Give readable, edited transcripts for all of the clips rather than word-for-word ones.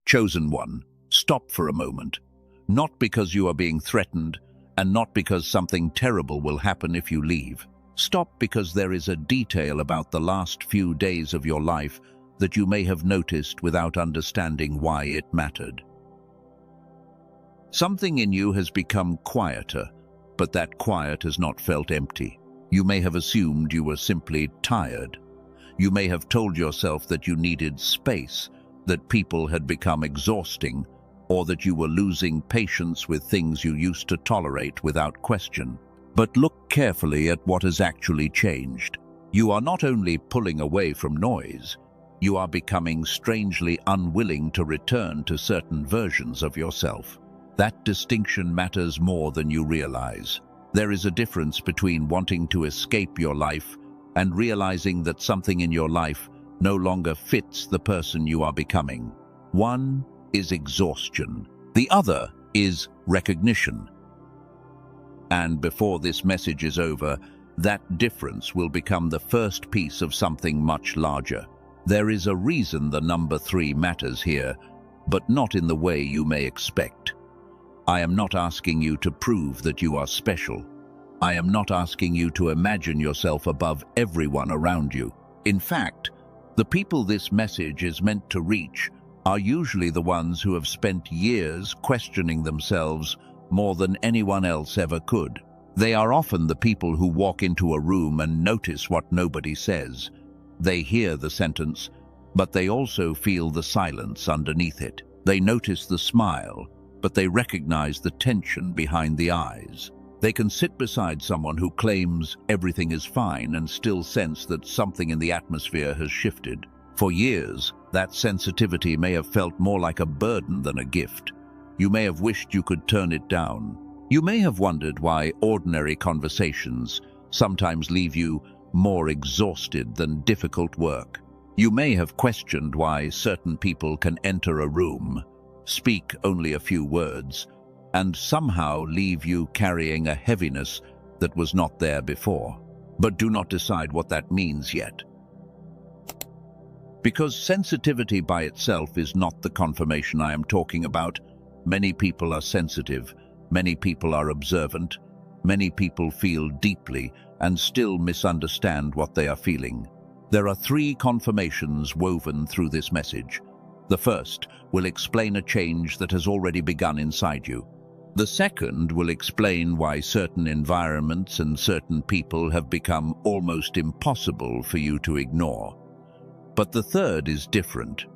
Chosen one, stop for a moment. Not because you are being threatened, and not because something terrible will happen if you leave. Stop because there is a detail about the last few days of your life that you may have noticed without understanding why it mattered. Something in you has become quieter, but that quiet has not felt empty. You may have assumed you were simply tired. You may have told yourself that you needed space, that people had become exhausting, or that you were losing patience with things you used to tolerate without question. But look carefully at what has actually changed. You are not only pulling away from noise, you are becoming strangely unwilling to return to certain versions of yourself. That distinction matters more than you realize. There is a difference between wanting to escape your life and realizing that something in your life no longer fits the person you are becoming. One is exhaustion. The other is recognition. And before this message is over, that difference will become the first piece of something much larger. There is a reason the number 3 matters here, but not in the way you may expect. I am not asking you to prove that you are special. I am not asking you to imagine yourself above everyone around you. In fact, the people this message is meant to reach are usually the ones who have spent years questioning themselves more than anyone else ever could. They are often the people who walk into a room and notice what nobody says. They hear the sentence, but they also feel the silence underneath it. They notice the smile, but they recognize the tension behind the eyes. They can sit beside someone who claims everything is fine and still sense that something in the atmosphere has shifted. For years, that sensitivity may have felt more like a burden than a gift. You may have wished you could turn it down. You may have wondered why ordinary conversations sometimes leave you more exhausted than difficult work. You may have questioned why certain people can enter a room, speak only a few words, and somehow leave you carrying a heaviness that was not there before. But do not decide what that means yet. Because sensitivity by itself is not the confirmation I am talking about. Many people are sensitive, many people are observant, many people feel deeply and still misunderstand what they are feeling. There are 3 confirmations woven through this message. The first will explain a change that has already begun inside you. The second will explain why certain environments and certain people have become almost impossible for you to ignore. But the third is different.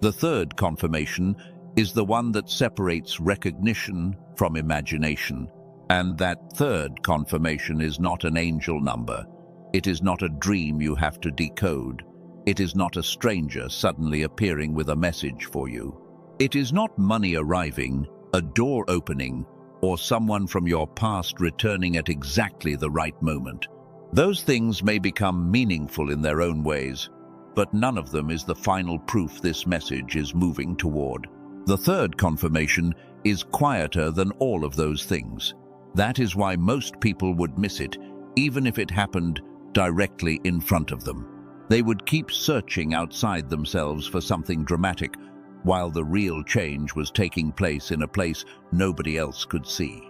The third confirmation is the one that separates recognition from imagination. And that third confirmation is not an angel number. It is not a dream you have to decode. It is not a stranger suddenly appearing with a message for you. It is not money arriving, a door opening, or someone from your past returning at exactly the right moment. Those things may become meaningful in their own ways, but none of them is the final proof this message is moving toward. The third confirmation is quieter than all of those things. That is why most people would miss it, even if it happened directly in front of them. They would keep searching outside themselves for something dramatic, while the real change was taking place in a place nobody else could see.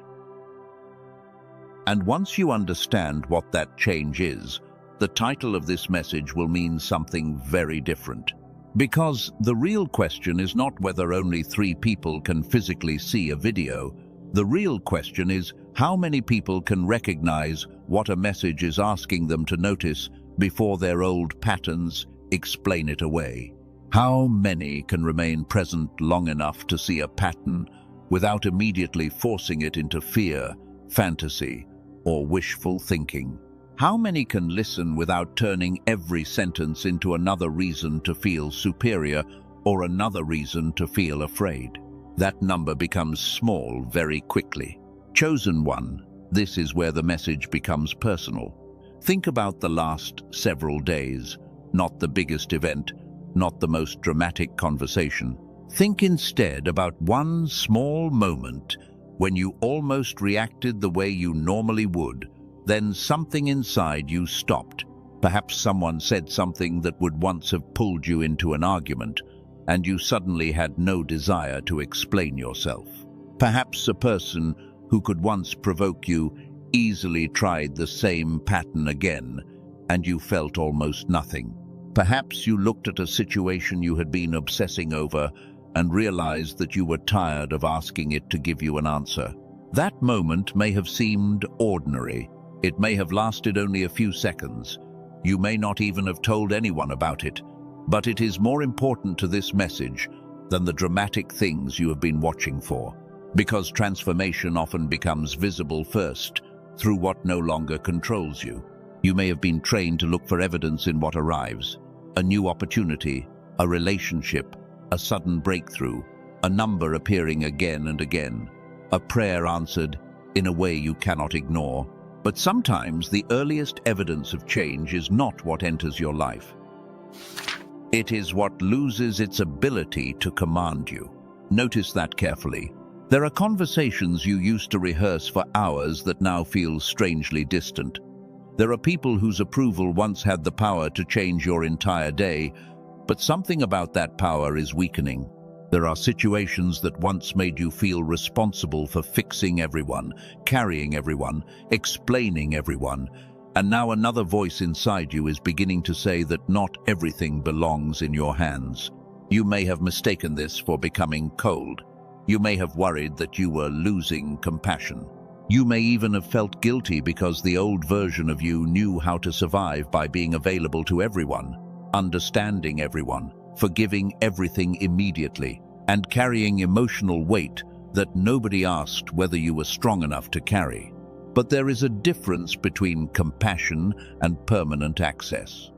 And once you understand what that change is, the title of this message will mean something very different. Because the real question is not whether only 3 people can physically see a video. The real question is how many people can recognize what a message is asking them to notice before their old patterns explain it away. How many can remain present long enough to see a pattern without immediately forcing it into fear, fantasy, or wishful thinking? How many can listen without turning every sentence into another reason to feel superior or another reason to feel afraid? That number becomes small very quickly. Chosen one, this is where the message becomes personal. Think about the last several days, not the biggest event, not the most dramatic conversation. Think instead about one small moment when you almost reacted the way you normally would. Then something inside you stopped. Perhaps someone said something that would once have pulled you into an argument, and you suddenly had no desire to explain yourself. Perhaps a person who could once provoke you easily tried the same pattern again, and you felt almost nothing. Perhaps you looked at a situation you had been obsessing over and realized that you were tired of asking it to give you an answer. That moment may have seemed ordinary. It may have lasted only a few seconds. You may not even have told anyone about it, but it is more important to this message than the dramatic things you have been watching for, because transformation often becomes visible first through what no longer controls you. You may have been trained to look for evidence in what arrives: a new opportunity, a relationship, a sudden breakthrough, a number appearing again and again, a prayer answered in a way you cannot ignore. But sometimes the earliest evidence of change is not what enters your life. It is what loses its ability to command you. Notice that carefully. There are conversations you used to rehearse for hours that now feel strangely distant. There are people whose approval once had the power to change your entire day, but something about that power is weakening. There are situations that once made you feel responsible for fixing everyone, carrying everyone, explaining everyone, and now another voice inside you is beginning to say that not everything belongs in your hands. You may have mistaken this for becoming cold. You may have worried that you were losing compassion. You may even have felt guilty because the old version of you knew how to survive by being available to everyone, understanding everyone, forgiving everything immediately, and carrying emotional weight that nobody asked whether you were strong enough to carry. But there is a difference between compassion and permanent access.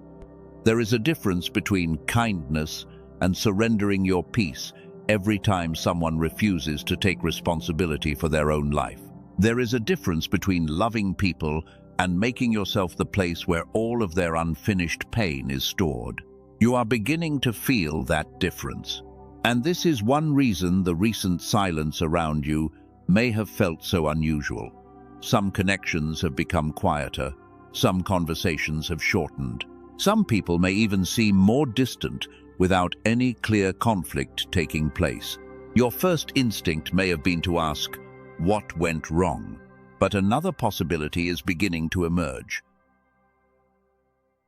There is a difference between kindness and surrendering your peace every time someone refuses to take responsibility for their own life. There is a difference between loving people and making yourself the place where all of their unfinished pain is stored. You are beginning to feel that difference. And this is one reason the recent silence around you may have felt so unusual. Some connections have become quieter. Some conversations have shortened. Some people may even seem more distant without any clear conflict taking place. Your first instinct may have been to ask, what went wrong? But another possibility is beginning to emerge.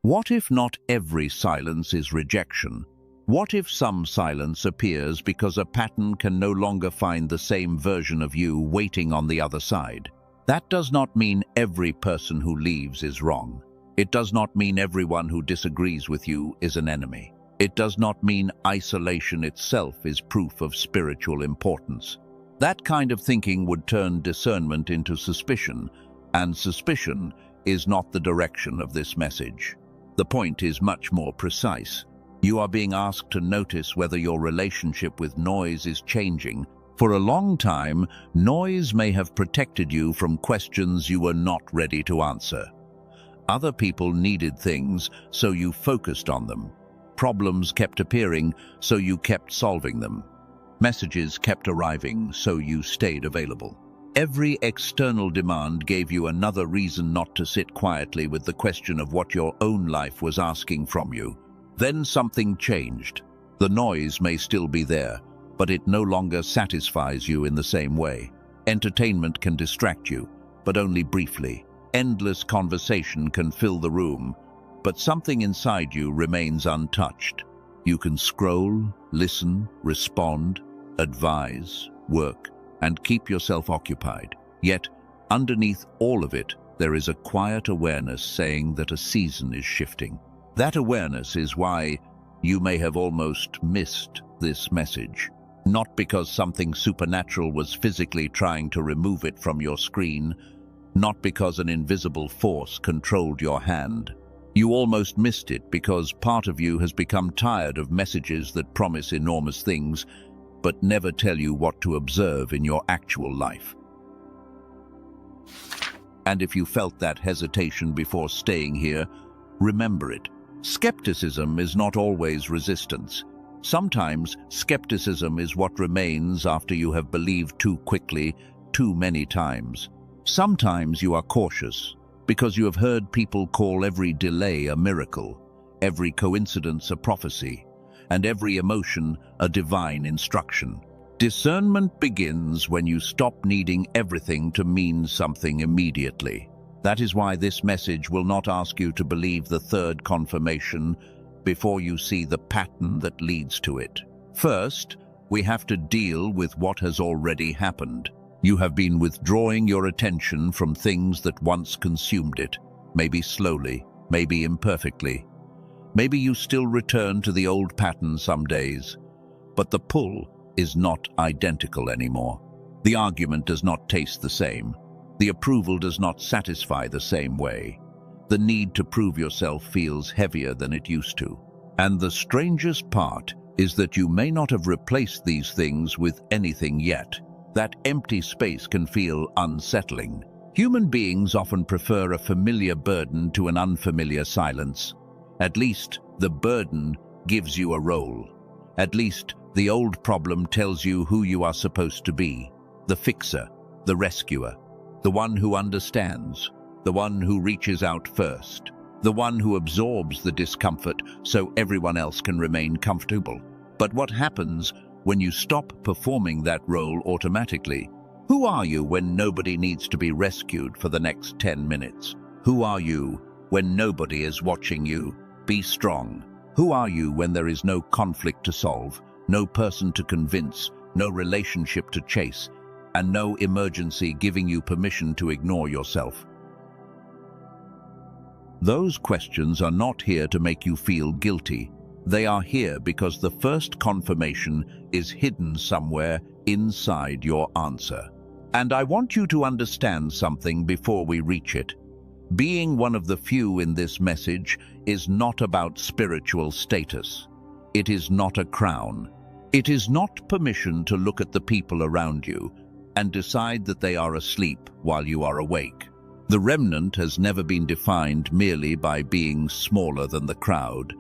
What if not every silence is rejection? What if some silence appears because a pattern can no longer find the same version of you waiting on the other side? That does not mean every person who leaves is wrong. It does not mean everyone who disagrees with you is an enemy. It does not mean isolation itself is proof of spiritual importance. That kind of thinking would turn discernment into suspicion, and suspicion is not the direction of this message. The point is much more precise. You are being asked to notice whether your relationship with noise is changing. For a long time, noise may have protected you from questions you were not ready to answer. Other people needed things, so you focused on them. Problems kept appearing, so you kept solving them. Messages kept arriving, so you stayed available. Every external demand gave you another reason not to sit quietly with the question of what your own life was asking from you. Then something changed. The noise may still be there, but it no longer satisfies you in the same way. Entertainment can distract you, but only briefly. Endless conversation can fill the room, but something inside you remains untouched. You can scroll, listen, respond, advise, work, and keep yourself occupied. Yet, underneath all of it, there is a quiet awareness saying that a season is shifting. That awareness is why you may have almost missed this message. Not because something supernatural was physically trying to remove it from your screen, not because an invisible force controlled your hand. You almost missed it because part of you has become tired of messages that promise enormous things, but never tell you what to observe in your actual life. And if you felt that hesitation before staying here, remember it. Skepticism is not always resistance. Sometimes skepticism is what remains after you have believed too quickly, too many times. Sometimes you are cautious because you have heard people call every delay a miracle, every coincidence a prophecy, and every emotion a divine instruction. Discernment begins when you stop needing everything to mean something immediately. That is why this message will not ask you to believe the third confirmation before you see the pattern that leads to it. First, we have to deal with what has already happened. You have been withdrawing your attention from things that once consumed it, maybe slowly, maybe imperfectly. Maybe you still return to the old pattern some days, but the pull is not identical anymore. The argument does not taste the same. The approval does not satisfy the same way. The need to prove yourself feels heavier than it used to. And the strangest part is that you may not have replaced these things with anything yet. That empty space can feel unsettling. Human beings often prefer a familiar burden to an unfamiliar silence. At least the burden gives you a role. At least the old problem tells you who you are supposed to be. The fixer, the rescuer, the one who understands, the one who reaches out first, the one who absorbs the discomfort so everyone else can remain comfortable. But what happens when you stop performing that role automatically? Who are you when nobody needs to be rescued for the next 10 minutes? Who are you when nobody is watching you? Be strong. Who are you when there is no conflict to solve, no person to convince, no relationship to chase, and no emergency giving you permission to ignore yourself? Those questions are not here to make you feel guilty. They are here because the first confirmation is hidden somewhere inside your answer. And I want you to understand something before we reach it. Being one of the few in this message is not about spiritual status. It is not a crown. It is not permission to look at the people around you and decide that they are asleep while you are awake. The remnant has never been defined merely by being smaller than the crowd.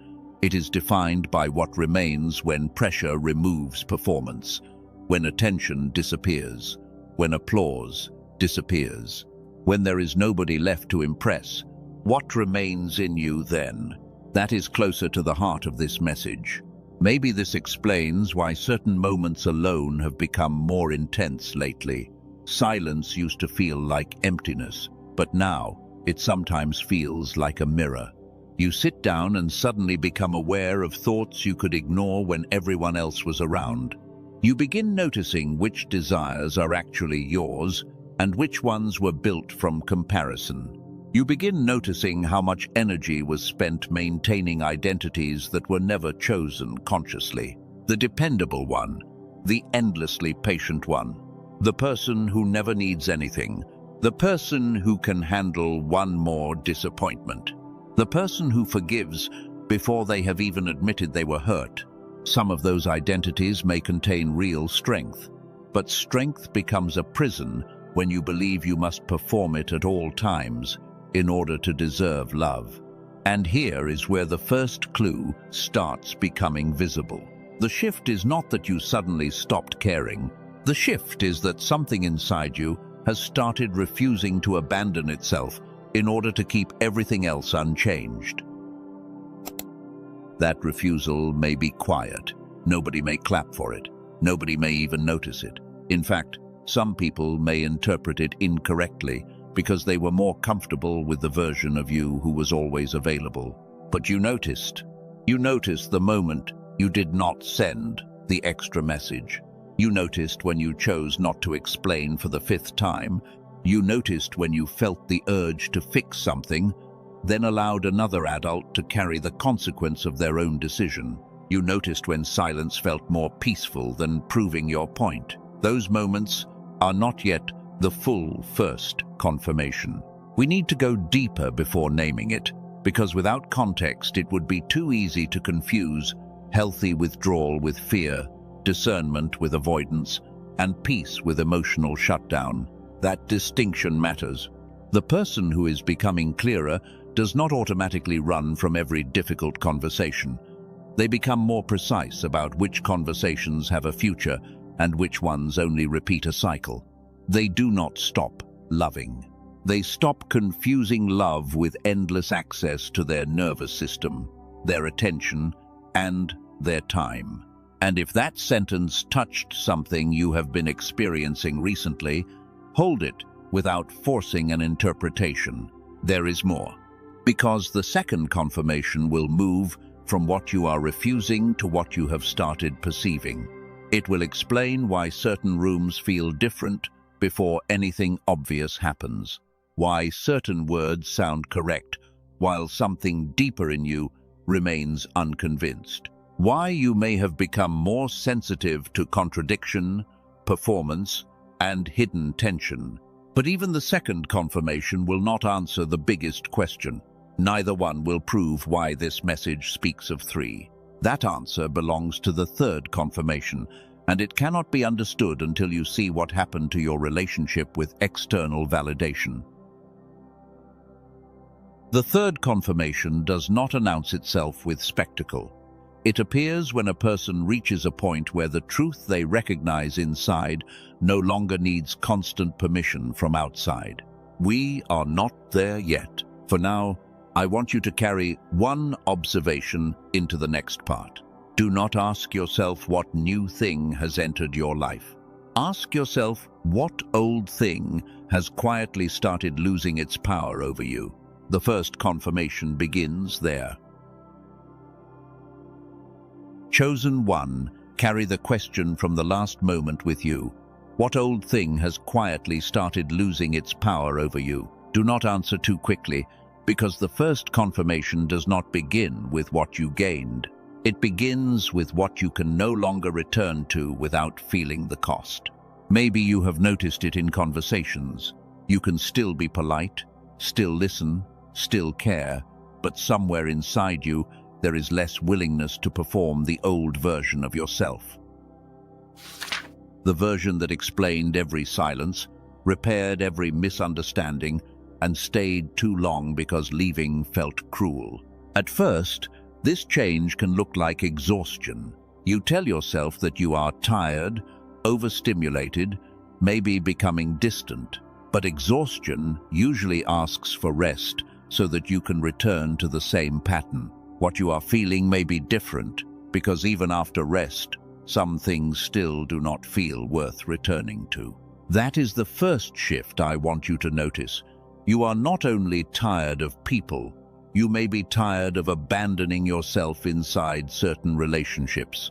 It is defined by what remains when pressure removes performance, when attention disappears, when applause disappears, when there is nobody left to impress. What remains in you then? That is closer to the heart of this message. Maybe this explains why certain moments alone have become more intense lately. Silence used to feel like emptiness, but now it sometimes feels like a mirror. You sit down and suddenly become aware of thoughts you could ignore when everyone else was around. You begin noticing which desires are actually yours and which ones were built from comparison. You begin noticing how much energy was spent maintaining identities that were never chosen consciously. The dependable one, the endlessly patient one, the person who never needs anything, the person who can handle one more disappointment, the person who forgives before they have even admitted they were hurt. Some of those identities may contain real strength, but strength becomes a prison when you believe you must perform it at all times in order to deserve love. And here is where the first clue starts becoming visible. The shift is not that you suddenly stopped caring. The shift is that something inside you has started refusing to abandon itself in order to keep everything else unchanged. That refusal may be quiet. Nobody may clap for it. Nobody may even notice it. In fact, some people may interpret it incorrectly because they were more comfortable with the version of you who was always available. But you noticed. You noticed the moment you did not send the extra message. You noticed when you chose not to explain for the 5th time. You noticed when you felt the urge to fix something, then allowed another adult to carry the consequence of their own decision. You noticed when silence felt more peaceful than proving your point. Those moments are not yet the full first confirmation. We need to go deeper before naming it, because without context it would be too easy to confuse healthy withdrawal with fear, discernment with avoidance, and peace with emotional shutdown. That distinction matters. The person who is becoming clearer does not automatically run from every difficult conversation. They become more precise about which conversations have a future and which ones only repeat a cycle. They do not stop loving. They stop confusing love with endless access to their nervous system, their attention, and their time. And if that sentence touched something you have been experiencing recently, hold it without forcing an interpretation. There is more. Because the second confirmation will move from what you are refusing to what you have started perceiving. It will explain why certain rooms feel different before anything obvious happens, why certain words sound correct while something deeper in you remains unconvinced, why you may have become more sensitive to contradiction, performance, and hidden tension. But even the second confirmation will not answer the biggest question. Neither one will prove why this message speaks of three. That answer belongs to the third confirmation, and it cannot be understood until you see what happened to your relationship with external validation. The third confirmation does not announce itself with spectacle. It appears when a person reaches a point where the truth they recognize inside no longer needs constant permission from outside. We are not there yet. For now, I want you to carry one observation into the next part. Do not ask yourself what new thing has entered your life. Ask yourself what old thing has quietly started losing its power over you. The first confirmation begins there. Chosen one, carry the question from the last moment with you. What old thing has quietly started losing its power over you? Do not answer too quickly, because the first confirmation does not begin with what you gained. It begins with what you can no longer return to without feeling the cost. Maybe you have noticed it in conversations. You can still be polite, still listen, still care, but somewhere inside you, there is less willingness to perform the old version of yourself. The version that explained every silence, repaired every misunderstanding, and stayed too long because leaving felt cruel. At first, this change can look like exhaustion. You tell yourself that you are tired, overstimulated, maybe becoming distant. But exhaustion usually asks for rest so that you can return to the same pattern. What you are feeling may be different, because even after rest, some things still do not feel worth returning to. That is the first shift I want you to notice. You are not only tired of people, you may be tired of abandoning yourself inside certain relationships.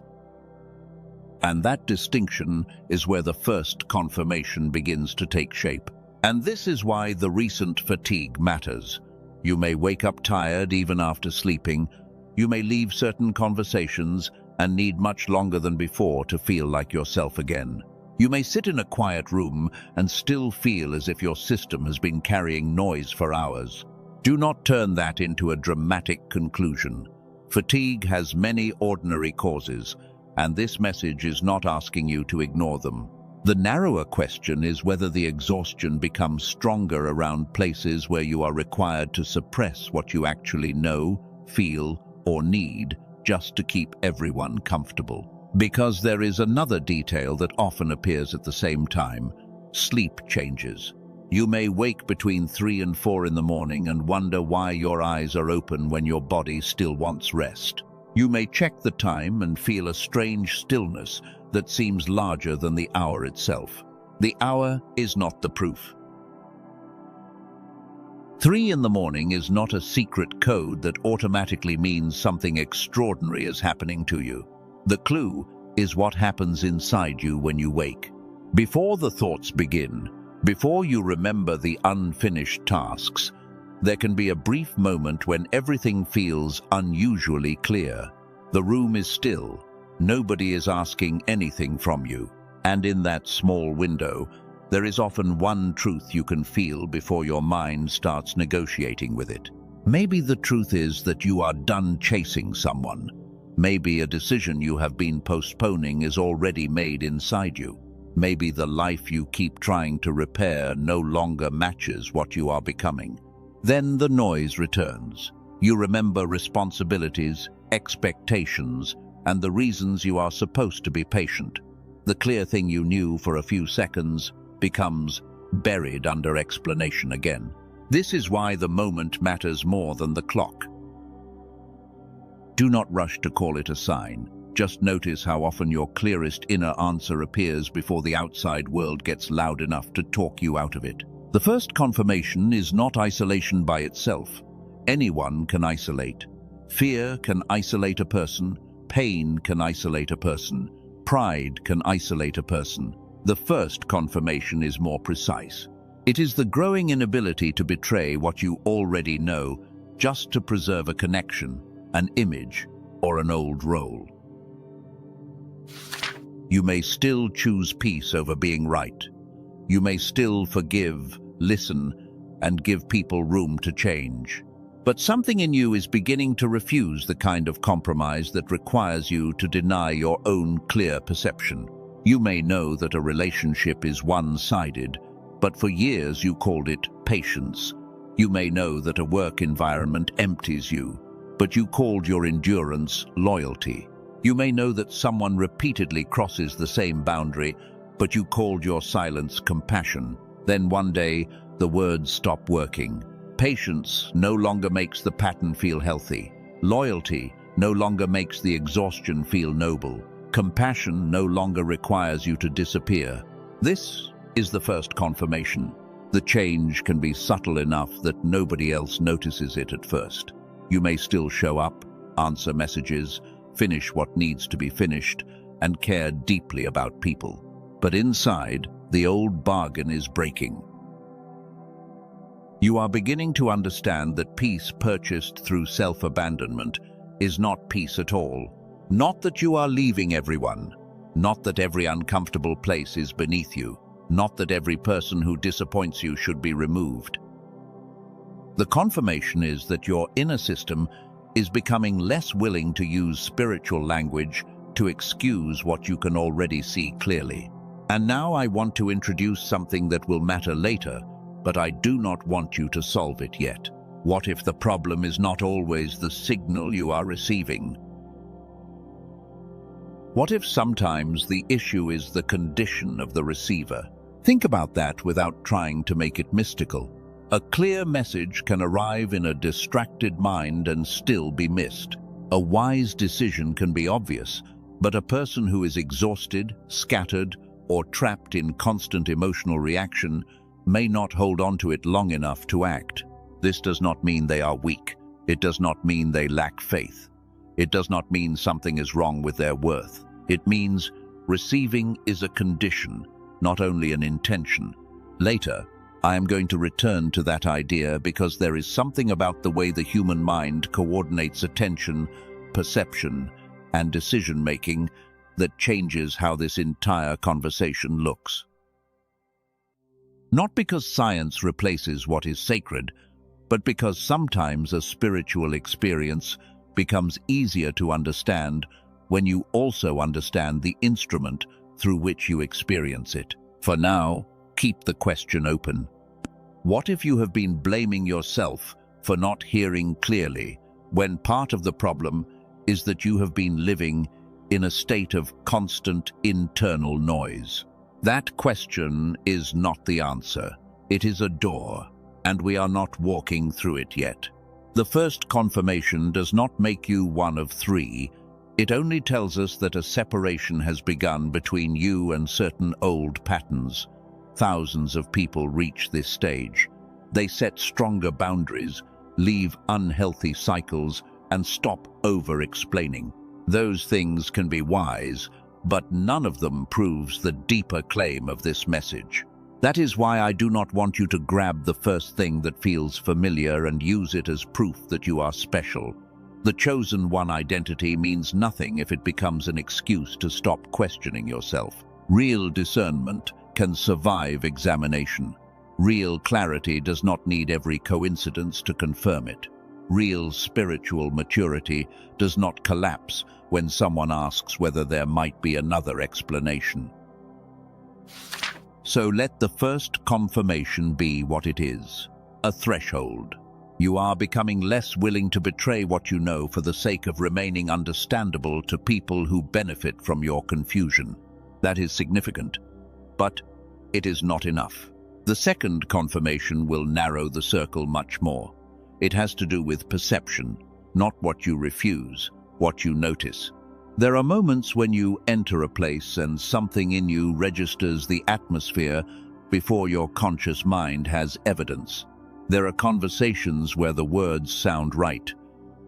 And that distinction is where the first confirmation begins to take shape. And this is why the recent fatigue matters. You may wake up tired even after sleeping. You may leave certain conversations and need much longer than before to feel like yourself again. You may sit in a quiet room and still feel as if your system has been carrying noise for hours. Do not turn that into a dramatic conclusion. Fatigue has many ordinary causes, and this message is not asking you to ignore them. The narrower question is whether the exhaustion becomes stronger around places where you are required to suppress what you actually know, feel, or need just to keep everyone comfortable. Because there is another detail that often appears at the same time: sleep changes. You may wake between 3 and 4 in the morning and wonder why your eyes are open when your body still wants rest. You may check the time and feel a strange stillness that seems larger than the hour itself. The hour is not the proof. 3 in the morning is not a secret code that automatically means something extraordinary is happening to you. The clue is what happens inside you when you wake. Before the thoughts begin, before you remember the unfinished tasks, there can be a brief moment when everything feels unusually clear. The room is still. Nobody is asking anything from you. And in that small window, there is often one truth you can feel before your mind starts negotiating with it. Maybe the truth is that you are done chasing someone. Maybe a decision you have been postponing is already made inside you. Maybe the life you keep trying to repair no longer matches what you are becoming. Then the noise returns. You remember responsibilities, expectations, and the reasons you are supposed to be patient. The clear thing you knew for a few seconds becomes buried under explanation again. This is why the moment matters more than the clock. Do not rush to call it a sign. Just notice how often your clearest inner answer appears before the outside world gets loud enough to talk you out of it. The first confirmation is not isolation by itself. Anyone can isolate. Fear can isolate a person. Pain can isolate a person. Pride can isolate a person. The first confirmation is more precise. It is the growing inability to betray what you already know just to preserve a connection, an image, or an old role. You may still choose peace over being right. You may still forgive, listen, and give people room to change. But something in you is beginning to refuse the kind of compromise that requires you to deny your own clear perception. You may know that a relationship is one-sided, but for years you called it patience. You may know that a work environment empties you, but you called your endurance loyalty. You may know that someone repeatedly crosses the same boundary, but you called your silence compassion. Then one day, the words stop working. Patience no longer makes the pattern feel healthy. Loyalty no longer makes the exhaustion feel noble. Compassion no longer requires you to disappear. This is the first confirmation. The change can be subtle enough that nobody else notices it at first. You may still show up, answer messages, finish what needs to be finished, and care deeply about people. But inside, the old bargain is breaking. You are beginning to understand that peace purchased through self-abandonment is not peace at all. Not that you are leaving everyone, not that every uncomfortable place is beneath you, not that every person who disappoints you should be removed. The confirmation is that your inner system is becoming less willing to use spiritual language to excuse what you can already see clearly. And now I want to introduce something that will matter later, but I do not want you to solve it yet. What if the problem is not always the signal you are receiving? What if sometimes the issue is the condition of the receiver? Think about that without trying to make it mystical. A clear message can arrive in a distracted mind and still be missed. A wise decision can be obvious, but a person who is exhausted, scattered, or trapped in constant emotional reaction may not hold on to it long enough to act. This does not mean they are weak. It does not mean they lack faith. It does not mean something is wrong with their worth. It means receiving is a condition, not only an intention. Later, I am going to return to that idea because there is something about the way the human mind coordinates attention, perception, and decision-making that changes how this entire conversation looks. Not because science replaces what is sacred, but because sometimes a spiritual experience becomes easier to understand when you also understand the instrument through which you experience it. For now, keep the question open. What if you have been blaming yourself for not hearing clearly, when part of the problem is that you have been living in a state of constant internal noise? That question is not the answer. It is a door, and we are not walking through it yet. The first confirmation does not make you one of three. It only tells us that a separation has begun between you and certain old patterns. Thousands of people reach this stage. They set stronger boundaries, leave unhealthy cycles, and stop over-explaining. Those things can be wise, but none of them proves the deeper claim of this message. That is why I do not want you to grab the first thing that feels familiar and use it as proof that you are special. The chosen one identity means nothing if it becomes an excuse to stop questioning yourself. Real discernment can survive examination. Real clarity does not need every coincidence to confirm it. Real spiritual maturity does not collapse when someone asks whether there might be another explanation. So let the first confirmation be what it is: a threshold. You are becoming less willing to betray what you know for the sake of remaining understandable to people who benefit from your confusion. That is significant, but it is not enough. The second confirmation will narrow the circle much more. It has to do with perception, not what you refuse, what you notice. There are moments when you enter a place and something in you registers the atmosphere before your conscious mind has evidence. There are conversations where the words sound right,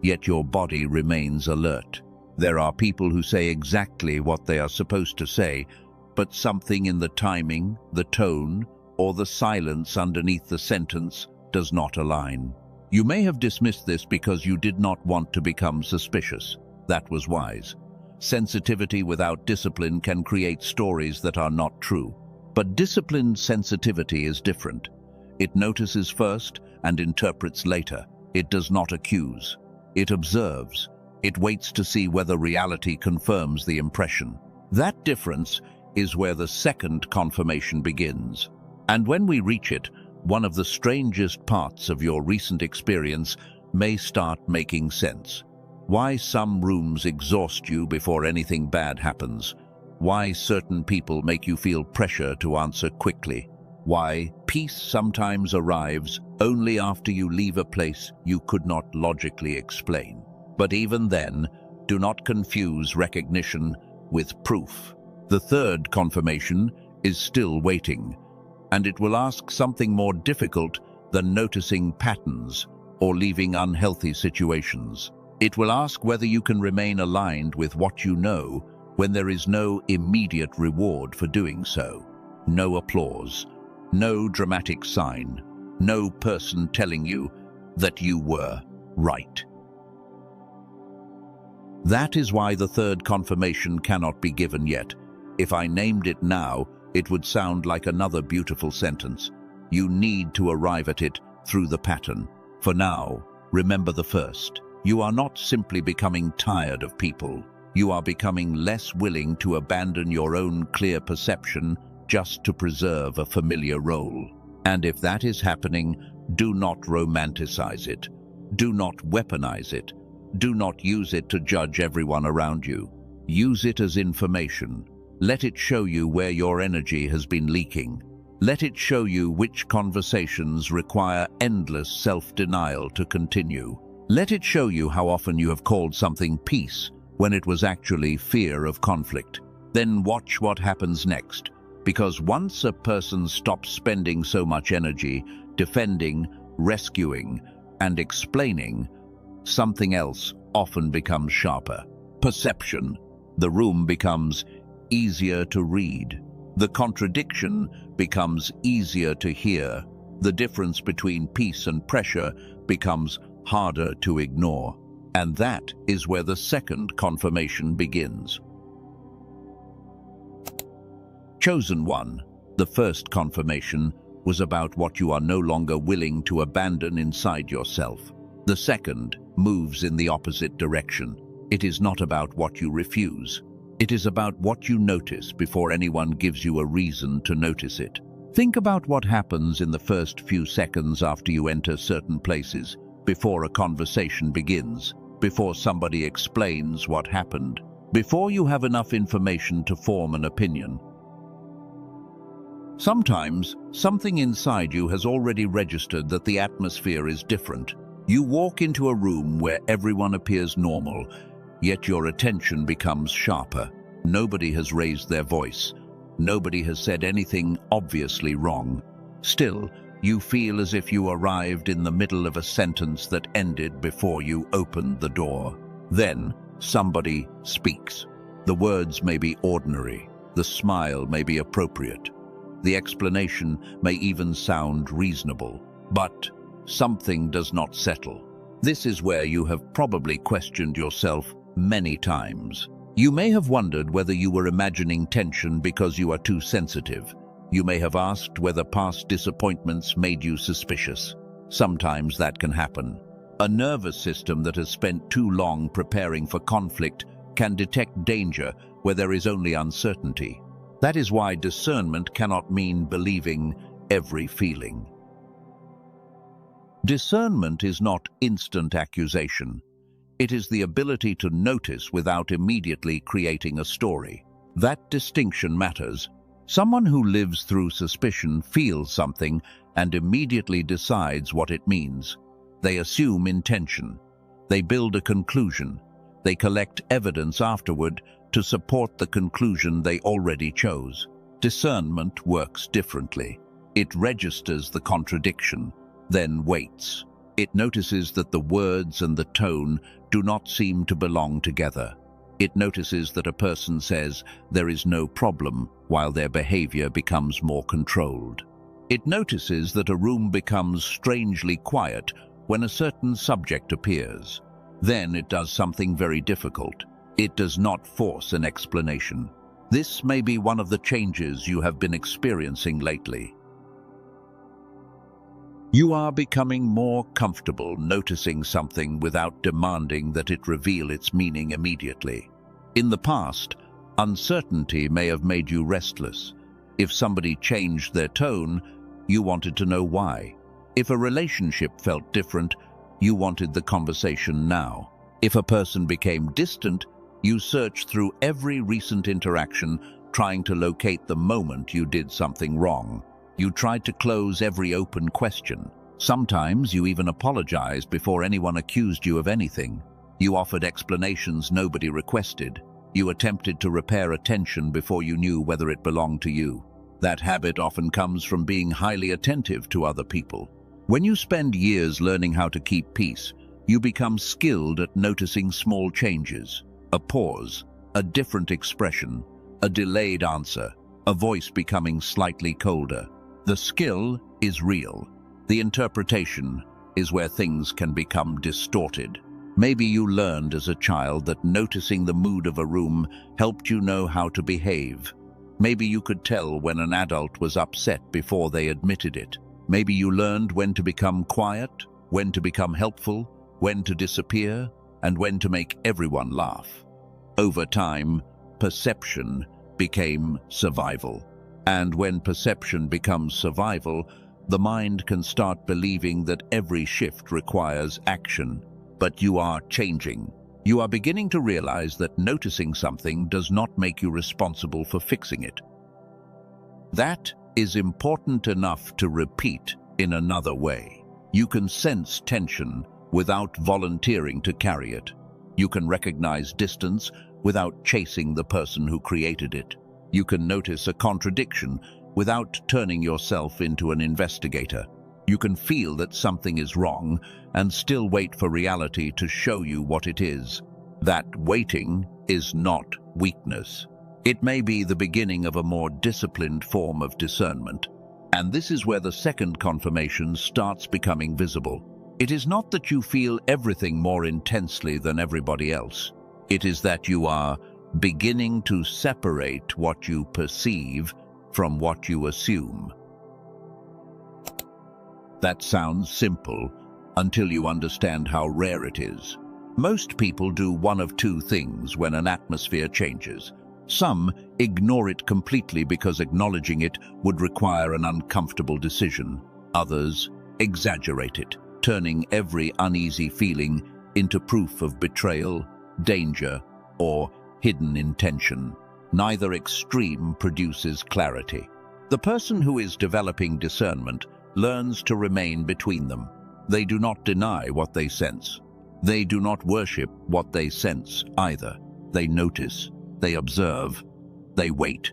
yet your body remains alert. There are people who say exactly what they are supposed to say, but something in the timing, the tone, or the silence underneath the sentence does not align. You may have dismissed this because you did not want to become suspicious. That was wise. Sensitivity without discipline can create stories that are not true. But disciplined sensitivity is different. It notices first and interprets later. It does not accuse. It observes. It waits to see whether reality confirms the impression. That difference is where the second confirmation begins. And when we reach it, one of the strangest parts of your recent experience may start making sense. Why some rooms exhaust you before anything bad happens. Why certain people make you feel pressure to answer quickly. Why peace sometimes arrives only after you leave a place you could not logically explain. But even then, do not confuse recognition with proof. The third confirmation is still waiting, and it will ask something more difficult than noticing patterns or leaving unhealthy situations. It will ask whether you can remain aligned with what you know when there is no immediate reward for doing so. No applause, no dramatic sign, no person telling you that you were right. That is why the third confirmation cannot be given yet. If I named it now, it would sound like another beautiful sentence. You need to arrive at it through the pattern. For now, remember the first. You are not simply becoming tired of people. You are becoming less willing to abandon your own clear perception just to preserve a familiar role. And if that is happening, do not romanticize it. Do not weaponize it. Do not use it to judge everyone around you. Use it as information. Let it show you where your energy has been leaking. Let it show you which conversations require endless self-denial to continue. Let it show you how often you have called something peace when it was actually fear of conflict. Then watch what happens next, because once a person stops spending so much energy defending, rescuing, and explaining, something else often becomes sharper. Perception. The room becomes easier to read. The contradiction becomes easier to hear. The difference between peace and pressure becomes harder to ignore. And that is where the second confirmation begins. Chosen one. The first confirmation was about what you are no longer willing to abandon inside yourself. The second moves in the opposite direction. It is not about what you refuse. It is about what you notice before anyone gives you a reason to notice it. Think about what happens in the first few seconds after you enter certain places, before a conversation begins, before somebody explains what happened, before you have enough information to form an opinion. Sometimes, something inside you has already registered that the atmosphere is different. You walk into a room where everyone appears normal, yet your attention becomes sharper. Nobody has raised their voice. Nobody has said anything obviously wrong. Still, you feel as if you arrived in the middle of a sentence that ended before you opened the door. Then, somebody speaks. The words may be ordinary. The smile may be appropriate. The explanation may even sound reasonable. But something does not settle. This is where you have probably questioned yourself many times. You may have wondered whether you were imagining tension because you are too sensitive. You may have asked whether past disappointments made you suspicious. Sometimes that can happen. A nervous system that has spent too long preparing for conflict can detect danger where there is only uncertainty. That is why discernment cannot mean believing every feeling. Discernment is not instant accusation. It is the ability to notice without immediately creating a story. That distinction matters. Someone who lives through suspicion feels something and immediately decides what it means. They assume intention. They build a conclusion. They collect evidence afterward to support the conclusion they already chose. Discernment works differently. It registers the contradiction, then waits. It notices that the words and the tone do not seem to belong together. It notices that a person says there is no problem while their behavior becomes more controlled. It notices that a room becomes strangely quiet when a certain subject appears. Then it does something very difficult. It does not force an explanation. This may be one of the changes you have been experiencing lately. You are becoming more comfortable noticing something without demanding that it reveal its meaning immediately. In the past, uncertainty may have made you restless. If somebody changed their tone, you wanted to know why. If a relationship felt different, you wanted the conversation now. If a person became distant, you searched through every recent interaction, trying to locate the moment you did something wrong. You tried to close every open question. Sometimes you even apologized before anyone accused you of anything. You offered explanations nobody requested. You attempted to repair a tension before you knew whether it belonged to you. That habit often comes from being highly attentive to other people. When you spend years learning how to keep peace, you become skilled at noticing small changes. A pause, a different expression, a delayed answer, a voice becoming slightly colder. The skill is real. The interpretation is where things can become distorted. Maybe you learned as a child that noticing the mood of a room helped you know how to behave. Maybe you could tell when an adult was upset before they admitted it. Maybe you learned when to become quiet, when to become helpful, when to disappear, and when to make everyone laugh. Over time, perception became survival. And when perception becomes survival, the mind can start believing that every shift requires action. But you are changing. You are beginning to realize that noticing something does not make you responsible for fixing it. That is important enough to repeat in another way. You can sense tension without volunteering to carry it. You can recognize distance without chasing the person who created it. You can notice a contradiction without turning yourself into an investigator. You can feel that something is wrong and still wait for reality to show you what it is. That waiting is not weakness. It may be the beginning of a more disciplined form of discernment. And this is where the second confirmation starts becoming visible. It is not that you feel everything more intensely than everybody else. It is that you are beginning to separate what you perceive from what you assume. That sounds simple until you understand how rare it is. Most people do one of two things when an atmosphere changes. Some ignore it completely because acknowledging it would require an uncomfortable decision. Others exaggerate it, turning every uneasy feeling into proof of betrayal, danger, or hidden intention. Neither extreme produces clarity. The person who is developing discernment learns to remain between them. They do not deny what they sense. They do not worship what they sense either. They notice, they observe, they wait.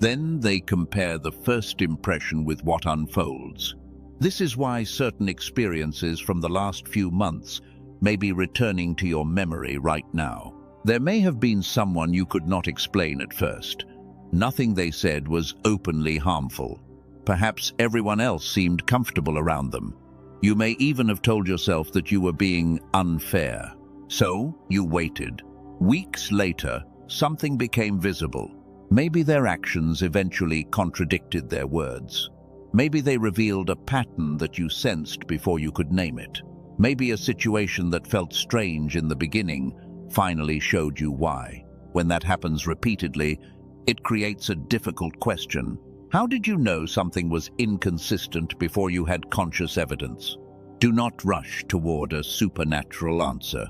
Then they compare the first impression with what unfolds. This is why certain experiences from the last few months may be returning to your memory right now. There may have been someone you could not explain at first. Nothing they said was openly harmful. Perhaps everyone else seemed comfortable around them. You may even have told yourself that you were being unfair. So you waited. Weeks later, something became visible. Maybe their actions eventually contradicted their words. Maybe they revealed a pattern that you sensed before you could name it. Maybe a situation that felt strange in the beginning finally showed you why. When that happens repeatedly, it creates a difficult question. How did you know something was inconsistent before you had conscious evidence? Do not rush toward a supernatural answer.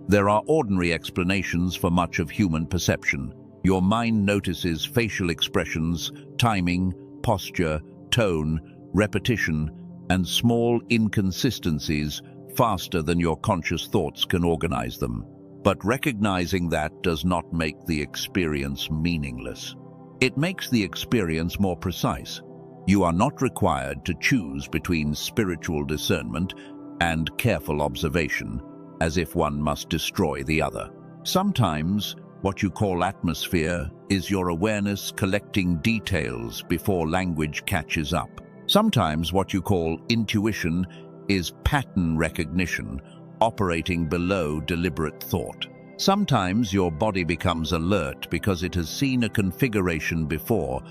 There are ordinary explanations for much of human perception. Your mind notices facial expressions, timing, posture, tone, repetition, and small inconsistencies faster than your conscious thoughts can organize them. But recognizing that does not make the experience meaningless. It makes the experience more precise. You are not required to choose between spiritual discernment and careful observation, as if one must destroy the other. Sometimes, what you call atmosphere is your awareness collecting details before language catches up. Sometimes what you call intuition is pattern recognition, operating below deliberate thought. Sometimes your body becomes alert because it has seen a configuration before,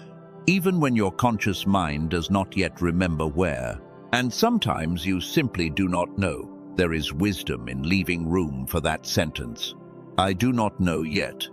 even when your conscious mind does not yet remember where. And sometimes you simply do not know. There is wisdom in leaving room for that sentence. I do not know yet.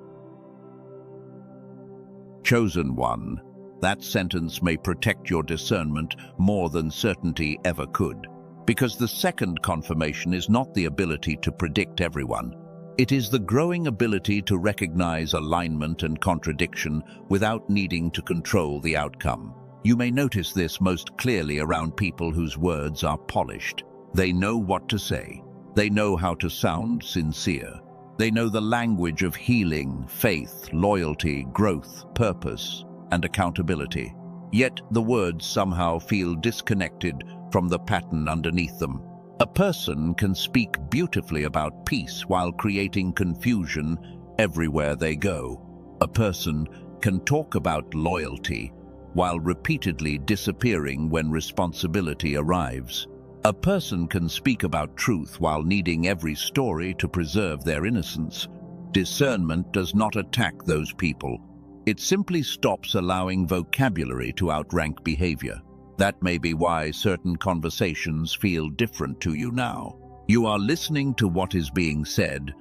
Chosen one, that sentence may protect your discernment more than certainty ever could. Because the second confirmation is not the ability to predict everyone. It is the growing ability to recognize alignment and contradiction without needing to control the outcome. You may notice this most clearly around people whose words are polished. They know what to say. They know how to sound sincere. They know the language of healing, faith, loyalty, growth, purpose, and accountability. Yet the words somehow feel disconnected from the pattern underneath them. A person can speak beautifully about peace while creating confusion everywhere they go. A person can talk about loyalty while repeatedly disappearing when responsibility arrives. A person can speak about truth while needing every story to preserve their innocence. Discernment does not attack those people. It simply stops allowing vocabulary to outrank behavior. That may be why certain conversations feel different to you now. You are listening to what is being said,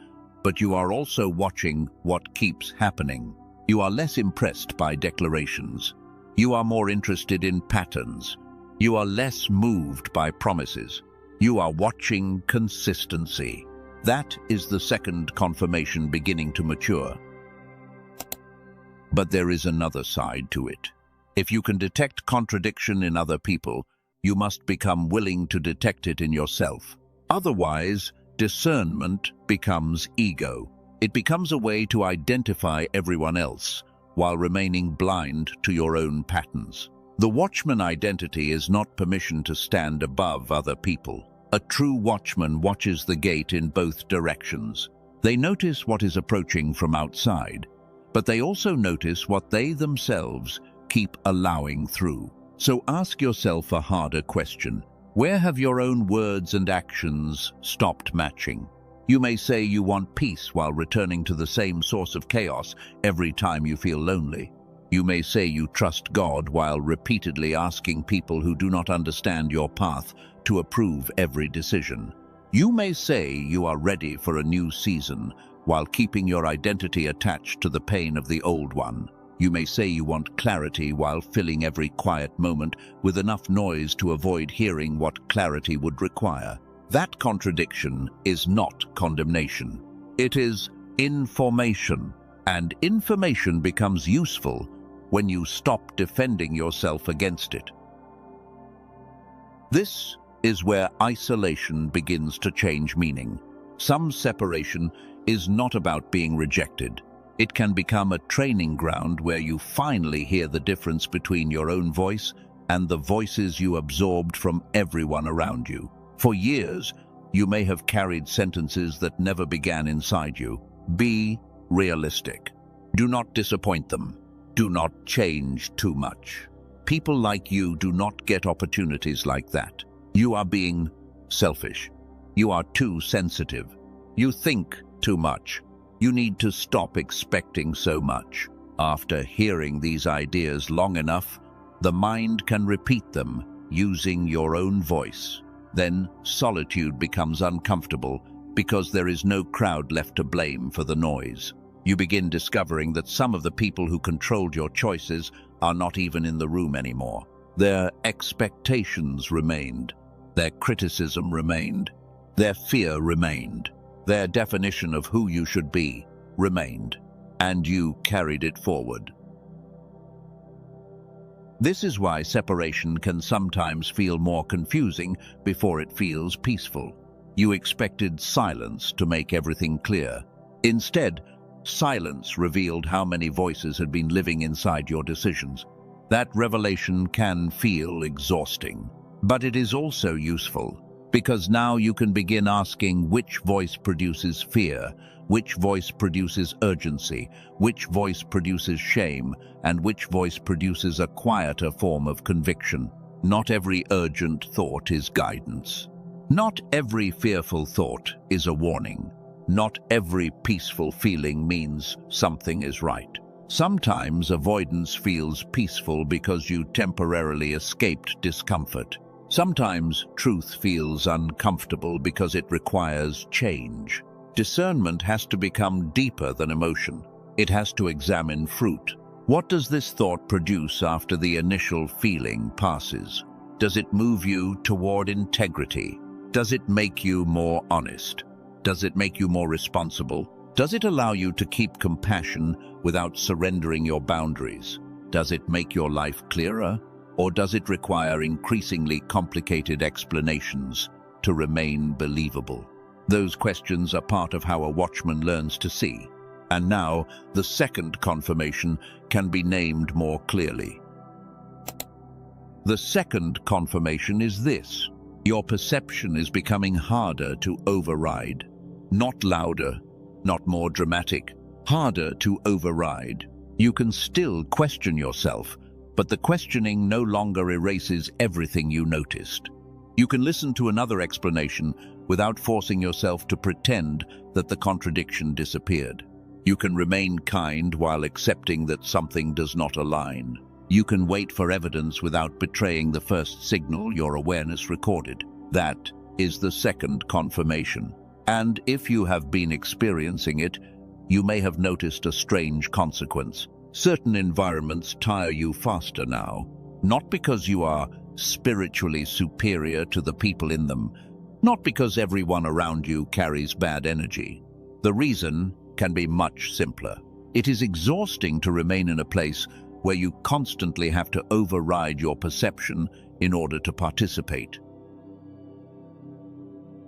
but you are also watching what keeps happening. You are less impressed by declarations. You are more interested in patterns. You are less moved by promises. You are watching consistency. That is the second confirmation beginning to mature. But there is another side to it. If you can detect contradiction in other people, you must become willing to detect it in yourself. Otherwise, discernment becomes ego. It becomes a way to identify everyone else while remaining blind to your own patterns. The watchman identity is not permission to stand above other people. A true watchman watches the gate in both directions. They notice what is approaching from outside, but they also notice what they themselves keep allowing through. So ask yourself a harder question. Where have your own words and actions stopped matching? You may say you want peace while returning to the same source of chaos every time you feel lonely. You may say you trust God while repeatedly asking people who do not understand your path to approve every decision. You may say you are ready for a new season while keeping your identity attached to the pain of the old one. You may say you want clarity while filling every quiet moment with enough noise to avoid hearing what clarity would require. That contradiction is not condemnation. It is information, and information becomes useful when you stop defending yourself against it. This is where isolation begins to change meaning. Some separation is not about being rejected. It can become a training ground where you finally hear the difference between your own voice and the voices you absorbed from everyone around you. For years, you may have carried sentences that never began inside you. Be realistic. Do not disappoint them. Do not change too much. People like you do not get opportunities like that. You are being selfish. You are too sensitive. You think too much. You need to stop expecting so much. After hearing these ideas long enough, the mind can repeat them using your own voice. Then solitude becomes uncomfortable because there is no crowd left to blame for the noise. You begin discovering that some of the people who controlled your choices are not even in the room anymore. Their expectations remained. Their criticism remained. Their fear remained. Their definition of who you should be remained. And you carried it forward. This is why separation can sometimes feel more confusing before it feels peaceful. You expected silence to make everything clear. Instead, silence revealed how many voices had been living inside your decisions. That revelation can feel exhausting, but it is also useful, because now you can begin asking which voice produces fear, which voice produces urgency, which voice produces shame, and which voice produces a quieter form of conviction. Not every urgent thought is guidance. Not every fearful thought is a warning. Not every peaceful feeling means something is right. Sometimes avoidance feels peaceful because you temporarily escaped discomfort. Sometimes truth feels uncomfortable because it requires change. Discernment has to become deeper than emotion. It has to examine fruit. What does this thought produce after the initial feeling passes? Does it move you toward integrity? Does it make you more honest? Does it make you more responsible? Does it allow you to keep compassion without surrendering your boundaries? Does it make your life clearer? Or does it require increasingly complicated explanations to remain believable? Those questions are part of how a watchman learns to see. And now, the second confirmation can be named more clearly. The second confirmation is this: your perception is becoming harder to override. Not louder, not more dramatic, harder to override. You can still question yourself, but the questioning no longer erases everything you noticed. You can listen to another explanation without forcing yourself to pretend that the contradiction disappeared. You can remain kind while accepting that something does not align. You can wait for evidence without betraying the first signal your awareness recorded. That is the second confirmation. And if you have been experiencing it, you may have noticed a strange consequence. Certain environments tire you faster now, not because you are spiritually superior to the people in them, not because everyone around you carries bad energy. The reason can be much simpler. It is exhausting to remain in a place where you constantly have to override your perception in order to participate.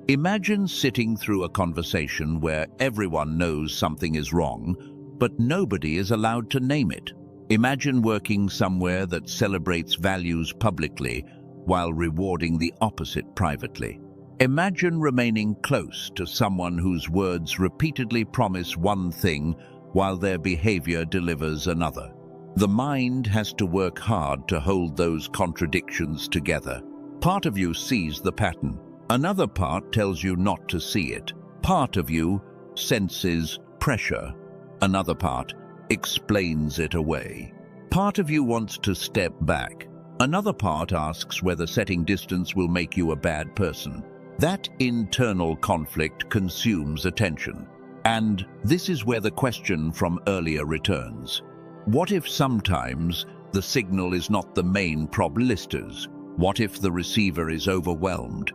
Imagine sitting through a conversation where everyone knows something is wrong, but nobody is allowed to name it. Imagine working somewhere that celebrates values publicly while rewarding the opposite privately. Imagine remaining close to someone whose words repeatedly promise one thing while their behavior delivers another. The mind has to work hard to hold those contradictions together. Part of you sees the pattern. Another part tells you not to see it. Part of you senses pressure. Another part explains it away. Part of you wants to step back. Another part asks whether setting distance will make you a bad person. That internal conflict consumes attention. And this is where the question from earlier returns. What if sometimes the signal is not the main problem listers? What if the receiver is overwhelmed?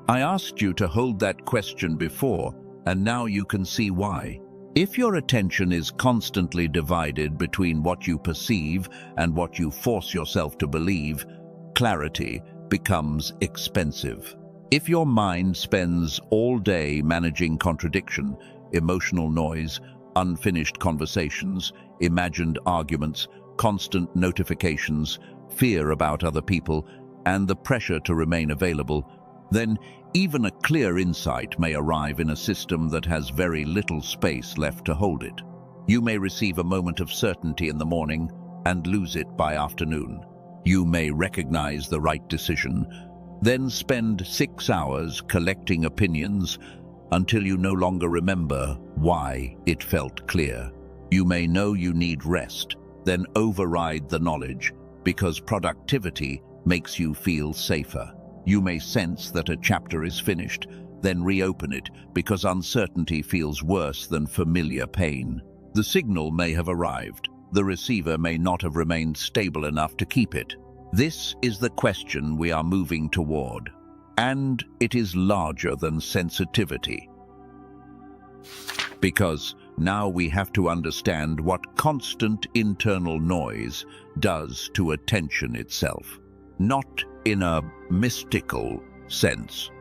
I asked you to hold that question before, and now you can see why. If your attention is constantly divided between what you perceive and what you force yourself to believe, clarity becomes expensive. If your mind spends all day managing contradiction, emotional noise, unfinished conversations, imagined arguments, constant notifications, fear about other people, and the pressure to remain available, then even a clear insight may arrive in a system that has very little space left to hold it. You may receive a moment of certainty in the morning and lose it by afternoon. You may recognize the right decision, then spend 6 hours collecting opinions until you no longer remember why it felt clear. You may know you need rest, then override the knowledge because productivity makes you feel safer. You may sense that a chapter is finished, then reopen it because uncertainty feels worse than familiar pain. The signal may have arrived. The receiver may not have remained stable enough to keep it. This is the question we are moving toward, and it is larger than sensitivity. Because now we have to understand what constant internal noise does to attention itself. Not in a mystical, Sense.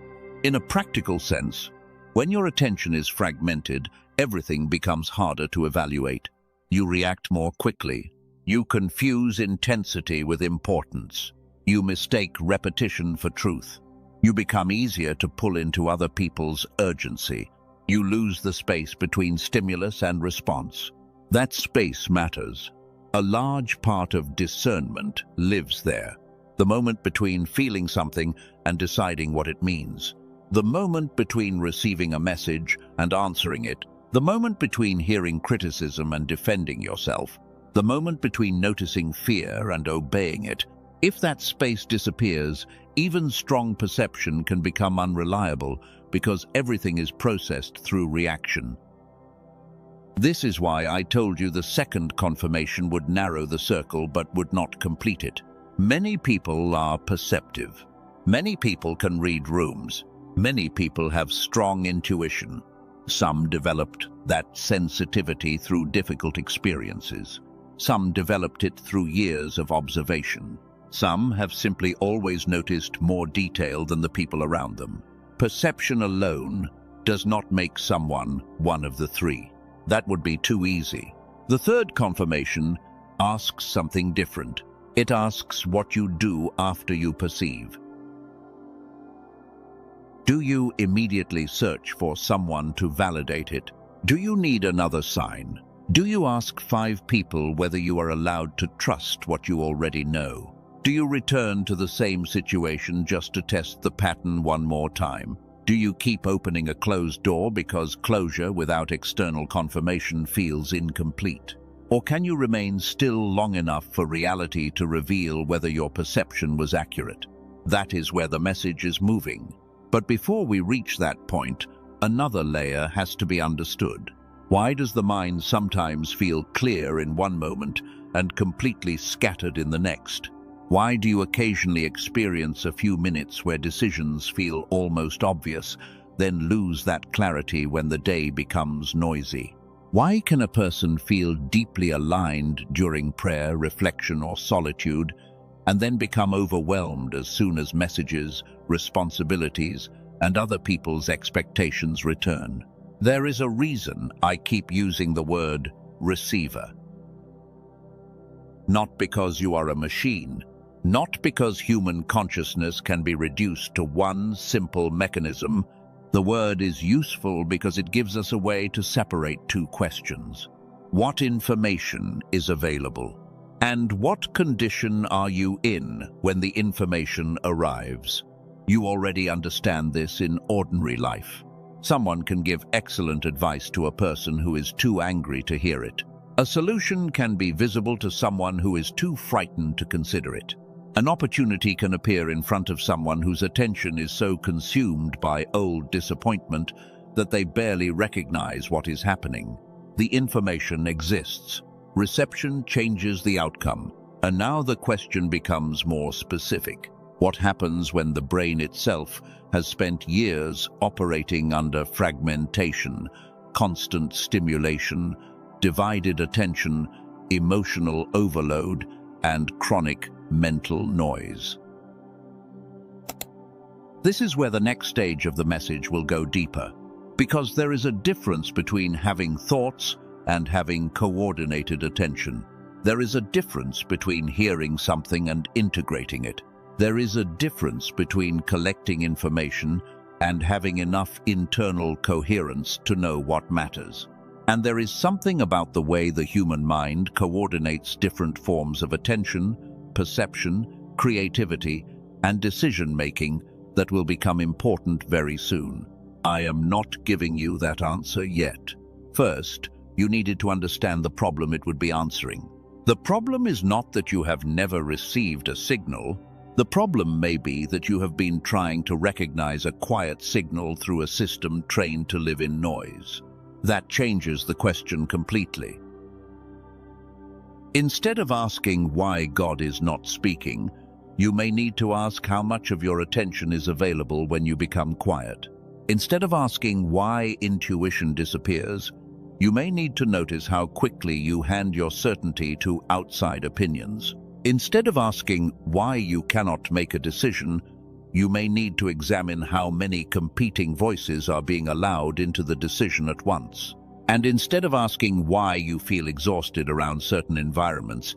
In a practical sense, when your attention is fragmented, everything becomes harder to evaluate. You react more quickly. You confuse intensity with importance. You mistake repetition for truth. You become easier to pull into other people's urgency. You lose the space between stimulus and response. That space matters. A large part of discernment lives there. The moment between feeling something and deciding what it means. The moment between receiving a message and answering it. The moment between hearing criticism and defending yourself. The moment between noticing fear and obeying it. If that space disappears, even strong perception can become unreliable because everything is processed through reaction. This is why I told you the second confirmation would narrow the circle but would not complete it. Many people are perceptive. Many people can read rooms. Many people have strong intuition. Some developed that sensitivity through difficult experiences. Some developed it through years of observation. Some have simply always noticed more detail than the people around them. Perception alone does not make someone one of the three. That would be too easy. The third confirmation asks something different. It asks what you do after you perceive. Do you immediately search for someone to validate it? Do you need another sign? Do you ask 5 people whether you are allowed to trust what you already know? Do you return to the same situation just to test the pattern one more time? Do you keep opening a closed door because closure without external confirmation feels incomplete? Or can you remain still long enough for reality to reveal whether your perception was accurate? That is where the message is moving. But before we reach that point, another layer has to be understood. Why does the mind sometimes feel clear in one moment and completely scattered in the next? Why do you occasionally experience a few minutes where decisions feel almost obvious, then lose that clarity when the day becomes noisy? Why can a person feel deeply aligned during prayer, reflection, or solitude, and then become overwhelmed as soon as messages, responsibilities, and other people's expectations return? There is a reason I keep using the word receiver. Not because you are a machine, not because human consciousness can be reduced to one simple mechanism. The word is useful because it gives us a way to separate 2 questions. What information is available? And what condition are you in when the information arrives? You already understand this in ordinary life. Someone can give excellent advice to a person who is too angry to hear it. A solution can be visible to someone who is too frightened to consider it. An opportunity can appear in front of someone whose attention is so consumed by old disappointment that they barely recognize what is happening. The information exists. Reception changes the outcome. And now the question becomes more specific. What happens when the brain itself has spent years operating under fragmentation, constant stimulation, divided attention, emotional overload, and chronic mental noise? This is where the next stage of the message will go deeper, because there is a difference between having thoughts and having coordinated attention. There is a difference between hearing something and integrating it. There is a difference between collecting information and having enough internal coherence to know what matters. And there is something about the way the human mind coordinates different forms of attention, perception, creativity, and decision-making that will become important very soon. I am not giving you that answer yet. First, you needed to understand the problem it would be answering. The problem is not that you have never received a signal. The problem may be that you have been trying to recognize a quiet signal through a system trained to live in noise. That changes the question completely. Instead of asking why God is not speaking, you may need to ask how much of your attention is available when you become quiet. Instead of asking why intuition disappears, you may need to notice how quickly you hand your certainty to outside opinions. Instead of asking why you cannot make a decision, You may need to examine how many competing voices are being allowed into the decision at once. And instead of asking why you feel exhausted around certain environments,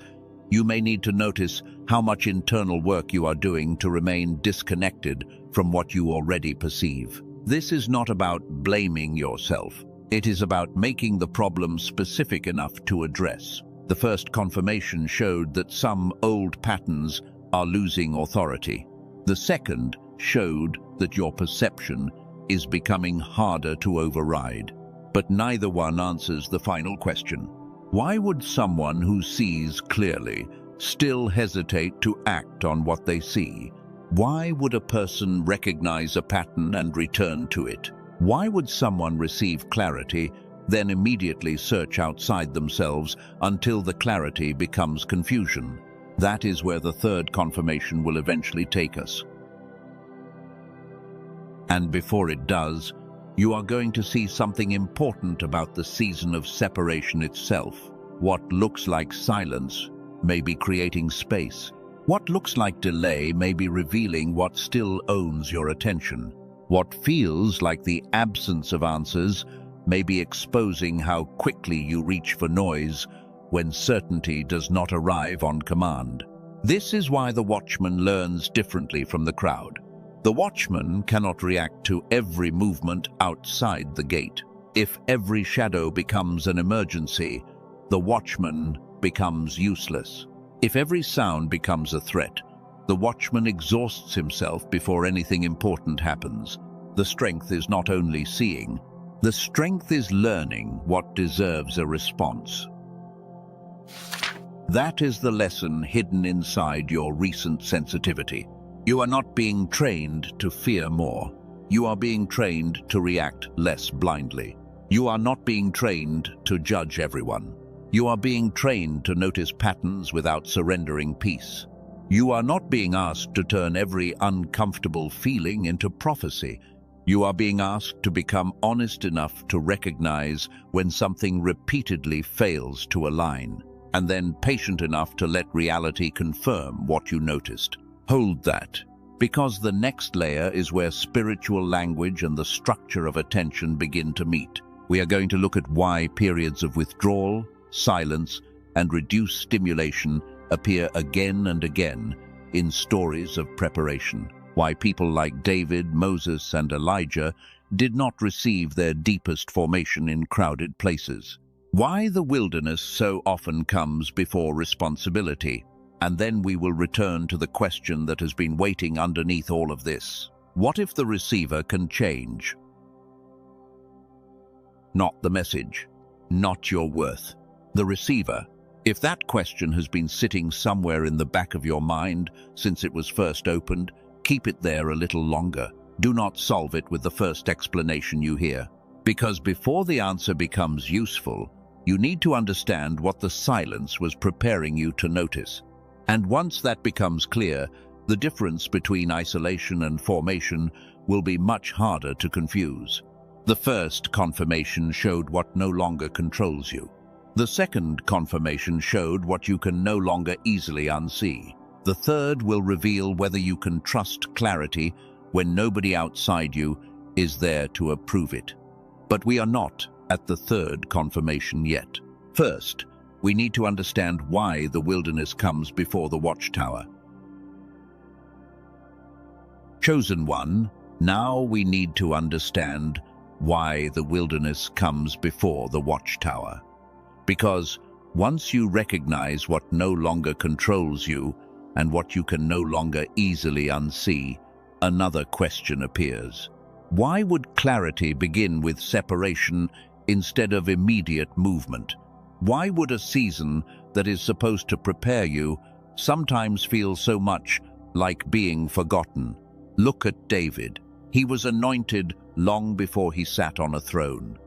you may need to notice how much internal work you are doing to remain disconnected from what you already perceive. This is not about blaming yourself. It is about making the problem specific enough to address. The first confirmation showed that some old patterns are losing authority. The second showed that your perception is becoming harder to override. But neither one answers the final question. Why would someone who sees clearly still hesitate to act on what they see? Why would a person recognize a pattern and return to it? Why would someone receive clarity, then immediately search outside themselves until the clarity becomes confusion? That is where the third confirmation will eventually take us. And before it does, you are going to see something important about the season of separation itself. What looks like silence may be creating space. What looks like delay may be revealing what still owns your attention. What feels like the absence of answers may be exposing how quickly you reach for noise when certainty does not arrive on command. This is why the watchman learns differently from the crowd. The watchman cannot react to every movement outside the gate. If every shadow becomes an emergency, the watchman becomes useless. If every sound becomes a threat, the watchman exhausts himself before anything important happens. The strength is not only seeing, the strength is learning what deserves a response. That is the lesson hidden inside your recent sensitivity. You are not being trained to fear more. You are being trained to react less blindly. You are not being trained to judge everyone. You are being trained to notice patterns without surrendering peace. You are not being asked to turn every uncomfortable feeling into prophecy. You are being asked to become honest enough to recognize when something repeatedly fails to align, and then patient enough to let reality confirm what you noticed. Hold that, because the next layer is where spiritual language and the structure of attention begin to meet. We are going to look at why periods of withdrawal, silence, and reduced stimulation appear again and again in stories of preparation. Why people like David, Moses, and Elijah did not receive their deepest formation in crowded places. Why the wilderness so often comes before responsibility. And then we will return to the question that has been waiting underneath all of this. What if the receiver can change? Not the message, not your worth. The receiver. If that question has been sitting somewhere in the back of your mind since it was first opened, keep it there a little longer. Do not solve it with the first explanation you hear. Because before the answer becomes useful, you need to understand what the silence was preparing you to notice. And once that becomes clear, the difference between isolation and formation will be much harder to confuse. The first confirmation showed what no longer controls you. The second confirmation showed what you can no longer easily unsee. The third will reveal whether you can trust clarity when nobody outside you is there to approve it. But we are not at the third confirmation yet. First, we need to understand why the wilderness comes before the watchtower. Chosen one, now we need to understand why the wilderness comes before the watchtower. Because once you recognize what no longer controls you and what you can no longer easily unsee, another question appears. Why would clarity begin with separation instead of immediate movement? Why would a season that is supposed to prepare you sometimes feel so much like being forgotten? Look at David. He was anointed long before he sat on a throne.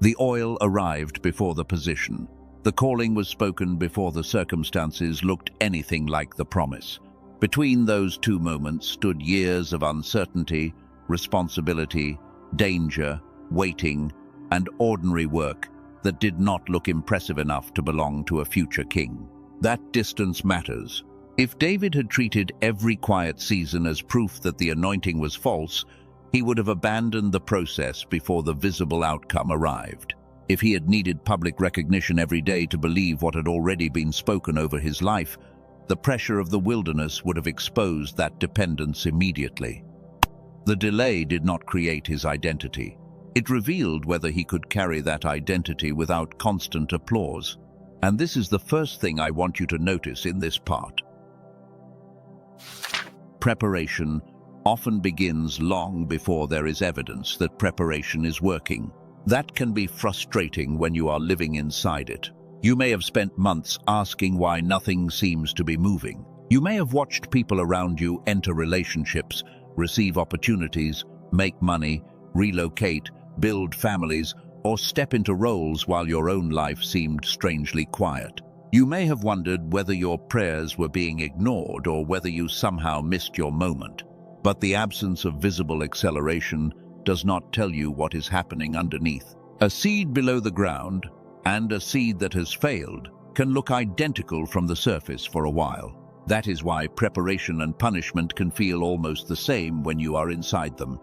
The oil arrived before the position. The calling was spoken before the circumstances looked anything like the promise. Between those two moments stood years of uncertainty, responsibility, danger, waiting, and ordinary work that did not look impressive enough to belong to a future king. That distance matters, If David had treated every quiet season as proof that the anointing was false, he would have abandoned the process before the visible outcome arrived. If he had needed public recognition every day to believe what had already been spoken over his life, the pressure of the wilderness would have exposed that dependence immediately. The delay did not create his identity. It revealed whether he could carry that identity without constant applause. And this is the first thing I want you to notice in this part. Preparation often begins long before there is evidence that preparation is working. That can be frustrating when you are living inside it. You may have spent months asking why nothing seems to be moving. You may have watched people around you enter relationships, receive opportunities, make money, relocate, build families, or step into roles while your own life seemed strangely quiet. You may have wondered whether your prayers were being ignored or whether you somehow missed your moment. But the absence of visible acceleration does not tell you what is happening underneath. A seed below the ground and a seed that has failed can look identical from the surface for a while. That is why preparation and punishment can feel almost the same when you are inside them.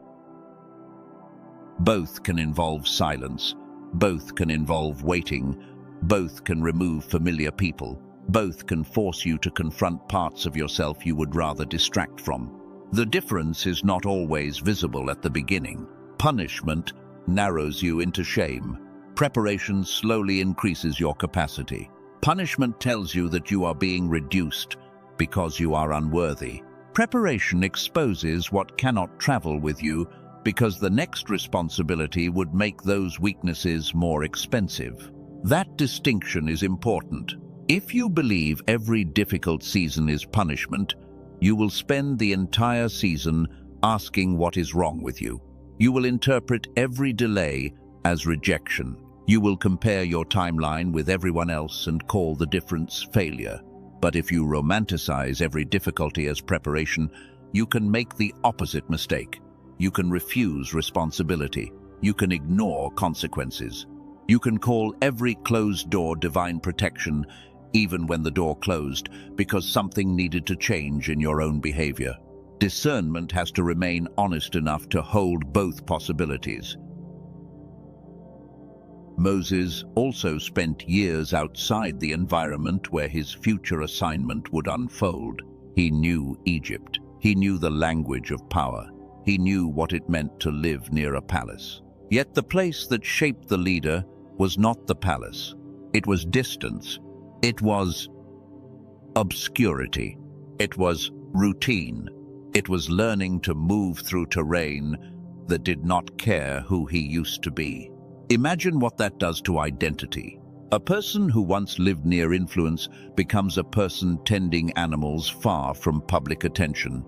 Both can involve silence, both can involve waiting, both can remove familiar people, both can force you to confront parts of yourself you would rather distract from. The difference is not always visible at the beginning. Punishment narrows you into shame. Preparation slowly increases your capacity. Punishment tells you that you are being reduced because you are unworthy. Preparation exposes what cannot travel with you because the next responsibility would make those weaknesses more expensive. That distinction is important. If you believe every difficult season is punishment, you will spend the entire season asking what is wrong with you. You will interpret every delay as rejection. You will compare your timeline with everyone else and call the difference failure. But if you romanticize every difficulty as preparation, you can make the opposite mistake. You can refuse responsibility. You can ignore consequences. You can call every closed door divine protection, even when the door closed, because something needed to change in your own behavior. Discernment has to remain honest enough to hold both possibilities. Moses also spent years outside the environment where his future assignment would unfold. He knew Egypt. He knew the language of power. He knew what it meant to live near a palace. Yet the place that shaped the leader was not the palace. It was distance. It was obscurity. It was routine. It was learning to move through terrain that did not care who he used to be. Imagine what that does to identity. A person who once lived near influence becomes a person tending animals far from public attention.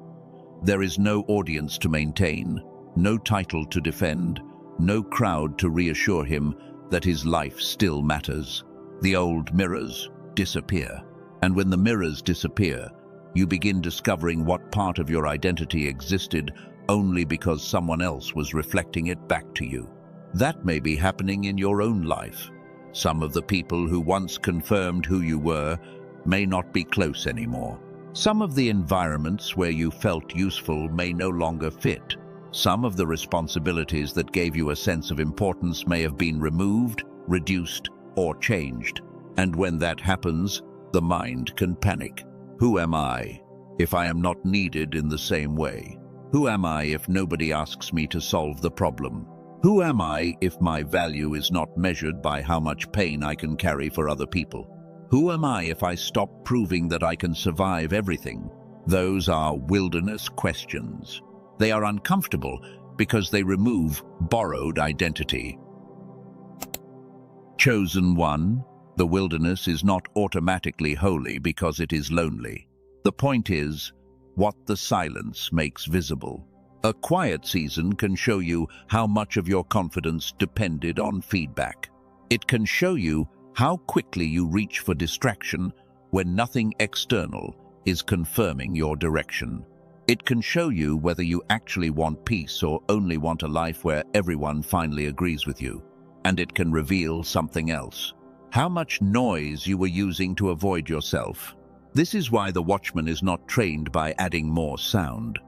There is no audience to maintain, no title to defend, no crowd to reassure him that his life still matters. The old mirrors disappear. And when the mirrors disappear, you begin discovering what part of your identity existed only because someone else was reflecting it back to you. That may be happening in your own life. Some of the people who once confirmed who you were may not be close anymore. Some of the environments where you felt useful may no longer fit. Some of the responsibilities that gave you a sense of importance may have been removed, reduced, or changed. And when that happens, the mind can panic. Who am I if I am not needed in the same way? Who am I if nobody asks me to solve the problem? Who am I if my value is not measured by how much pain I can carry for other people? Who am I if I stop proving that I can survive everything? Those are wilderness questions. They are uncomfortable because they remove borrowed identity. Chosen one, the wilderness is not automatically holy because it is lonely. The point is what the silence makes visible. A quiet season can show you how much of your confidence depended on feedback. It can show you how quickly you reach for distraction when nothing external is confirming your direction. It can show you whether you actually want peace or only want a life where everyone finally agrees with you. And it can reveal something else. How much noise you were using to avoid yourself. This is why the watchman is not trained by adding more sound.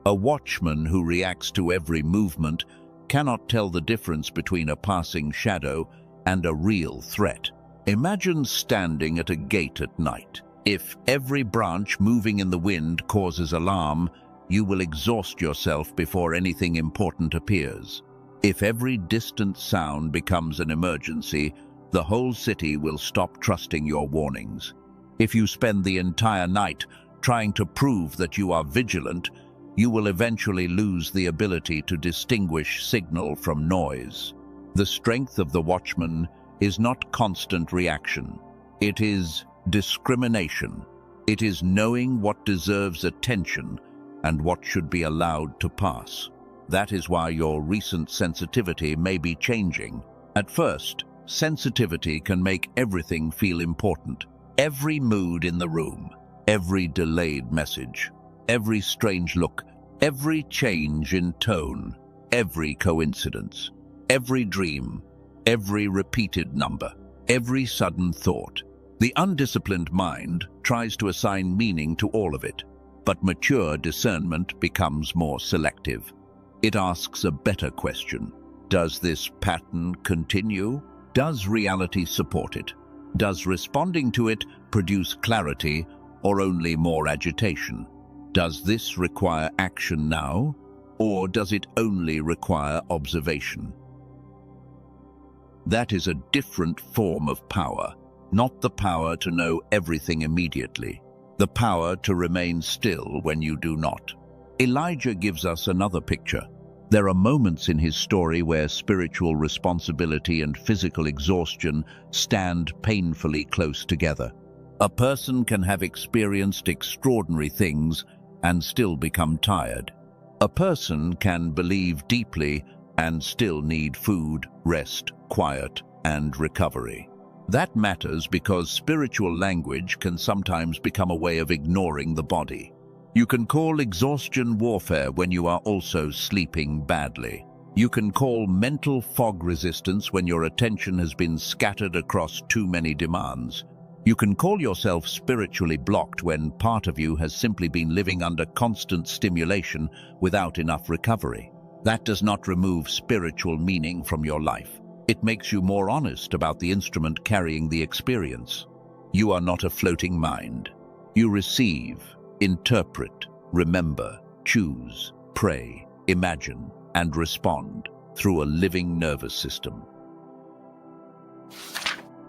A watchman who reacts to every movement cannot tell the difference between a passing shadow and a real threat. Imagine standing at a gate at night. If every branch moving in the wind causes alarm, you will exhaust yourself before anything important appears. If every distant sound becomes an emergency, the whole city will stop trusting your warnings. If you spend the entire night trying to prove that you are vigilant, you will eventually lose the ability to distinguish signal from noise. The strength of the watchman is not constant reaction. It is discrimination. It is knowing what deserves attention and what should be allowed to pass. That is why your recent sensitivity may be changing. At first, sensitivity can make everything feel important. Every mood in the room, every delayed message, every strange look, every change in tone, every coincidence, every dream, every repeated number, every sudden thought. The undisciplined mind tries to assign meaning to all of it, but mature discernment becomes more selective. It asks a better question. Does this pattern continue? Does reality support it? Does responding to it produce clarity or only more agitation? Does this require action now, or does it only require observation? That is a different form of power, not the power to know everything immediately, the power to remain still when you do not. Elijah gives us another picture. There are moments in his story where spiritual responsibility and physical exhaustion stand painfully close together. A person can have experienced extraordinary things and still become tired. A person can believe deeply and still need food, rest, quiet, and recovery. That matters because spiritual language can sometimes become a way of ignoring the body. You can call exhaustion warfare when you are also sleeping badly. You can call mental fog resistance when your attention has been scattered across too many demands. You can call yourself spiritually blocked when part of you has simply been living under constant stimulation without enough recovery. That does not remove spiritual meaning from your life. It makes you more honest about the instrument carrying the experience. You are not a floating mind. You receive, interpret, remember, choose, pray, imagine, and respond through a living nervous system.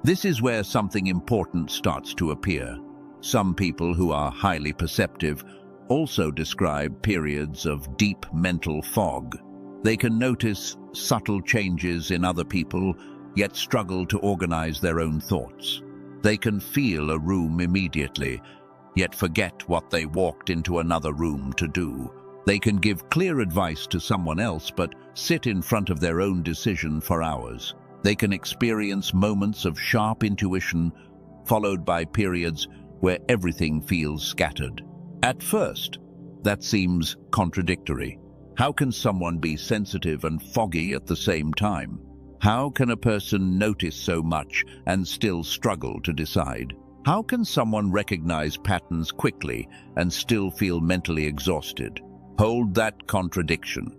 This is where something important starts to appear. Some people who are highly perceptive also describe periods of deep mental fog. They can notice subtle changes in other people, yet struggle to organize their own thoughts. They can feel a room immediately, yet forget what they walked into another room to do. They can give clear advice to someone else, but sit in front of their own decision for hours. They can experience moments of sharp intuition, followed by periods where everything feels scattered. At first, that seems contradictory. How can someone be sensitive and foggy at the same time? How can a person notice so much and still struggle to decide? How can someone recognize patterns quickly and still feel mentally exhausted? Hold that contradiction,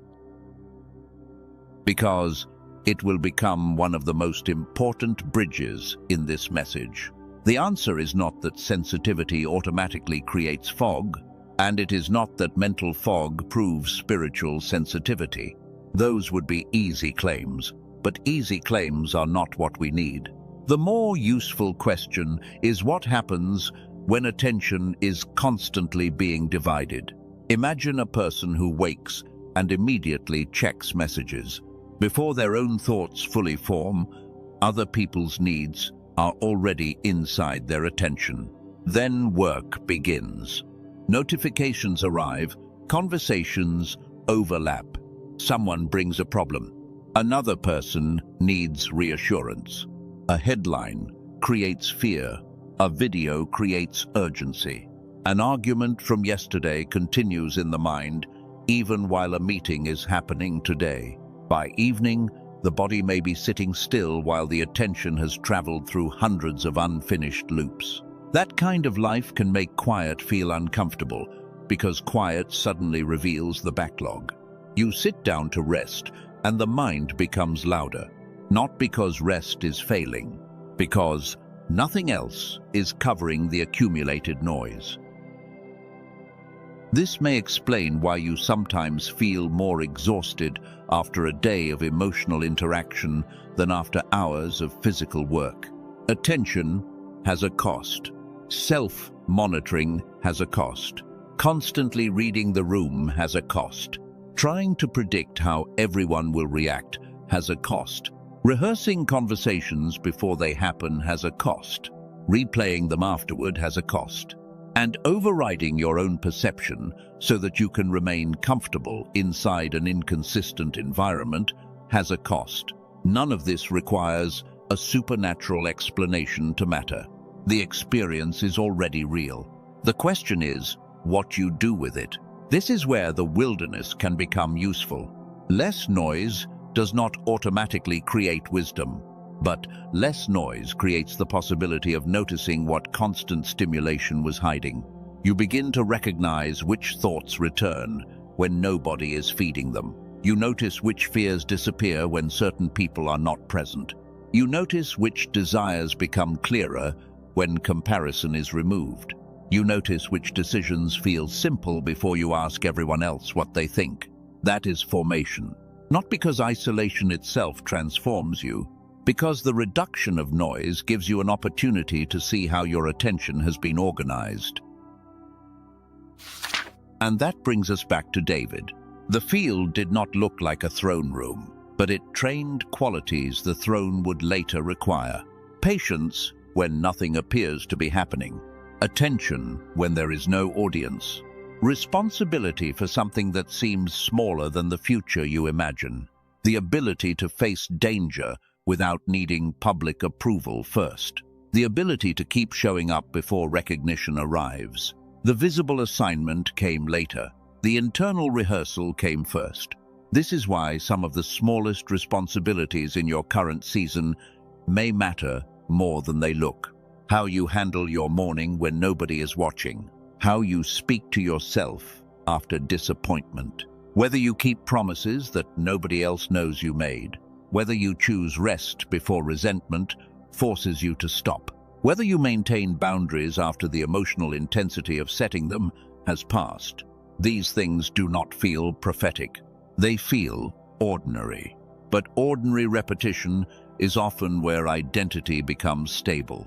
because it will become one of the most important bridges in this message. The answer is not that sensitivity automatically creates fog, and it is not that mental fog proves spiritual sensitivity. Those would be easy claims, but easy claims are not what we need. The more useful question is what happens when attention is constantly being divided. Imagine a person who wakes and immediately checks messages. Before their own thoughts fully form, other people's needs are already inside their attention. Then work begins. Notifications arrive, conversations overlap. Someone brings a problem. Another person needs reassurance. A headline creates fear. A video creates urgency. An argument from yesterday continues in the mind, even while a meeting is happening today. By evening, The body may be sitting still while the attention has traveled through hundreds of unfinished loops. That kind of life can make quiet feel uncomfortable because quiet suddenly reveals the backlog. You sit down to rest and the mind becomes louder, not because rest is failing, because nothing else is covering the accumulated noise. This may explain why you sometimes feel more exhausted after a day of emotional interaction than after hours of physical work. Attention has a cost. Self-monitoring has a cost. Constantly reading the room has a cost. Trying to predict how everyone will react has a cost. Rehearsing conversations before they happen has a cost. Replaying them afterward has a cost. And overriding your own perception so that you can remain comfortable inside an inconsistent environment has a cost. None of this requires a supernatural explanation to matter. The experience is already real. The question is what you do with it. This is where the wilderness can become useful. Less noise does not automatically create wisdom, but less noise creates the possibility of noticing what constant stimulation was hiding. You begin to recognize which thoughts return when nobody is feeding them. You notice which fears disappear when certain people are not present. You notice which desires become clearer when comparison is removed. You notice which decisions feel simple before you ask everyone else what they think. That is formation. Not because isolation itself transforms you, because the reduction of noise gives you an opportunity to see how your attention has been organized. And that brings us back to David. The field did not look like a throne room, but it trained qualities the throne would later require. Patience when nothing appears to be happening. Attention when there is no audience. Responsibility for something that seems smaller than the future you imagine. The ability to face danger without needing public approval first. The ability to keep showing up before recognition arrives. The visible assignment came later. The internal rehearsal came first. This is why some of the smallest responsibilities in your current season may matter more than they look. How you handle your morning when nobody is watching. How you speak to yourself after disappointment. Whether you keep promises that nobody else knows you made. Whether you choose rest before resentment forces you to stop. Whether you maintain boundaries after the emotional intensity of setting them has passed. These things do not feel prophetic. They feel ordinary. But ordinary repetition is often where identity becomes stable.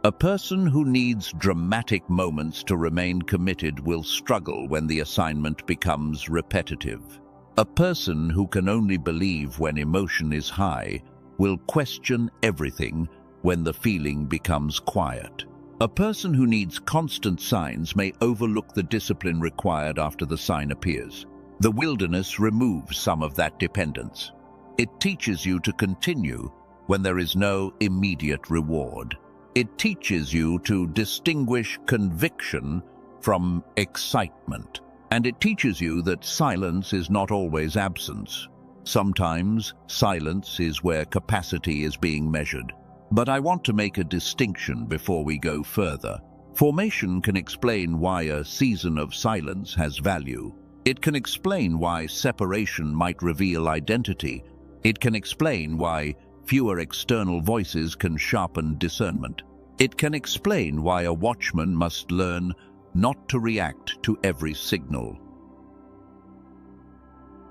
A person who needs dramatic moments to remain committed will struggle when the assignment becomes repetitive. A person who can only believe when emotion is high will question everything when the feeling becomes quiet. A person who needs constant signs may overlook the discipline required after the sign appears. The wilderness removes some of that dependence. It teaches you to continue when there is no immediate reward. It teaches you to distinguish conviction from excitement. And it teaches you that silence is not always absence. Sometimes silence is where capacity is being measured. But I want to make a distinction before we go further. Formation can explain why a season of silence has value. It can explain why separation might reveal identity. It can explain why fewer external voices can sharpen discernment. It can explain why a watchman must learn not to react to every signal.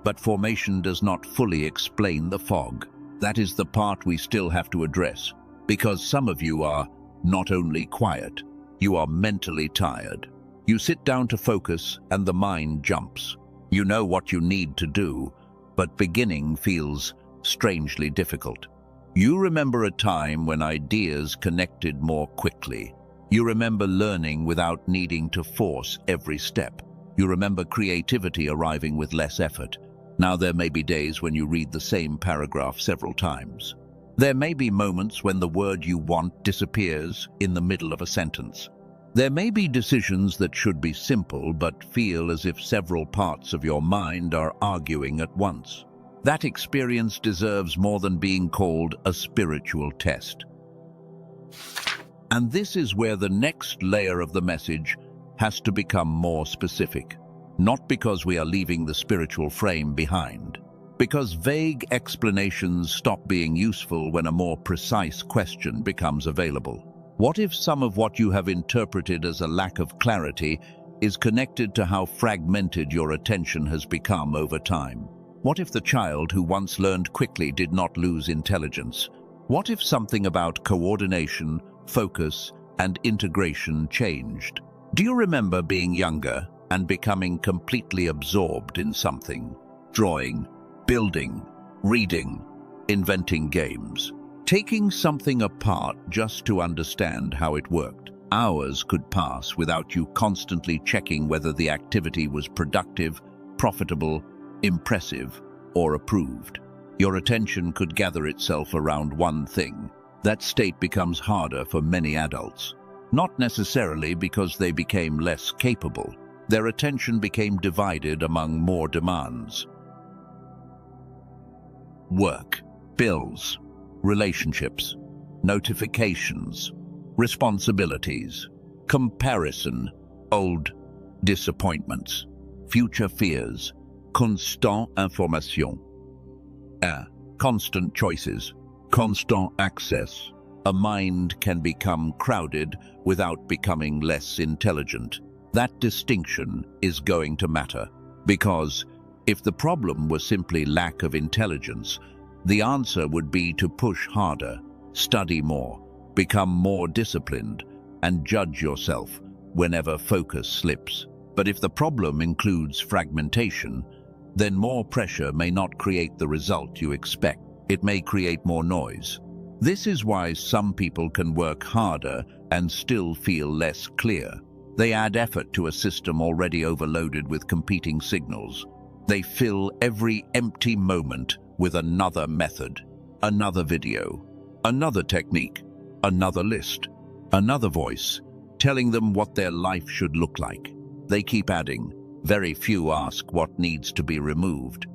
But formation does not fully explain the fog. That is the part we still have to address, because some of you are not only quiet, you are mentally tired. You sit down to focus and the mind jumps. You know what you need to do, but beginning feels strangely difficult. You remember a time when ideas connected more quickly. You remember learning without needing to force every step. You remember creativity arriving with less effort. Now there may be days when you read the same paragraph several times. There may be moments when the word you want disappears in the middle of a sentence. There may be decisions that should be simple but feel as if several parts of your mind are arguing at once. That experience deserves more than being called a spiritual test. And this is where the next layer of the message has to become more specific. Not because we are leaving the spiritual frame behind, because vague explanations stop being useful when a more precise question becomes available. What if some of what you have interpreted as a lack of clarity is connected to how fragmented your attention has become over time? What if the child who once learned quickly did not lose intelligence? What if something about coordination, focus, and integration changed? Do you remember being younger and becoming completely absorbed in something? Drawing, building, reading, inventing games. Taking something apart just to understand how it worked. Hours could pass without you constantly checking whether the activity was productive, profitable, impressive, or approved. Your attention could gather itself around one thing. That state becomes harder for many adults. Not necessarily because they became less capable. Their attention became divided among more demands. Work, bills, relationships, notifications, responsibilities, comparison, old disappointments, future fears, constant information, constant choices, constant access. A mind can become crowded without becoming less intelligent. That distinction is going to matter, because if the problem was simply lack of intelligence, the answer would be to push harder, study more, become more disciplined, and judge yourself whenever focus slips. But if the problem includes fragmentation, then more pressure may not create the result you expect. It may create more noise. This is why some people can work harder and still feel less clear. They add effort to a system already overloaded with competing signals. They fill every empty moment with another method, another video, another technique, another list, another voice, telling them what their life should look like. They keep adding. Very few ask what needs to be removed.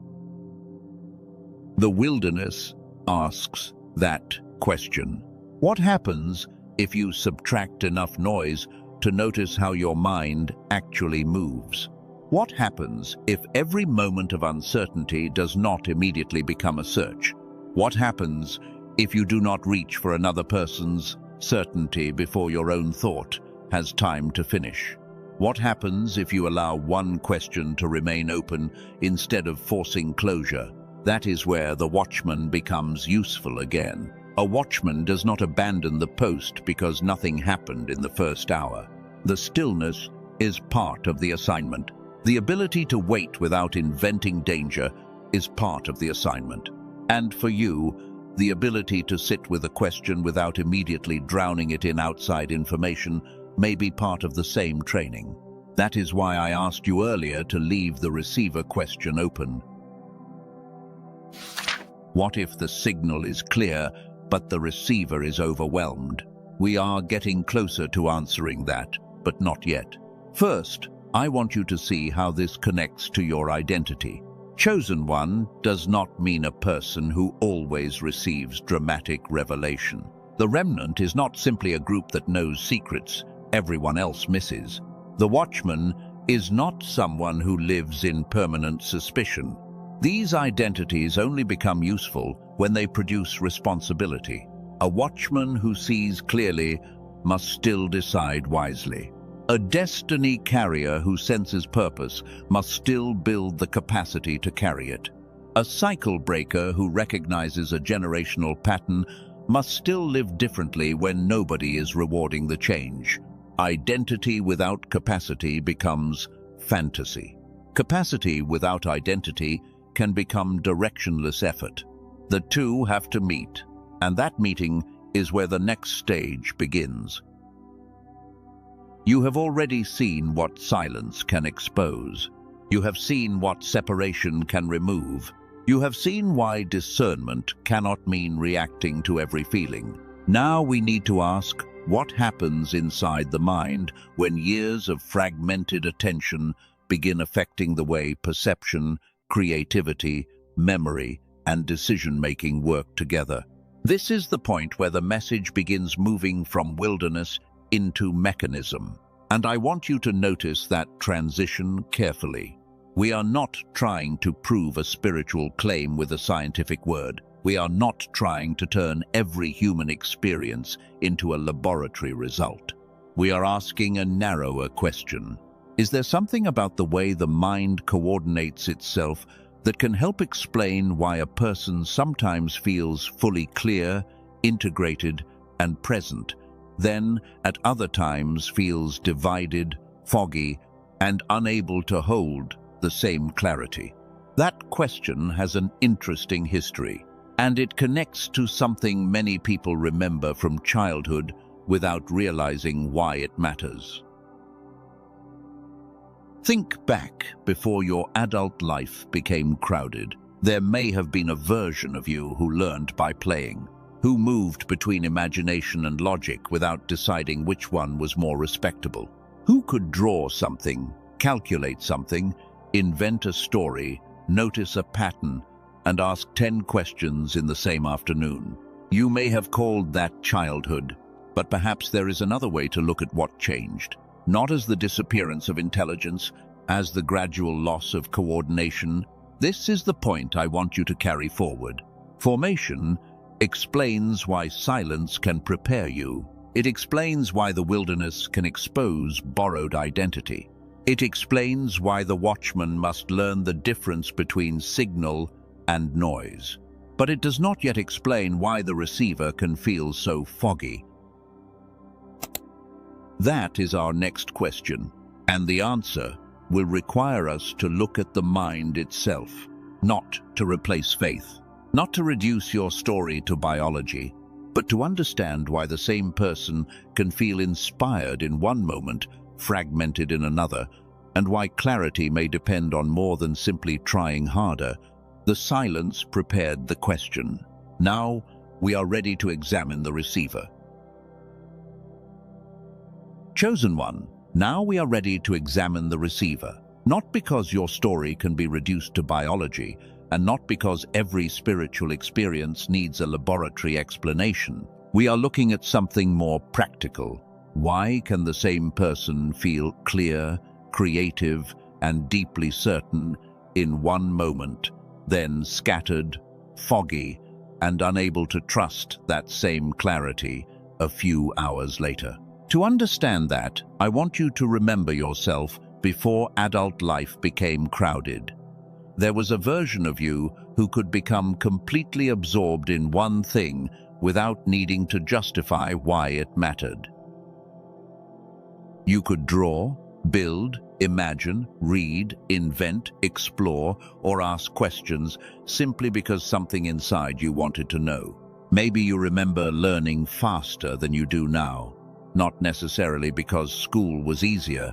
The wilderness asks that question. What happens if you subtract enough noise to notice how your mind actually moves? What happens if every moment of uncertainty does not immediately become a search? What happens if you do not reach for another person's certainty before your own thought has time to finish? What happens if you allow one question to remain open instead of forcing closure? That is where the watchman becomes useful again. A watchman does not abandon the post because nothing happened in the first hour. The stillness is part of the assignment. The ability to wait without inventing danger is part of the assignment. And for you, the ability to sit with a question without immediately drowning it in outside information may be part of the same training. That is why I asked you earlier to leave the receiver question open. What if the signal is clear, but the receiver is overwhelmed? We are getting closer to answering that, but not yet. First, I want you to see how this connects to your identity. Chosen one does not mean a person who always receives dramatic revelation. The remnant is not simply a group that knows secrets everyone else misses. The watchman is not someone who lives in permanent suspicion. These identities only become useful when they produce responsibility. A watchman who sees clearly must still decide wisely. A destiny carrier who senses purpose must still build the capacity to carry it. A cycle breaker who recognizes a generational pattern must still live differently when nobody is rewarding the change. Identity without capacity becomes fantasy. Capacity without identity can become directionless effort. The two have to meet, and that meeting is where the next stage begins. You have already seen what silence can expose. You have seen what separation can remove. You have seen why discernment cannot mean reacting to every feeling. Now we need to ask, what happens inside the mind when years of fragmented attention begin affecting the way perception, creativity, memory, and decision-making work together. This is the point where the message begins moving from wilderness into mechanism. And I want you to notice that transition carefully. We are not trying to prove a spiritual claim with a scientific word. We are not trying to turn every human experience into a laboratory result. We are asking a narrower question. Is there something about the way the mind coordinates itself that can help explain why a person sometimes feels fully clear, integrated, and present, then at other times feels divided, foggy, and unable to hold the same clarity? That question has an interesting history, and it connects to something many people remember from childhood without realizing why it matters. Think back before your adult life became crowded. There may have been a version of you who learned by playing, who moved between imagination and logic without deciding which one was more respectable, who could draw something, calculate something, invent a story, notice a pattern, and ask 10 questions in the same afternoon. You may have called that childhood, but perhaps there is another way to look at what changed. Not as the disappearance of intelligence, as the gradual loss of coordination. This is the point I want you to carry forward. Formation explains why silence can prepare you. It explains why the wilderness can expose borrowed identity. It explains why the watchman must learn the difference between signal and noise. But it does not yet explain why the receiver can feel so foggy. That is our next question, and the answer will require us to look at the mind itself, not to replace faith, not to reduce your story to biology, but to understand why the same person can feel inspired in one moment, fragmented in another, and why clarity may depend on more than simply trying harder. The silence prepared the question. Now we are ready to examine the receiver. Chosen one, now we are ready to examine the receiver, not because your story can be reduced to biology, and not because every spiritual experience needs a laboratory explanation. We are looking at something more practical. Why can the same person feel clear, creative, and deeply certain in one moment, then scattered, foggy, and unable to trust that same clarity a few hours later? To understand that, I want you to remember yourself before adult life became crowded. There was a version of you who could become completely absorbed in one thing without needing to justify why it mattered. You could draw, build, imagine, read, invent, explore, or ask questions simply because something inside you wanted to know. Maybe you remember learning faster than you do now. Not necessarily because school was easier,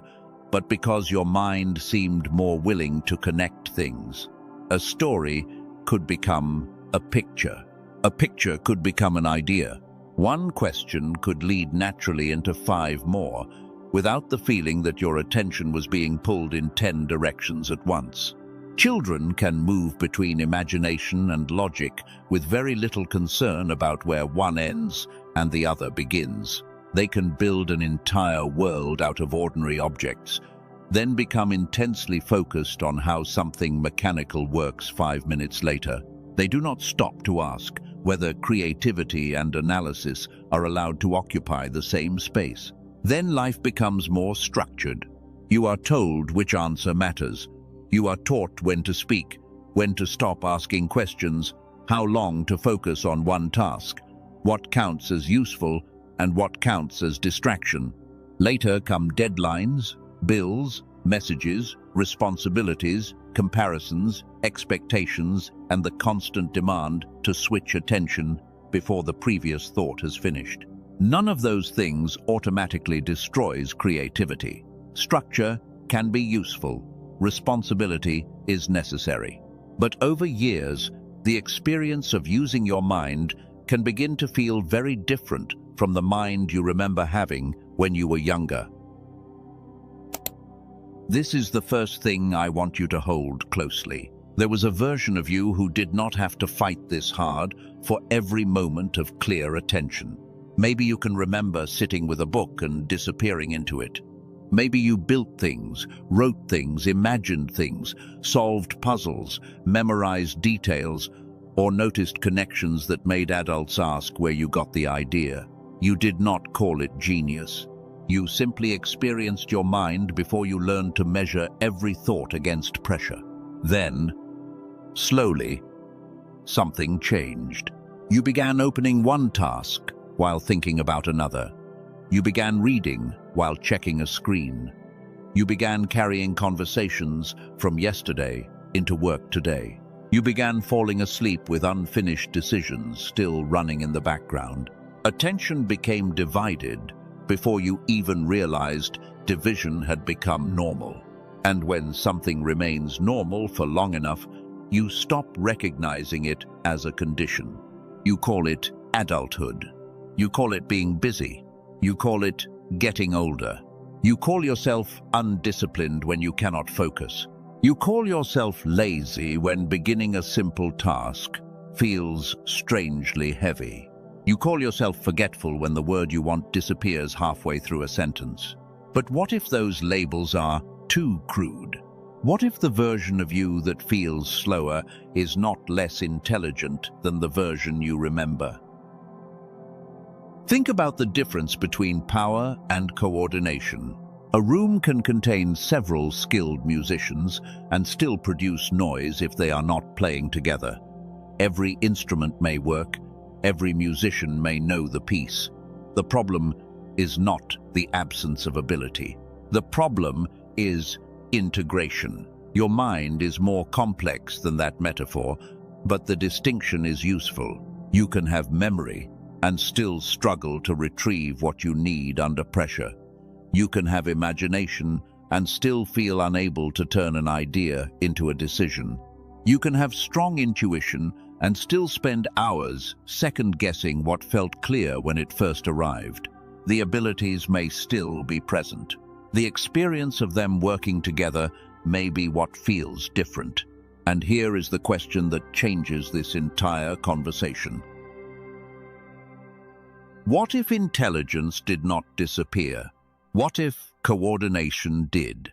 but because your mind seemed more willing to connect things. A story could become a picture. A picture could become an idea. One question could lead naturally into 5 more, without the feeling that your attention was being pulled in 10 directions at once. Children can move between imagination and logic with very little concern about where one ends and the other begins. They can build an entire world out of ordinary objects, then become intensely focused on how something mechanical works 5 minutes later. They do not stop to ask whether creativity and analysis are allowed to occupy the same space. Then life becomes more structured. You are told which answer matters. You are taught when to speak, when to stop asking questions, how long to focus on one task, what counts as useful and what counts as distraction. Later come deadlines, bills, messages, responsibilities, comparisons, expectations, and the constant demand to switch attention before the previous thought has finished. None of those things automatically destroys creativity. Structure can be useful. Responsibility is necessary. But over years, the experience of using your mind can begin to feel very different from the mind you remember having when you were younger. This is the first thing I want you to hold closely. There was a version of you who did not have to fight this hard for every moment of clear attention. Maybe you can remember sitting with a book and disappearing into it. Maybe you built things, wrote things, imagined things, solved puzzles, memorized details, or noticed connections that made adults ask where you got the idea. You did not call it genius. You simply experienced your mind before you learned to measure every thought against pressure. Then, slowly, something changed. You began opening one task while thinking about another. You began reading while checking a screen. You began carrying conversations from yesterday into work today. You began falling asleep with unfinished decisions still running in the background. Attention became divided before you even realized division had become normal. And when something remains normal for long enough, you stop recognizing it as a condition. You call it adulthood. You call it being busy. You call it getting older. You call yourself undisciplined when you cannot focus. You call yourself lazy when beginning a simple task feels strangely heavy. You call yourself forgetful when the word you want disappears halfway through a sentence. But what if those labels are too crude? What if the version of you that feels slower is not less intelligent than the version you remember? Think about the difference between power and coordination. A room can contain several skilled musicians and still produce noise if they are not playing together. Every instrument may work, every musician may know the piece. The problem is not the absence of ability. The problem is integration. Your mind is more complex than that metaphor, but the distinction is useful. You can have memory and still struggle to retrieve what you need under pressure. You can have imagination and still feel unable to turn an idea into a decision. You can have strong intuition and still spend hours second-guessing what felt clear when it first arrived. The abilities may still be present. The experience of them working together may be what feels different. And here is the question that changes this entire conversation. What if intelligence did not disappear? What if coordination did?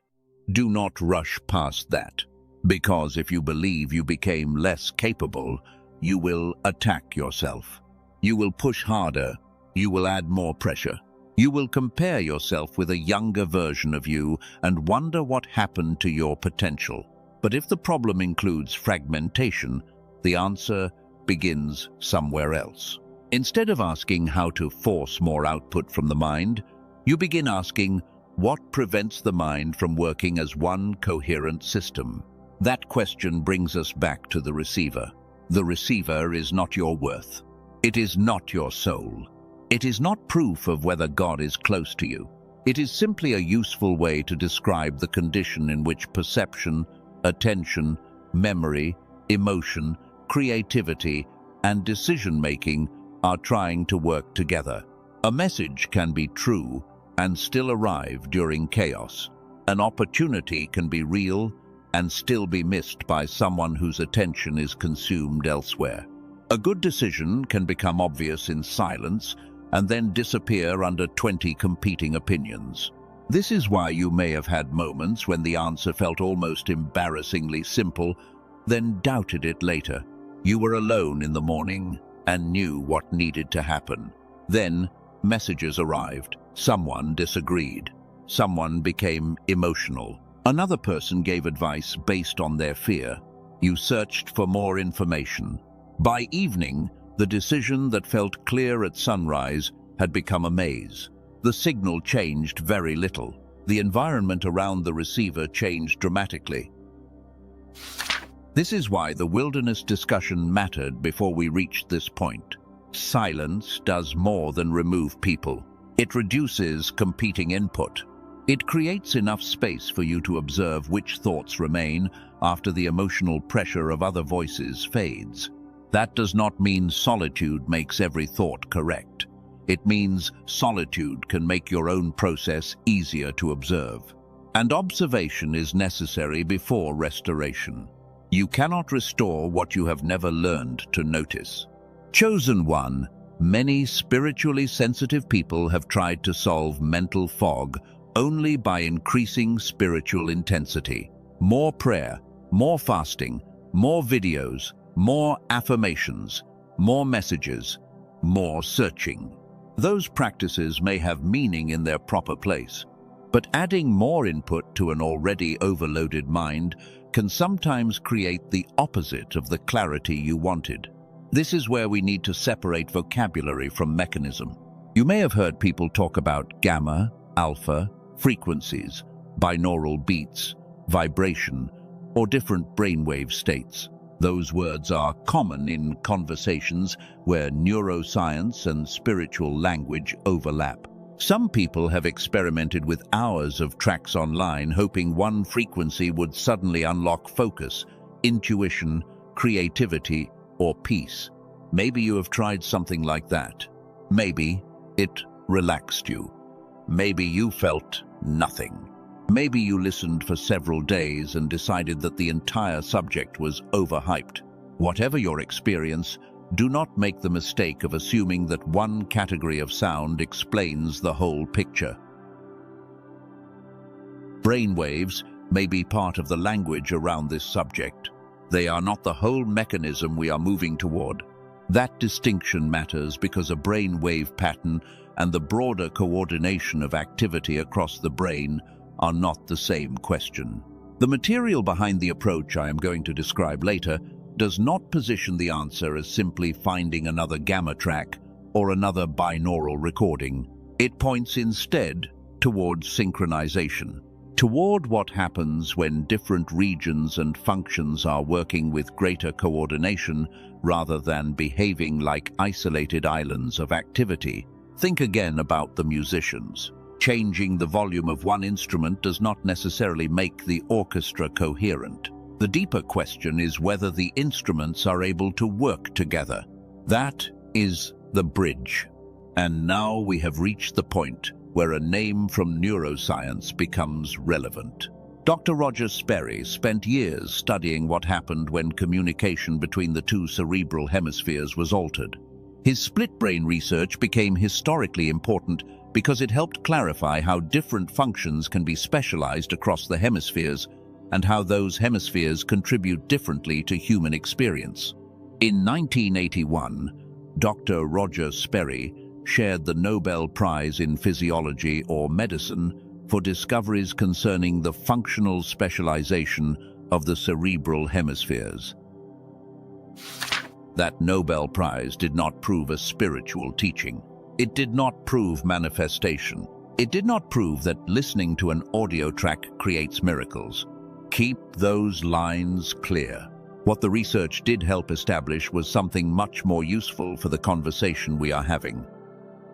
Do not rush past that, because if you believe you became less capable, you will attack yourself. You will push harder. You will add more pressure. You will compare yourself with a younger version of you and wonder what happened to your potential. But if the problem includes fragmentation, the answer begins somewhere else. Instead of asking how to force more output from the mind, you begin asking what prevents the mind from working as one coherent system. That question brings us back to the receiver. The receiver is not your worth. It is not your soul. It is not proof of whether God is close to you. It is simply a useful way to describe the condition in which perception, attention, memory, emotion, creativity, and decision-making are trying to work together. A message can be true and still arrive during chaos. An opportunity can be real and still be missed by someone whose attention is consumed elsewhere. A good decision can become obvious in silence and then disappear under 20 competing opinions. This is why you may have had moments when the answer felt almost embarrassingly simple, then doubted it later. You were alone in the morning and knew what needed to happen. Then messages arrived. Someone disagreed. Someone became emotional. Another person gave advice based on their fear. You searched for more information. By evening, the decision that felt clear at sunrise had become a maze. The signal changed very little. The environment around the receiver changed dramatically. This is why the wilderness discussion mattered before we reached this point. Silence does more than remove people. It reduces competing input. It creates enough space for you to observe which thoughts remain after the emotional pressure of other voices fades. That does not mean solitude makes every thought correct. It means solitude can make your own process easier to observe. And observation is necessary before restoration. You cannot restore what you have never learned to notice. Chosen one, many spiritually sensitive people have tried to solve mental fog only by increasing spiritual intensity. More prayer, more fasting, more videos, more affirmations, more messages, more searching. Those practices may have meaning in their proper place, but adding more input to an already overloaded mind can sometimes create the opposite of the clarity you wanted. This is where we need to separate vocabulary from mechanism. You may have heard people talk about gamma, alpha, frequencies, binaural beats, vibration, or different brainwave states. Those words are common in conversations where neuroscience and spiritual language overlap. Some people have experimented with hours of tracks online, hoping one frequency would suddenly unlock focus, intuition, creativity, or peace. Maybe you have tried something like that. Maybe it relaxed you. Maybe you felt nothing. Maybe you listened for several days and decided that the entire subject was overhyped. Whatever your experience, do not make the mistake of assuming that one category of sound explains the whole picture. Brainwaves may be part of the language around this subject. They are not the whole mechanism we are moving toward. That distinction matters because a brainwave pattern and the broader coordination of activity across the brain are not the same question. The material behind the approach I am going to describe later does not position the answer as simply finding another gamma track or another binaural recording. It points instead towards synchronization, toward what happens when different regions and functions are working with greater coordination rather than behaving like isolated islands of activity. Think again about the musicians. Changing the volume of one instrument does not necessarily make the orchestra coherent. The deeper question is whether the instruments are able to work together. That is the bridge. And now we have reached the point where a name from neuroscience becomes relevant. Dr. Roger Sperry spent years studying what happened when communication between the two cerebral hemispheres was altered. His split-brain research became historically important because it helped clarify how different functions can be specialized across the hemispheres and how those hemispheres contribute differently to human experience. In 1981, Dr. Roger Sperry shared the Nobel Prize in Physiology or Medicine for discoveries concerning the functional specialization of the cerebral hemispheres. That Nobel Prize did not prove a spiritual teaching. It did not prove manifestation. It did not prove that listening to an audio track creates miracles. Keep those lines clear. What the research did help establish was something much more useful for the conversation we are having.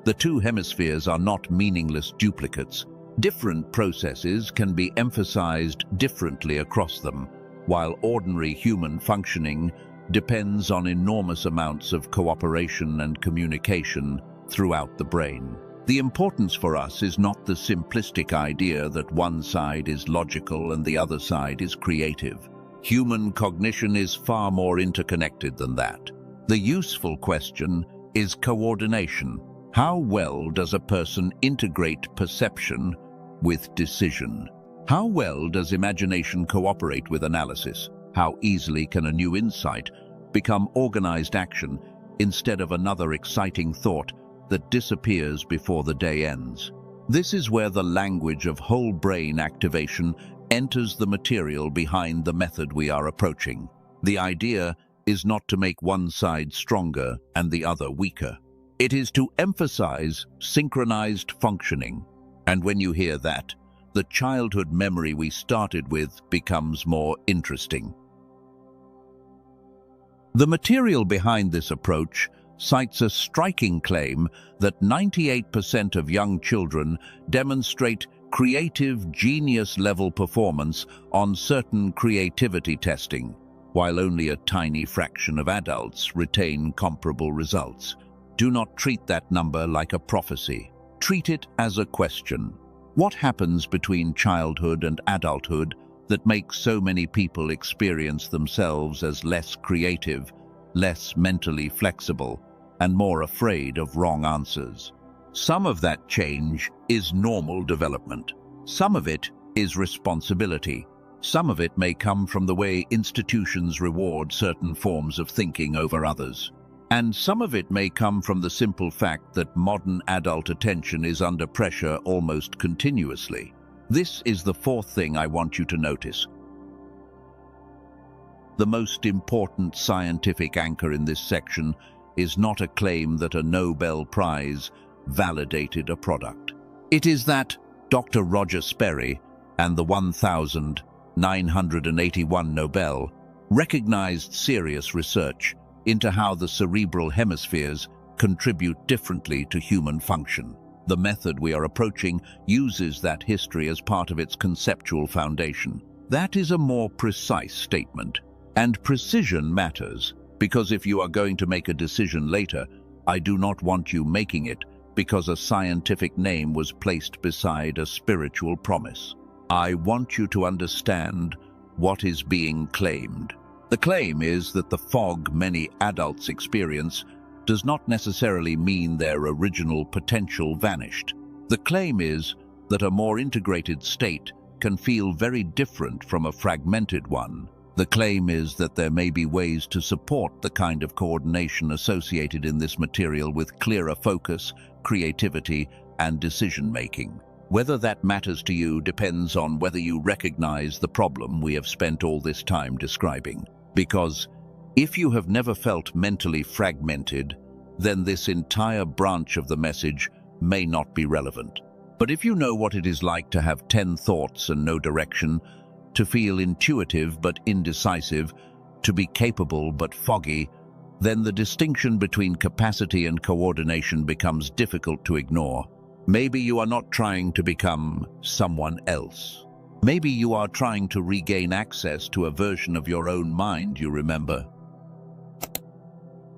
The two hemispheres are not meaningless duplicates. Different processes can be emphasized differently across them, while ordinary human functioning depends on enormous amounts of cooperation and communication throughout the brain. The importance for us is not the simplistic idea that one side is logical and the other side is creative. Human cognition is far more interconnected than that. The useful question is coordination. How well does a person integrate perception with decision? How well does imagination cooperate with analysis? How easily can a new insight become organized action instead of another exciting thought that disappears before the day ends? This is where the language of whole brain activation enters the material behind the method we are approaching. The idea is not to make one side stronger and the other weaker. It is to emphasize synchronized functioning. And when you hear that, the childhood memory we started with becomes more interesting. The material behind this approach cites a striking claim that 98% of young children demonstrate creative genius-level performance on certain creativity testing, while only a tiny fraction of adults retain comparable results. Do not treat that number like a prophecy. Treat it as a question. What happens between childhood and adulthood that makes so many people experience themselves as less creative, less mentally flexible, and more afraid of wrong answers. Some of that change is normal development. Some of it is responsibility. Some of it may come from the way institutions reward certain forms of thinking over others. And some of it may come from the simple fact that modern adult attention is under pressure almost continuously. This is the fourth thing I want you to notice. The most important scientific anchor in this section is not a claim that a Nobel Prize validated a product. It is that Dr. Roger Sperry and the 1981 Nobel recognized serious research into how the cerebral hemispheres contribute differently to human function. The method we are approaching uses that history as part of its conceptual foundation. That is a more precise statement. And precision matters, because if you are going to make a decision later, I do not want you making it because a scientific name was placed beside a spiritual promise. I want you to understand what is being claimed. The claim is that the fog many adults experience does not necessarily mean their original potential vanished. The claim is that a more integrated state can feel very different from a fragmented one. The claim is that there may be ways to support the kind of coordination associated in this material with clearer focus, creativity, and decision-making. Whether that matters to you depends on whether you recognize the problem we have spent all this time describing. Because if you have never felt mentally fragmented, then this entire branch of the message may not be relevant. But if you know what it is like to have 10 thoughts and no direction, to feel intuitive but indecisive, to be capable but foggy, then the distinction between capacity and coordination becomes difficult to ignore. Maybe you are not trying to become someone else. Maybe you are trying to regain access to a version of your own mind you remember.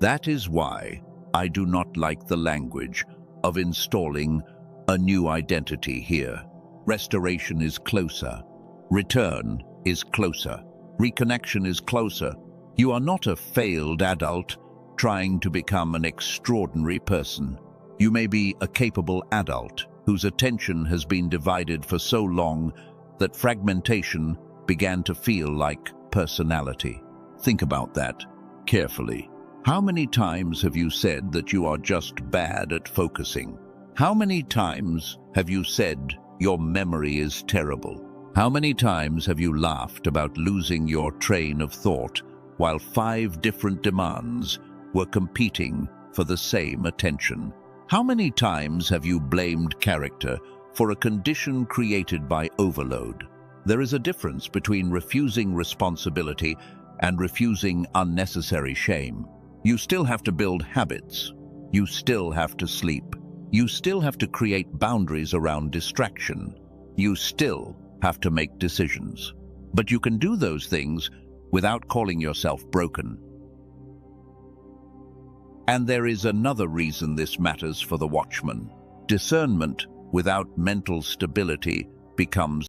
That is why I do not like the language of installing a new identity here. Restoration is closer. Return is closer. Reconnection is closer. You are not a failed adult trying to become an extraordinary person. You may be a capable adult whose attention has been divided for so long that fragmentation began to feel like personality. Think about that carefully. How many times have you said that you are just bad at focusing? How many times have you said your memory is terrible? How many times have you laughed about losing your train of thought while 5 different demands were competing for the same attention? How many times have you blamed character for a condition created by overload? There is a difference between refusing responsibility and refusing unnecessary shame. You still have to build habits. You still have to sleep. You still have to create boundaries around distraction. You still have to make decisions. But you can do those things without calling yourself broken. And there is another reason this matters for the watchman. Discernment without mental stability becomes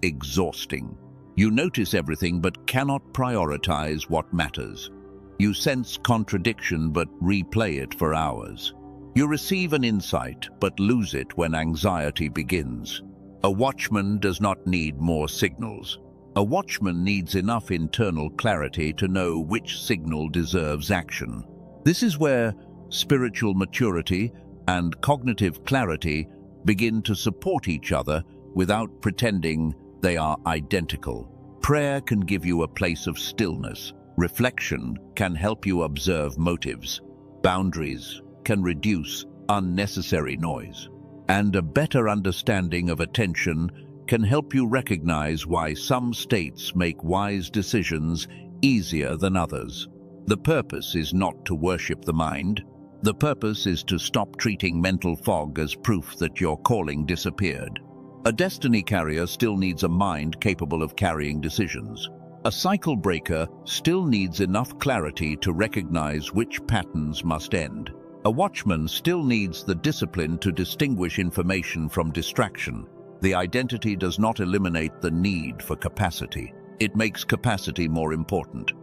exhausting. You notice everything but cannot prioritize what matters. You sense contradiction but replay it for hours. You receive an insight but lose it when anxiety begins. A watchman does not need more signals. A watchman needs enough internal clarity to know which signal deserves action. This is where spiritual maturity and cognitive clarity begin to support each other without pretending they are identical. Prayer can give you a place of stillness. Reflection can help you observe motives. Boundaries can reduce unnecessary noise. And a better understanding of attention can help you recognize why some states make wise decisions easier than others. The purpose is not to worship the mind. The purpose is to stop treating mental fog as proof that your calling disappeared. A destiny carrier still needs a mind capable of carrying decisions. A cycle breaker still needs enough clarity to recognize which patterns must end. A watchman still needs the discipline to distinguish information from distraction. The identity does not eliminate the need for capacity. It makes capacity more important.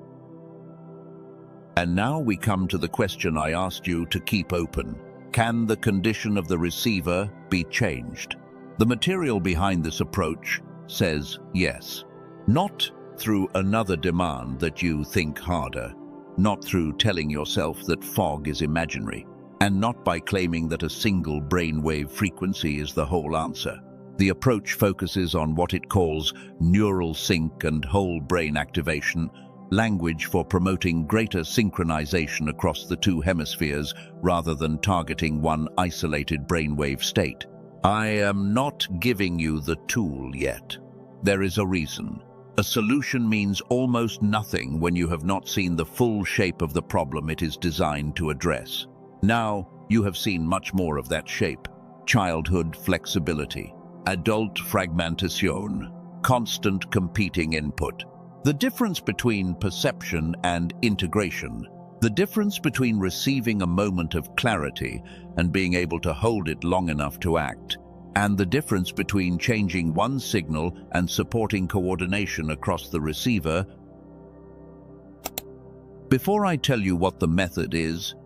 And now we come to the question I asked you to keep open. Can the condition of the receiver be changed? The material behind this approach says yes. Not through another demand that you think harder, not through telling yourself that fog is imaginary, and not by claiming that a single brainwave frequency is the whole answer. The approach focuses on what it calls neural sync and whole brain activation, language for promoting greater synchronization across the two hemispheres rather than targeting one isolated brainwave state. I am not giving you the tool yet. There is a reason. A solution means almost nothing when you have not seen the full shape of the problem it is designed to address. Now you have seen much more of that shape: childhood flexibility, adult fragmentation, constant competing input. The difference between perception and integration, the difference between receiving a moment of clarity and being able to hold it long enough to act, and the difference between changing one signal and supporting coordination across the receiver. Before I tell you what the method is,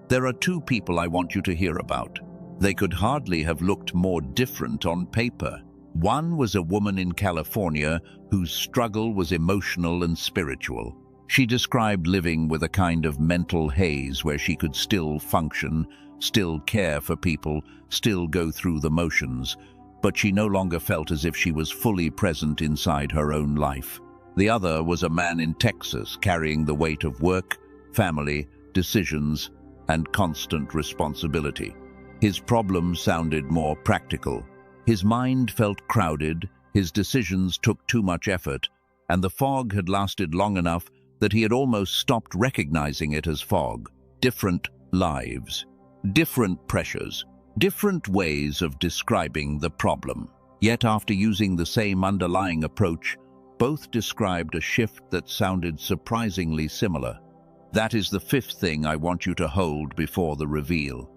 there are two people I want you to hear about. They could hardly have looked more different on paper. One was a woman in California whose struggle was emotional and spiritual. She described living with a kind of mental haze where she could still function, still care for people, still go through the motions, but she no longer felt as if she was fully present inside her own life. The other was a man in Texas carrying the weight of work, family, decisions, and constant responsibility. His problems sounded more practical. His mind felt crowded, his decisions took too much effort, and the fog had lasted long enough that he had almost stopped recognizing it as fog. Different lives, different pressures, different ways of describing the problem. Yet after using the same underlying approach, both described a shift that sounded surprisingly similar. That is the fifth thing I want you to hold before the reveal.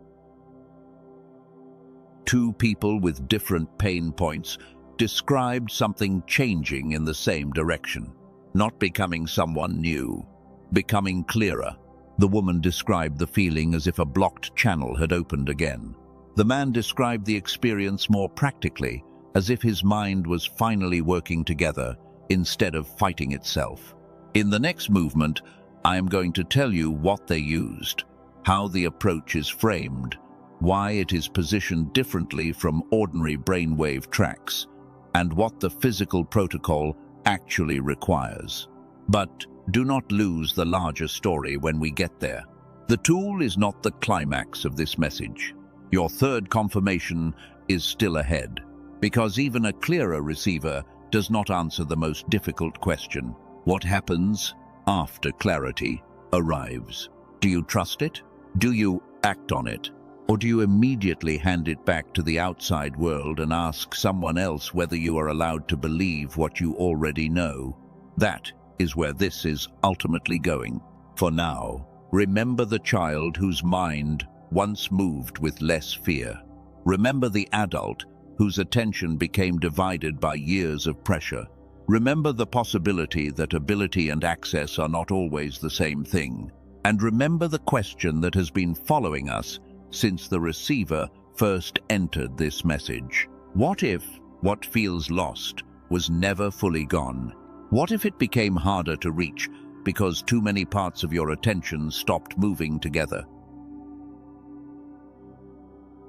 Two people with different pain points described something changing in the same direction. Not becoming someone new, becoming clearer. The woman described the feeling as if a blocked channel had opened again. The man described the experience more practically, as if his mind was finally working together instead of fighting itself. In the next movement, I am going to tell you what they used, how the approach is framed, why it is positioned differently from ordinary brainwave tracks, and what the physical protocol actually requires. But do not lose the larger story when we get there. The tool is not the climax of this message. Your third confirmation is still ahead, because even a clearer receiver does not answer the most difficult question: what happens after clarity arrives? Do you trust it? Do you act on it? Or do you immediately hand it back to the outside world and ask someone else whether you are allowed to believe what you already know? That is where this is ultimately going. For now, remember the child whose mind once moved with less fear. Remember the adult whose attention became divided by years of pressure. Remember the possibility that ability and access are not always the same thing. And remember the question that has been following us since the receiver first entered this message. What if what feels lost was never fully gone? What if it became harder to reach because too many parts of your attention stopped moving together?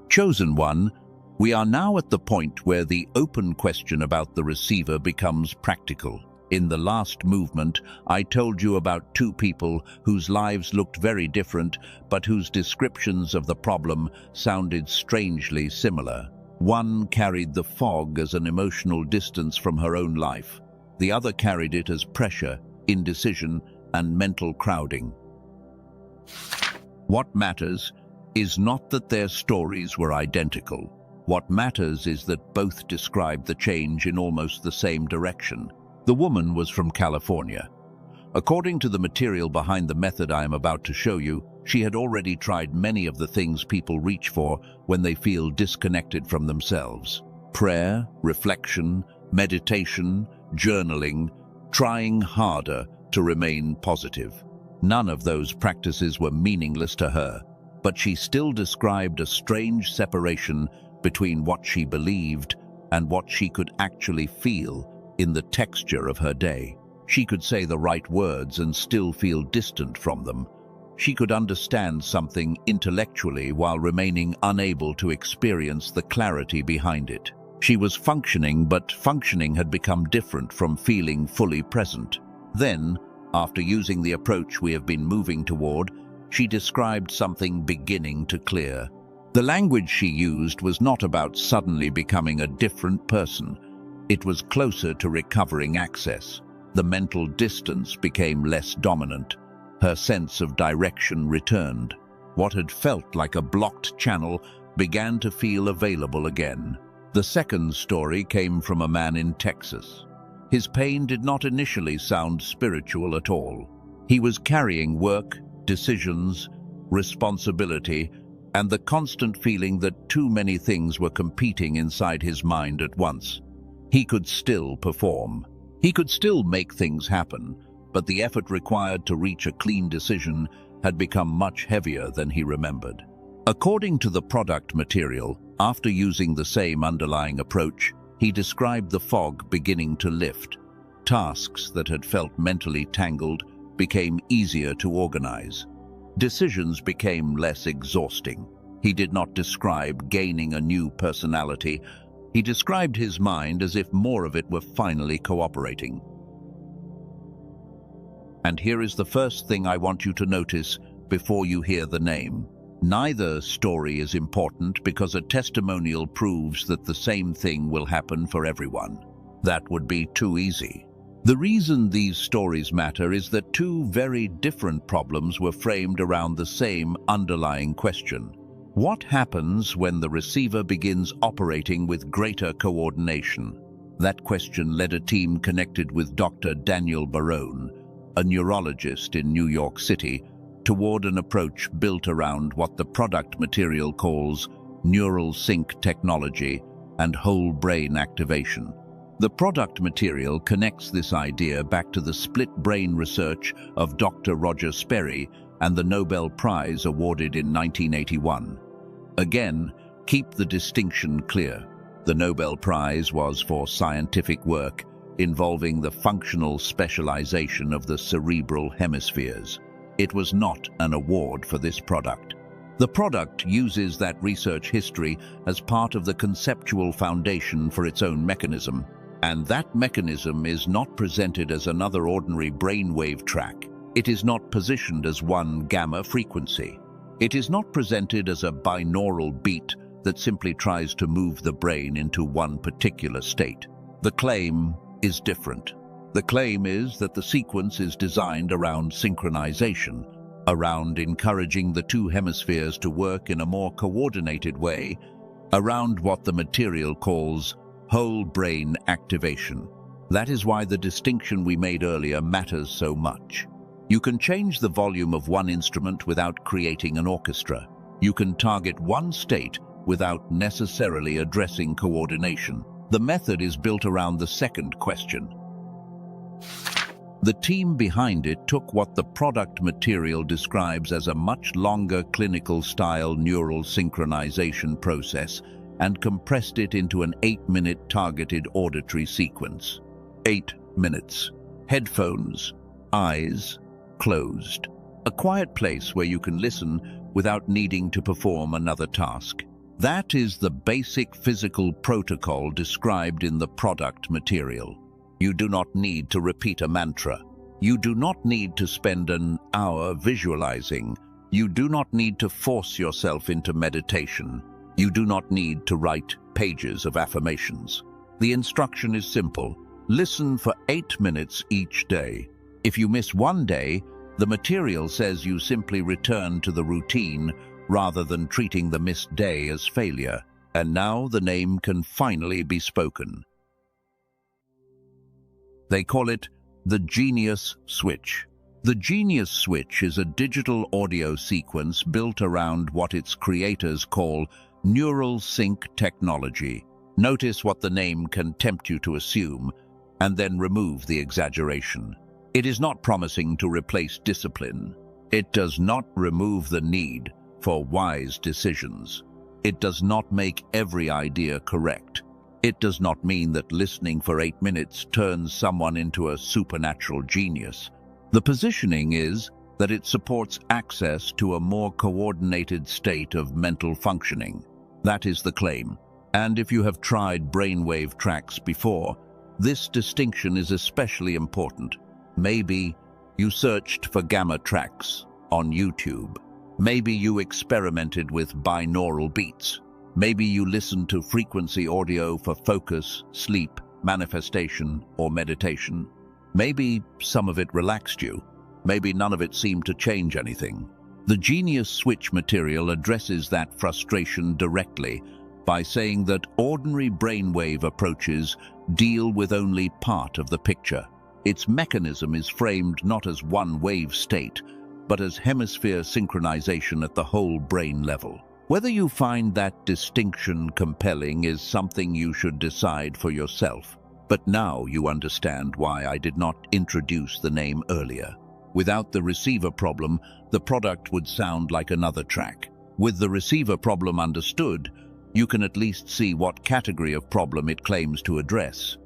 Chosen one, we are now at the point where the open question about the receiver becomes practical. In the last movement, I told you about two people whose lives looked very different, but whose descriptions of the problem sounded strangely similar. One carried the fog as an emotional distance from her own life. The other carried it as pressure, indecision, and mental crowding. What matters is not that their stories were identical. What matters is that both described the change in almost the same direction. The woman was from California. According to the material behind the method I am about to show you, she had already tried many of the things people reach for when they feel disconnected from themselves. Prayer, reflection, meditation, journaling, trying harder to remain positive. None of those practices were meaningless to her, but she still described a strange separation between what she believed and what she could actually feel in the texture of her day. She could say the right words and still feel distant from them. She could understand something intellectually while remaining unable to experience the clarity behind it. She was functioning, but functioning had become different from feeling fully present. Then, after using the approach we have been moving toward, she described something beginning to clear. The language she used was not about suddenly becoming a different person. It was closer to recovering access. The mental distance became less dominant. Her sense of direction returned. What had felt like a blocked channel began to feel available again. The second story came from a man in Texas. His pain did not initially sound spiritual at all. He was carrying work, decisions, responsibility, and the constant feeling that too many things were competing inside his mind at once. He could still perform. He could still make things happen, but the effort required to reach a clean decision had become much heavier than he remembered. According to the product material, after using the same underlying approach, he described the fog beginning to lift. Tasks that had felt mentally tangled became easier to organize. Decisions became less exhausting. He did not describe gaining a new personality. He described his mind as if more of it were finally cooperating. And here is the first thing I want you to notice before you hear the name. Neither story is important because a testimonial proves that the same thing will happen for everyone. That would be too easy. The reason these stories matter is that two very different problems were framed around the same underlying question. What happens when the receiver begins operating with greater coordination? That question led a team connected with Dr. Daniel Barone, a neurologist in New York City, toward an approach built around what the product material calls neural sync technology and whole brain activation. The product material connects this idea back to the split brain research of Dr. Roger Sperry and the Nobel Prize awarded in 1981. Again, keep the distinction clear. The Nobel Prize was for scientific work involving the functional specialization of the cerebral hemispheres. It was not an award for this product. The product uses that research history as part of the conceptual foundation for its own mechanism, and that mechanism is not presented as another ordinary brainwave track. It is not positioned as one gamma frequency. It is not presented as a binaural beat that simply tries to move the brain into one particular state. The claim is different. The claim is that the sequence is designed around synchronization, around encouraging the two hemispheres to work in a more coordinated way, around what the material calls whole brain activation. That is why the distinction we made earlier matters so much. You can change the volume of one instrument without creating an orchestra. You can target one state without necessarily addressing coordination. The method is built around the second question. The team behind it took what the product material describes as a much longer clinical-style neural synchronization process and compressed it into an 8-minute targeted auditory sequence. 8 minutes. Headphones. Eyes closed. A quiet place where you can listen without needing to perform another task. That is the basic physical protocol described in the product material. You do not need to repeat a mantra. You do not need to spend an hour visualizing. You do not need to force yourself into meditation. You do not need to write pages of affirmations. The instruction is simple. Listen for 8 minutes each day. If you miss one day, the material says you simply return to the routine rather than treating the missed day as failure. And now the name can finally be spoken. They call it the Genius Switch. The Genius Switch is a digital audio sequence built around what its creators call neural sync technology. Notice what the name can tempt you to assume, and then remove the exaggeration. It is not promising to replace discipline. It does not remove the need for wise decisions. It does not make every idea correct. It does not mean that listening for 8 minutes turns someone into a supernatural genius. The positioning is that it supports access to a more coordinated state of mental functioning. That is the claim. And if you have tried brainwave tracks before, this distinction is especially important. Maybe you searched for gamma tracks on YouTube. Maybe you experimented with binaural beats. Maybe you listened to frequency audio for focus, sleep, manifestation, or meditation. Maybe some of it relaxed you. Maybe none of it seemed to change anything. The Genius Switch material addresses that frustration directly by saying that ordinary brainwave approaches deal with only part of the picture. Its mechanism is framed not as one wave state, but as hemisphere synchronization at the whole brain level. Whether you find that distinction compelling is something you should decide for yourself. But now you understand why I did not introduce the name earlier. Without the receiver problem, the product would sound like another track. With the receiver problem understood, you can at least see what category of problem it claims to address.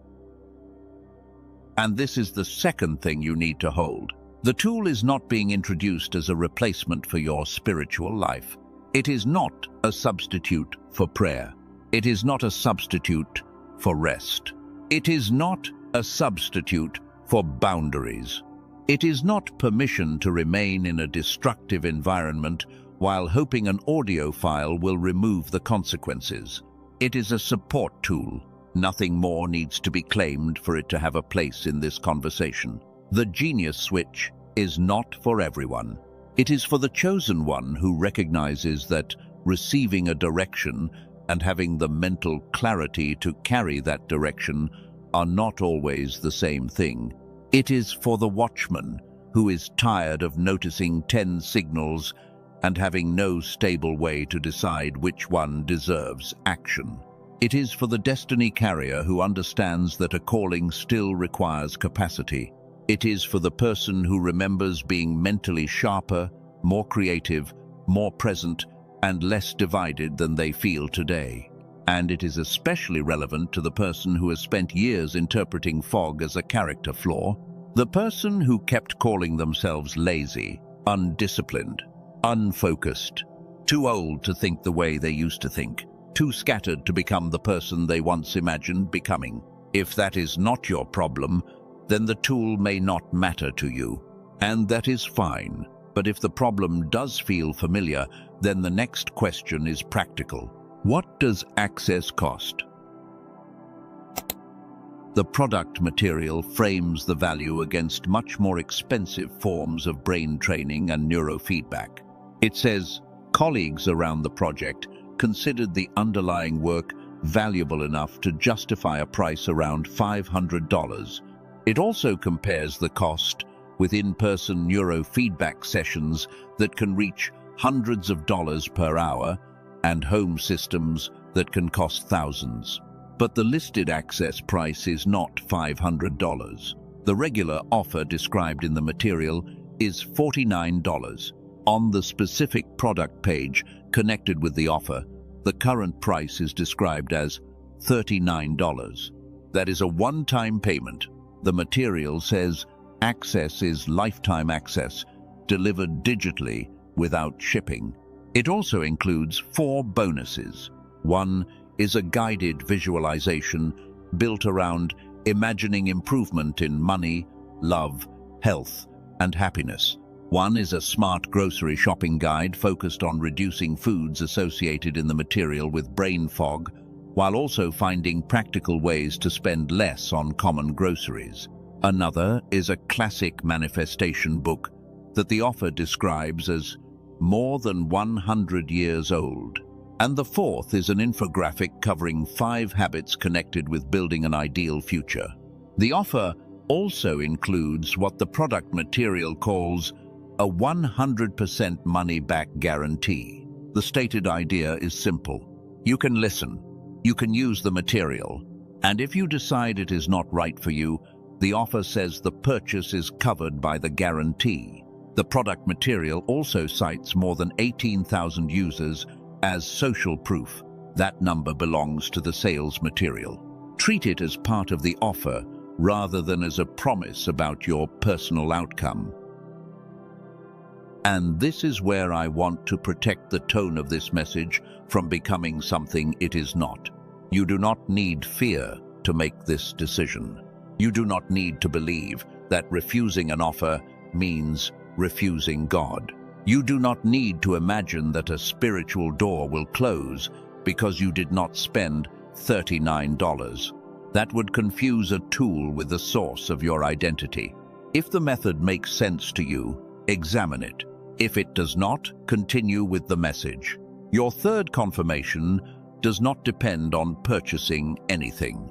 And this is the second thing you need to hold. The tool is not being introduced as a replacement for your spiritual life. It is not a substitute for prayer. It is not a substitute for rest. It is not a substitute for boundaries. It is not permission to remain in a destructive environment while hoping an audio file will remove the consequences. It is a support tool. Nothing more needs to be claimed for it to have a place in this conversation. The Genius Switch is not for everyone. It is for the chosen one who recognizes that receiving a direction and having the mental clarity to carry that direction are not always the same thing. It is for the watchman who is tired of noticing 10 signals and having no stable way to decide which one deserves action. It is for the destiny carrier who understands that a calling still requires capacity. It is for the person who remembers being mentally sharper, more creative, more present, and less divided than they feel today. And it is especially relevant to the person who has spent years interpreting fog as a character flaw, the person who kept calling themselves lazy, undisciplined, unfocused, too old to think the way they used to think, too scattered to become the person they once imagined becoming. If that is not your problem, then the tool may not matter to you, and that is fine. But if the problem does feel familiar, then the next question is practical. What does access cost? The product material frames the value against much more expensive forms of brain training and neurofeedback. It says, colleagues around the project considered the underlying work valuable enough to justify a price around $500. It also compares the cost with in-person neurofeedback sessions that can reach hundreds of dollars per hour and home systems that can cost thousands. But the listed access price is not $500. The regular offer described in the material is $49. On the specific product page connected with the offer, the current price is described as $39. That is a one-time payment. The material says access is lifetime access, delivered digitally without shipping. It also includes 4 bonuses. One is a guided visualization built around imagining improvement in money, love, health, and happiness. One is a smart grocery shopping guide focused on reducing foods associated in the material with brain fog, while also finding practical ways to spend less on common groceries. Another is a classic manifestation book that the offer describes as more than 100 years old. And the fourth is an infographic covering 5 habits connected with building an ideal future. The offer also includes what the product material calls a 100% money-back guarantee. The stated idea is simple. You can listen, You can use the material, and if you decide it is not right for you, the offer says the purchase is covered by the guarantee. The product material also cites more than 18,000 users as social proof. That number belongs to the sales material. Treat it as part of the offer rather than as a promise about your personal outcome. And this is where I want to protect the tone of this message from becoming something it is not. You do not need fear to make this decision. You do not need to believe that refusing an offer means refusing God. You do not need to imagine that a spiritual door will close because you did not spend $39. That would confuse a tool with the source of your identity. If the method makes sense to you, examine it. If it does not, continue with the message. Your third confirmation does not depend on purchasing anything.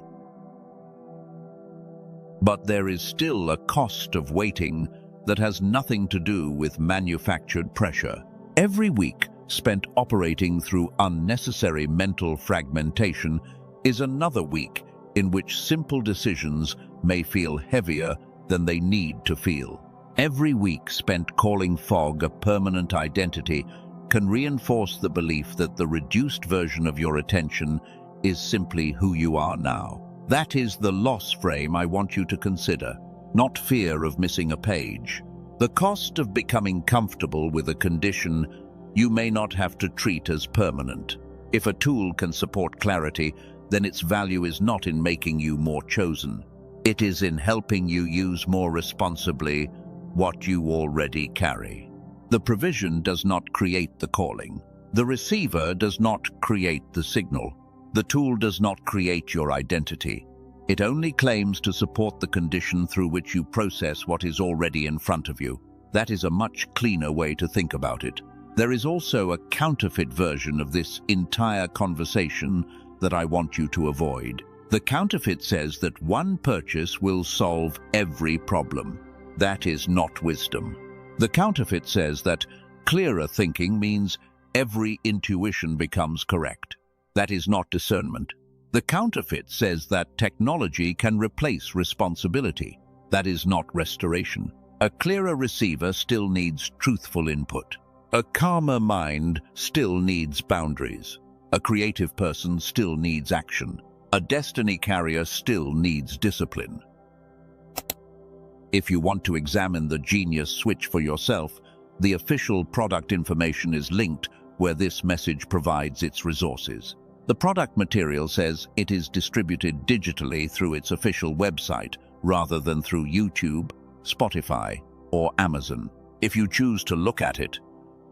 But there is still a cost of waiting that has nothing to do with manufactured pressure. Every week spent operating through unnecessary mental fragmentation is another week in which simple decisions may feel heavier than they need to feel. Every week spent calling fog a permanent identity can reinforce the belief that the reduced version of your attention is simply who you are now. That is the loss frame I want you to consider, not fear of missing a page. The cost of becoming comfortable with a condition you may not have to treat as permanent. If a tool can support clarity, then its value is not in making you more chosen. It is in helping you use more responsibly what you already carry. The provision does not create the calling. The receiver does not create the signal. The tool does not create your identity. It only claims to support the condition through which you process what is already in front of you. That is a much cleaner way to think about it. There is also a counterfeit version of this entire conversation that I want you to avoid. The counterfeit says that one purchase will solve every problem. That is not wisdom. The counterfeit says that clearer thinking means every intuition becomes correct. That is not discernment. The counterfeit says that technology can replace responsibility. That is not restoration. A clearer receiver still needs truthful input. A calmer mind still needs boundaries. A creative person still needs action. A destiny carrier still needs discipline. If you want to examine the genius switch for yourself, the official product information is linked where this message provides its resources. The product material says it is distributed digitally through its official website rather than through YouTube, Spotify, or Amazon. If you choose to look at it,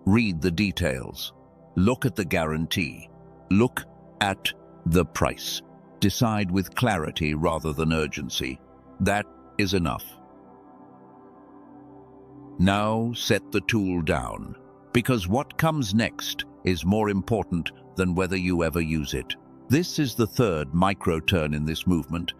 read the details. Look at the guarantee. Look at the price. Decide with clarity rather than urgency. That is enough. Now set the tool down, because what comes next is more important than whether you ever use it. This is the third micro-turn in this movement,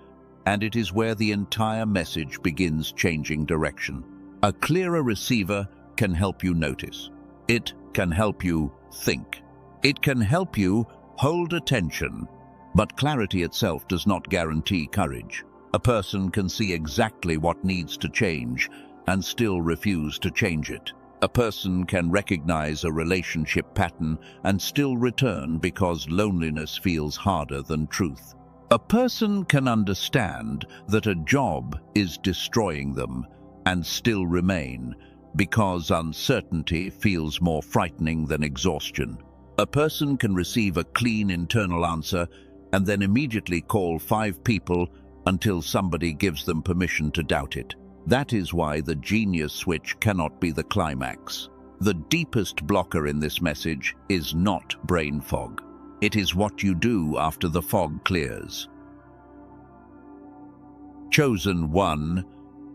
and it is where the entire message begins changing direction. A clearer receiver can help you notice. It can help you think. It can help you hold attention, but clarity itself does not guarantee courage. A person can see exactly what needs to change and still refuse to change it. A person can recognize a relationship pattern and still return because loneliness feels harder than truth. A person can understand that a job is destroying them and still remain because uncertainty feels more frightening than exhaustion. A person can receive a clean internal answer and then immediately call 5 people until somebody gives them permission to doubt it. That is why the genius switch cannot be the climax. The deepest blocker in this message is not brain fog. It is what you do after the fog clears. Chosen one,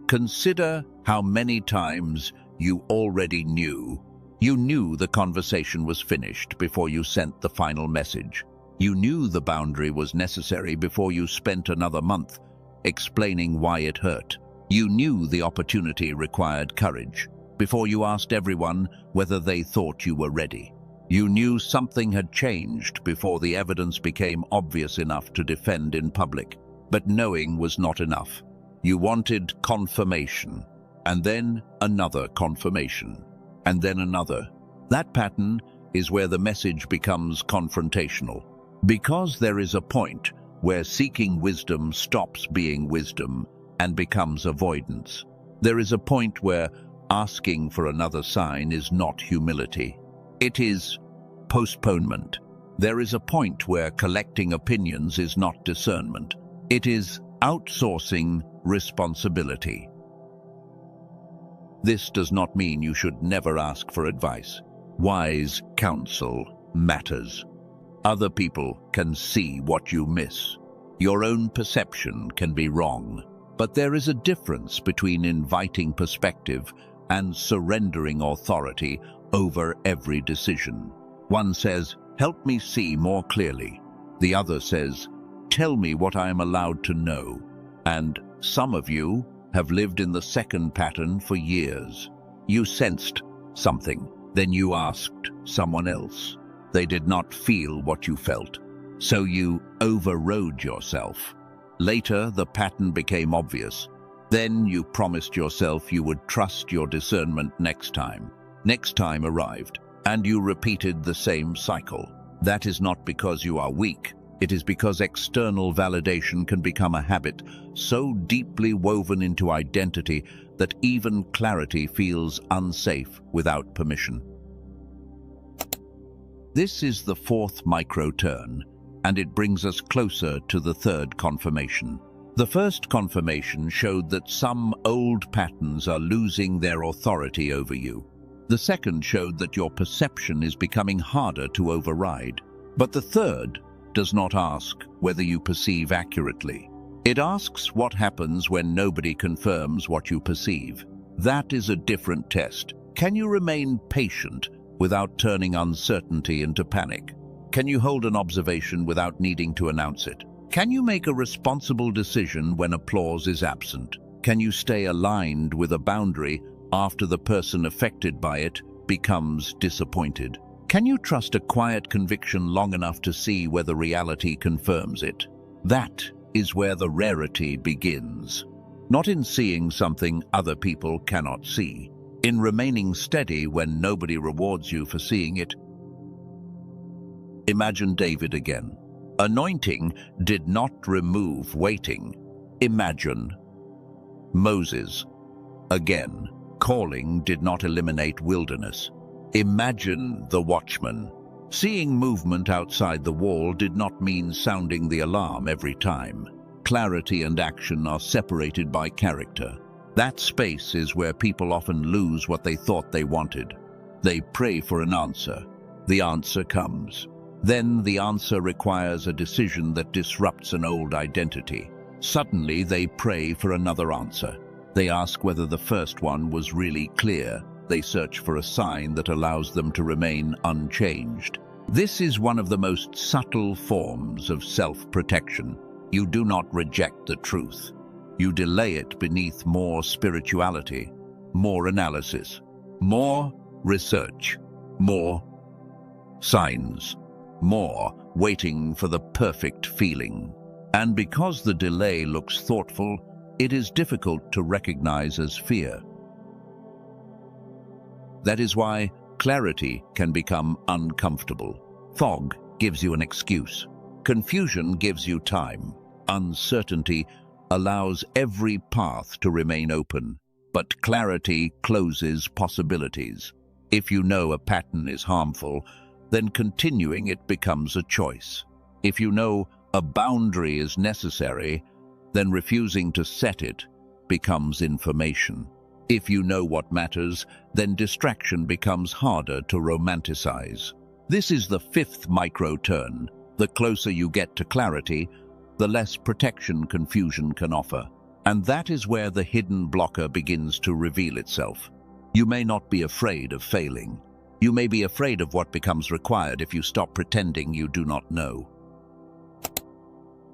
consider how many times you already knew. You knew the conversation was finished before you sent the final message. You knew the boundary was necessary before you spent another month explaining why it hurt. You knew the opportunity required courage before you asked everyone whether they thought you were ready. You knew something had changed before the evidence became obvious enough to defend in public. But knowing was not enough. You wanted confirmation, and then another confirmation, and then another. That pattern is where the message becomes confrontational. Because there is a point where seeking wisdom stops being wisdom and becomes avoidance. There is a point where asking for another sign is not humility. It is postponement. There is a point where collecting opinions is not discernment. It is outsourcing responsibility. This does not mean you should never ask for advice. Wise counsel matters. Other people can see what you miss. Your own perception can be wrong. But there is a difference between inviting perspective and surrendering authority over every decision. One says, "Help me see more clearly." The other says, "Tell me what I am allowed to know." And some of you have lived in the second pattern for years. You sensed something, then you asked someone else. They did not feel what you felt, so you overrode yourself. Later, the pattern became obvious. Then you promised yourself you would trust your discernment next time. Next time arrived, and you repeated the same cycle. That is not because you are weak. It is because external validation can become a habit so deeply woven into identity that even clarity feels unsafe without permission. This is the fourth micro-turn, and it brings us closer to the third confirmation. The first confirmation showed that some old patterns are losing their authority over you. The second showed that your perception is becoming harder to override. But the third does not ask whether you perceive accurately. It asks what happens when nobody confirms what you perceive. That is a different test. Can you remain patient without turning uncertainty into panic? Can you hold an observation without needing to announce it? Can you make a responsible decision when applause is absent? Can you stay aligned with a boundary after the person affected by it becomes disappointed? Can you trust a quiet conviction long enough to see whether reality confirms it? That is where the rarity begins. Not in seeing something other people cannot see, in remaining steady when nobody rewards you for seeing it. Imagine David again. Anointing did not remove waiting. Imagine Moses again. Calling did not eliminate wilderness. Imagine the watchman. Seeing movement outside the wall did not mean sounding the alarm every time. Clarity and action are separated by character. That space is where people often lose what they thought they wanted. They pray for an answer. The answer comes. Then the answer requires a decision that disrupts an old identity. Suddenly they pray for another answer. They ask whether the first one was really clear. They search for a sign that allows them to remain unchanged. This is one of the most subtle forms of self-protection. You do not reject the truth. You delay it beneath more spirituality, more analysis, more research, more signs, more waiting for the perfect feeling. And because the delay looks thoughtful, it is difficult to recognize as fear. That is why clarity can become uncomfortable. Fog gives you an excuse. Confusion gives you time. Uncertainty allows every path to remain open, but clarity closes possibilities. If you know a pattern is harmful, then continuing it becomes a choice. If you know a boundary is necessary, then refusing to set it becomes information. If you know what matters, then distraction becomes harder to romanticize. This is the fifth micro-turn. The closer you get to clarity, the less protection confusion can offer. And that is where the hidden blocker begins to reveal itself. You may not be afraid of failing. You may be afraid of what becomes required if you stop pretending you do not know.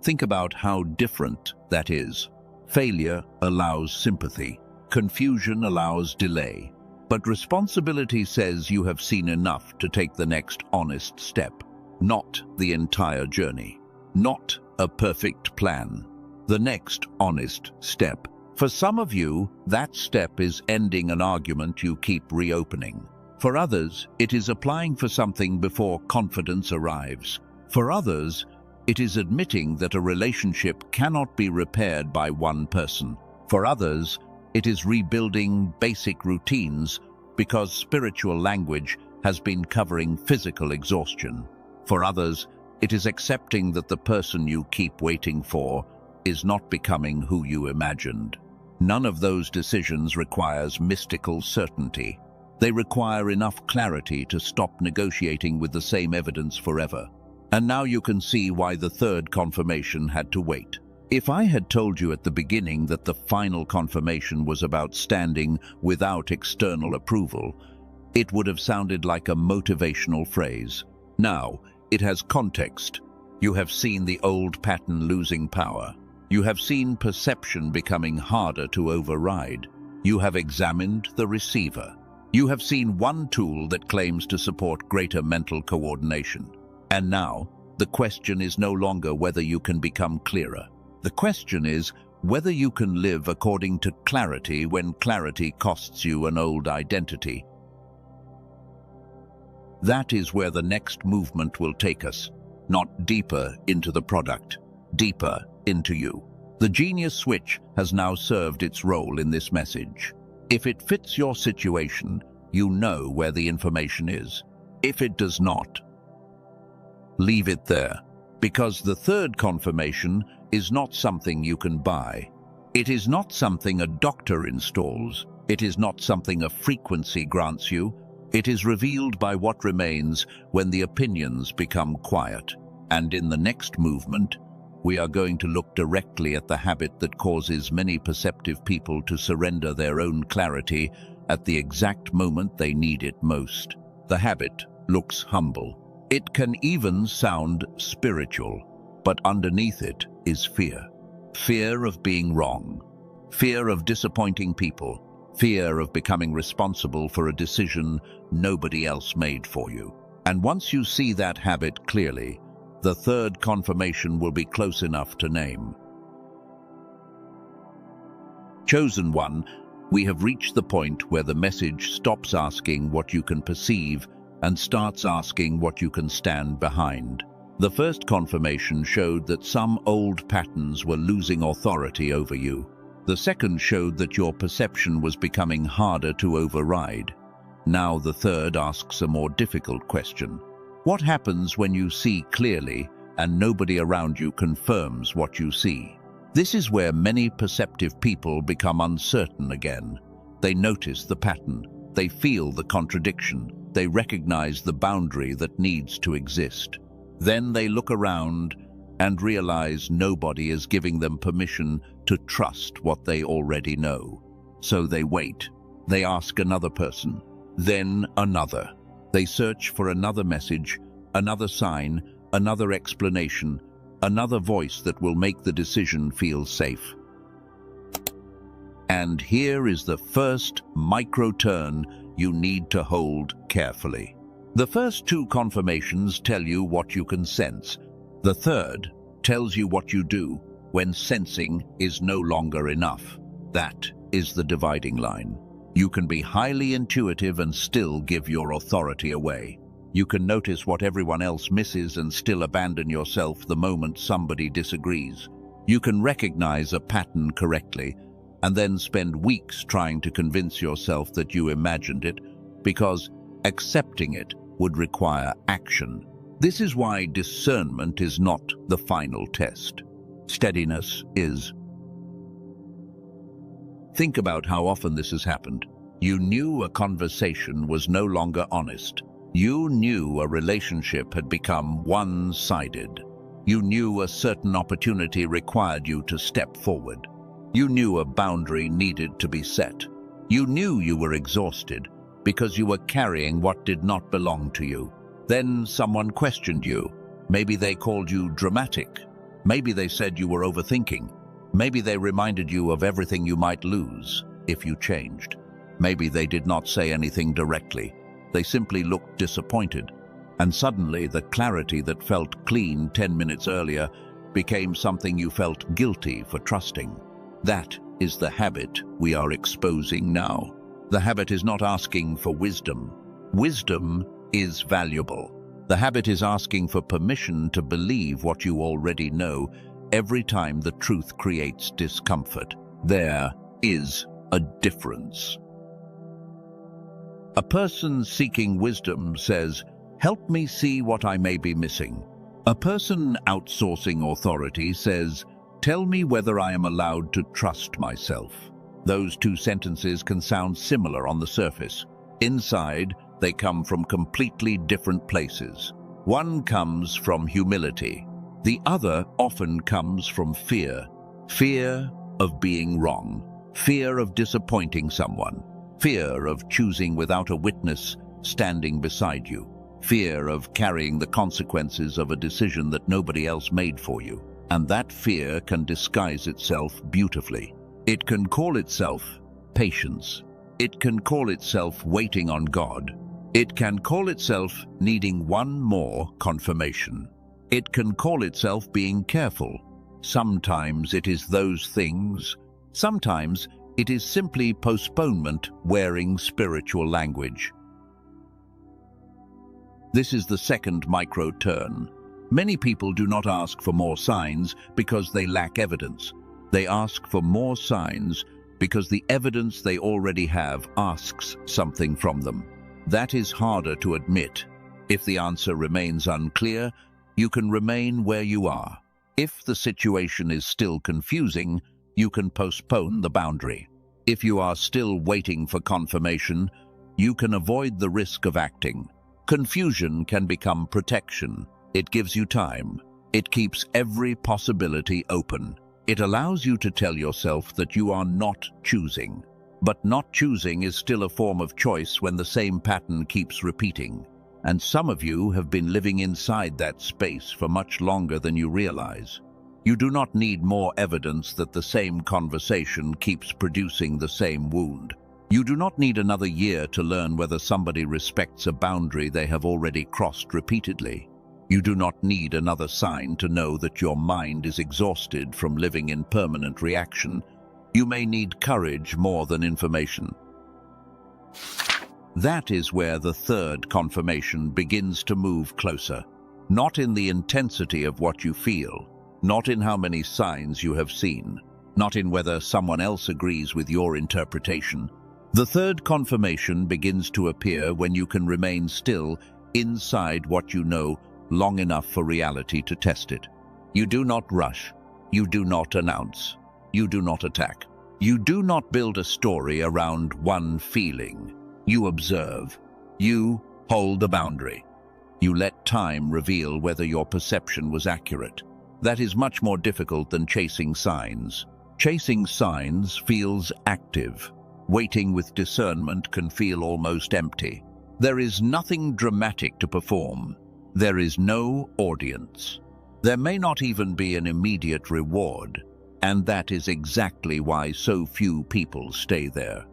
Think about how different that is. Failure allows sympathy. Confusion allows delay. But responsibility says you have seen enough to take the next honest step, not the entire journey, not a perfect plan. The next honest step. For some of you, that step is ending an argument you keep reopening. For others, it is applying for something before confidence arrives. For others, it is admitting that a relationship cannot be repaired by one person. For others, it is rebuilding basic routines because spiritual language has been covering physical exhaustion. For others, it is accepting that the person you keep waiting for is not becoming who you imagined. None of those decisions requires mystical certainty. They require enough clarity to stop negotiating with the same evidence forever. And now you can see why the third confirmation had to wait. If I had told you at the beginning that the final confirmation was about standing without external approval, it would have sounded like a motivational phrase. Now, it has context. You have seen the old pattern losing power. You have seen perception becoming harder to override. You have examined the receiver. You have seen one tool that claims to support greater mental coordination. And now, the question is no longer whether you can become clearer. The question is whether you can live according to clarity when clarity costs you an old identity. That is where the next movement will take us, not deeper into the product, deeper into you. The genius switch has now served its role in this message. If it fits your situation, you know where the information is. If it does not, leave it there, because the third confirmation is not something you can buy. It is not something a doctor installs. It is not something a frequency grants you. It is revealed by what remains when the opinions become quiet. And in the next movement, we are going to look directly at the habit that causes many perceptive people to surrender their own clarity at the exact moment they need it most. The habit looks humble. It can even sound spiritual, but underneath it is fear. Fear of being wrong. Fear of disappointing people. Fear of becoming responsible for a decision nobody else made for you. And once you see that habit clearly, the third confirmation will be close enough to name. Chosen one, we have reached the point where the message stops asking what you can perceive and starts asking what you can stand behind. The first confirmation showed that some old patterns were losing authority over you. The second showed that your perception was becoming harder to override. Now the third asks a more difficult question. What happens when you see clearly and nobody around you confirms what you see? This is where many perceptive people become uncertain again. They notice the pattern. They feel the contradiction. They recognize the boundary that needs to exist. Then they look around and realize nobody is giving them permission to trust what they already know. So they wait. They ask another person, then another. They search for another message, another sign, another explanation, another voice that will make the decision feel safe. And here is the first micro-turn you need to hold carefully. The first two confirmations tell you what you can sense. The third tells you what you do when sensing is no longer enough. That is the dividing line. You can be highly intuitive and still give your authority away. You can notice what everyone else misses and still abandon yourself the moment somebody disagrees. You can recognize a pattern correctly and then spend weeks trying to convince yourself that you imagined it, because accepting it would require action. This is why discernment is not the final test. Steadiness is. Think about how often this has happened. You knew a conversation was no longer honest. You knew a relationship had become one-sided. You knew a certain opportunity required you to step forward. You knew a boundary needed to be set. You knew you were exhausted because you were carrying what did not belong to you. Then someone questioned you. Maybe they called you dramatic. Maybe they said you were overthinking. Maybe they reminded you of everything you might lose if you changed. Maybe they did not say anything directly. They simply looked disappointed. And suddenly the clarity that felt clean 10 minutes earlier became something you felt guilty for trusting. That is the habit we are exposing now. The habit is not asking for wisdom. Wisdom is valuable. The habit is asking for permission to believe what you already know every time the truth creates discomfort. There is a difference. A person seeking wisdom says, "Help me see what I may be missing." A person outsourcing authority says, "Tell me whether I am allowed to trust myself." Those two sentences can sound similar on the surface. Inside, they come from completely different places. One comes from humility. The other often comes from fear. Fear of being wrong. Fear of disappointing someone. Fear of choosing without a witness standing beside you. Fear of carrying the consequences of a decision that nobody else made for you. And that fear can disguise itself beautifully. It can call itself patience. It can call itself waiting on God. It can call itself needing one more confirmation. It can call itself being careful. Sometimes it is those things. Sometimes it is simply postponement wearing spiritual language. This is the second micro-turn. Many people do not ask for more signs because they lack evidence. They ask for more signs because the evidence they already have asks something from them. That is harder to admit. If the answer remains unclear, you can remain where you are. If the situation is still confusing, you can postpone the boundary. If you are still waiting for confirmation, you can avoid the risk of acting. Confusion can become protection. It gives you time. It keeps every possibility open. It allows you to tell yourself that you are not choosing. But not choosing is still a form of choice when the same pattern keeps repeating. And some of you have been living inside that space for much longer than you realize. You do not need more evidence that the same conversation keeps producing the same wound. You do not need another year to learn whether somebody respects a boundary they have already crossed repeatedly. You do not need another sign to know that your mind is exhausted from living in permanent reaction. You may need courage more than information. That is where the third confirmation begins to move closer. Not in the intensity of what you feel, not in how many signs you have seen, not in whether someone else agrees with your interpretation. The third confirmation begins to appear when you can remain still inside what you know long enough for reality to test it. You do not rush. You do not announce. You do not attack. You do not build a story around one feeling. You observe. You hold the boundary. You let time reveal whether your perception was accurate. That is much more difficult than chasing signs. Chasing signs feels active. Waiting with discernment can feel almost empty. There is nothing dramatic to perform. There is no audience. There may not even be an immediate reward, and that is exactly why so few people stay there.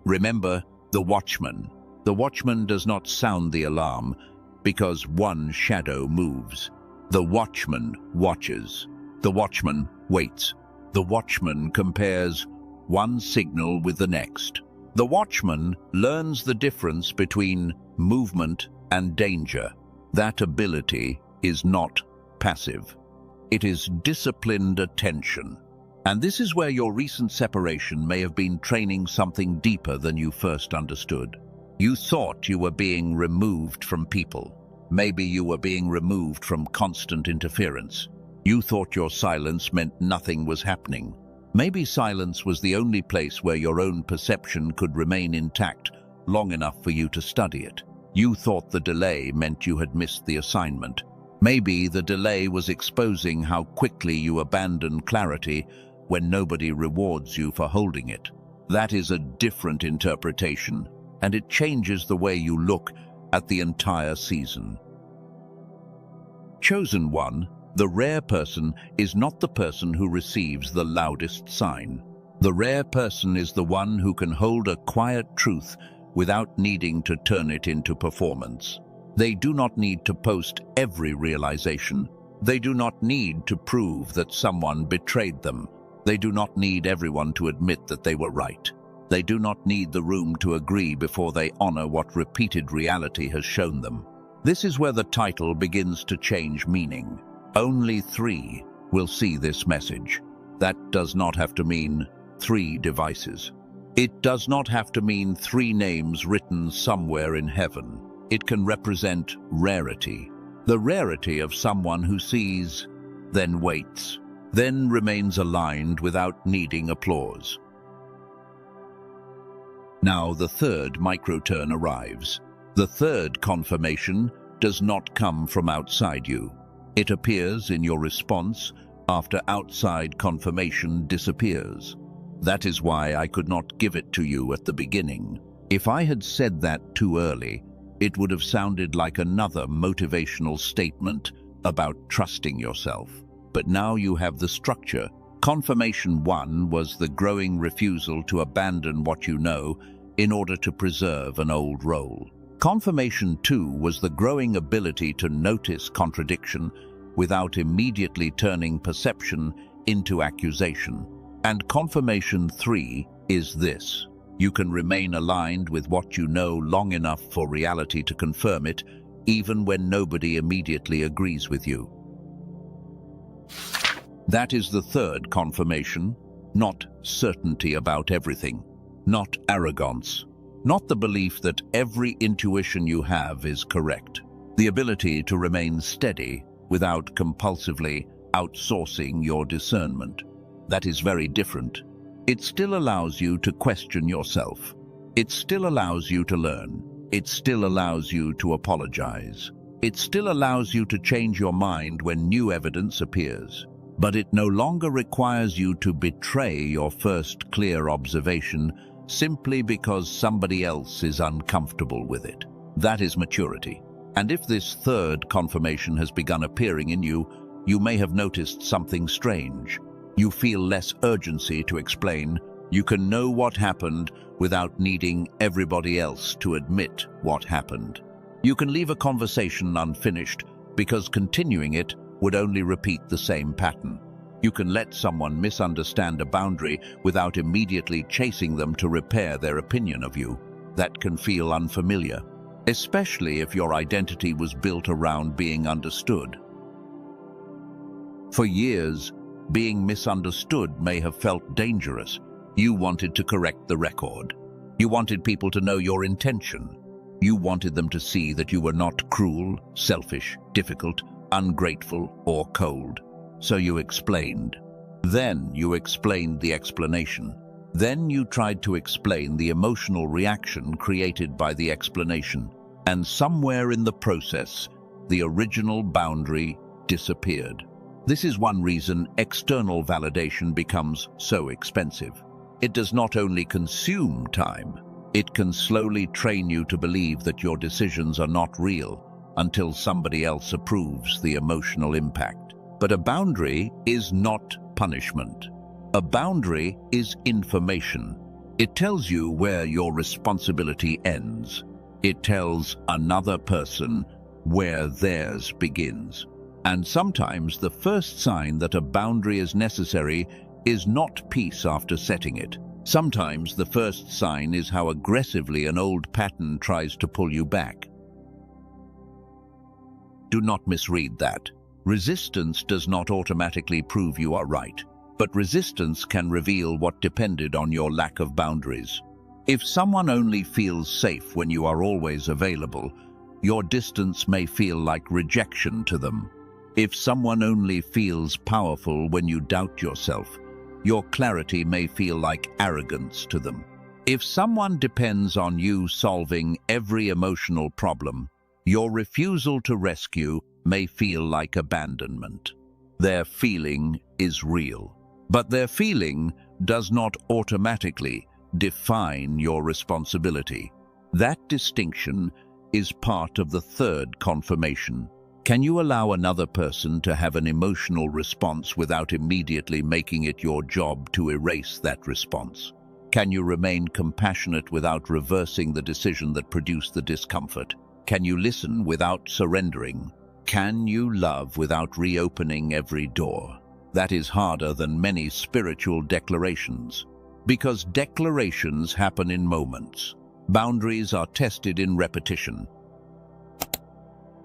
Remember the watchman. The watchman does not sound the alarm because one shadow moves. The watchman watches. The watchman waits. The watchman compares one signal with the next. The watchman learns the difference between movement and danger. That ability is not passive. It is disciplined attention. And this is where your recent separation may have been training something deeper than you first understood. You thought you were being removed from people. Maybe you were being removed from constant interference. You thought your silence meant nothing was happening. Maybe silence was the only place where your own perception could remain intact long enough for you to study it. You thought the delay meant you had missed the assignment. Maybe the delay was exposing how quickly you abandon clarity when nobody rewards you for holding it. That is a different interpretation, and it changes the way you look at the entire season. Chosen one, the rare person, is not the person who receives the loudest sign. The The rare person is the one who can hold a quiet truth without needing to turn it into performance. They do not need to post every realization. They do not need to prove that someone betrayed them. They do not need everyone to admit that they were right. They do not need the room to agree before they honor what repeated reality has shown them. This is where the title begins to change meaning. Only 3 will see this message. That does not have to mean 3 devices. It does not have to mean 3 names written somewhere in heaven. It can represent rarity. The rarity of someone who sees, then waits, then remains aligned without needing applause. Now the third microturn arrives. The third confirmation does not come from outside you. It appears in your response after outside confirmation disappears. That is why I could not give it to you at the beginning. If I had said that too early, it would have sounded like another motivational statement about trusting yourself. But now you have the structure. Confirmation 1 was the growing refusal to abandon what you know in order to preserve an old role. Confirmation 2 was the growing ability to notice contradiction without immediately turning perception into accusation. And confirmation 3 is this: you can remain aligned with what you know long enough for reality to confirm it, even when nobody immediately agrees with you. That is the third confirmation, not certainty about everything, not arrogance, not the belief that every intuition you have is correct. The ability to remain steady without compulsively outsourcing your discernment. That is very different. It still allows you to question yourself. It still allows you to learn. It still allows you to apologize. It still allows you to change your mind when new evidence appears. But it no longer requires you to betray your first clear observation simply because somebody else is uncomfortable with it. That is maturity. And if this third confirmation has begun appearing in you, you may have noticed something strange. You feel less urgency to explain. You can know what happened without needing everybody else to admit what happened. You can leave a conversation unfinished because continuing it would only repeat the same pattern. You can let someone misunderstand a boundary without immediately chasing them to repair their opinion of you. That can feel unfamiliar, especially if your identity was built around being understood. For years, being misunderstood may have felt dangerous. You wanted to correct the record. You wanted people to know your intention. You wanted them to see that you were not cruel, selfish, difficult, ungrateful, or cold. So you explained. Then you explained the explanation. Then you tried to explain the emotional reaction created by the explanation. And somewhere in the process, the original boundary disappeared. This is one reason external validation becomes so expensive. It does not only consume time, it can slowly train you to believe that your decisions are not real until somebody else approves the emotional impact. But a boundary is not punishment. A boundary is information. It tells you where your responsibility ends. It tells another person where theirs begins. And sometimes the first sign that a boundary is necessary is not peace after setting it. Sometimes the first sign is how aggressively an old pattern tries to pull you back. Do not misread that. Resistance does not automatically prove you are right, but resistance can reveal what depended on your lack of boundaries. If someone only feels safe when you are always available, your distance may feel like rejection to them. If someone only feels powerful when you doubt yourself, your clarity may feel like arrogance to them. If someone depends on you solving every emotional problem, your refusal to rescue may feel like abandonment. Their feeling is real, but their feeling does not automatically define your responsibility. That distinction is part of the third confirmation. Can you allow another person to have an emotional response without immediately making it your job to erase that response? Can you remain compassionate without reversing the decision that produced the discomfort? Can you listen without surrendering? Can you love without reopening every door? That is harder than many spiritual declarations, because declarations happen in moments. Boundaries are tested in repetition.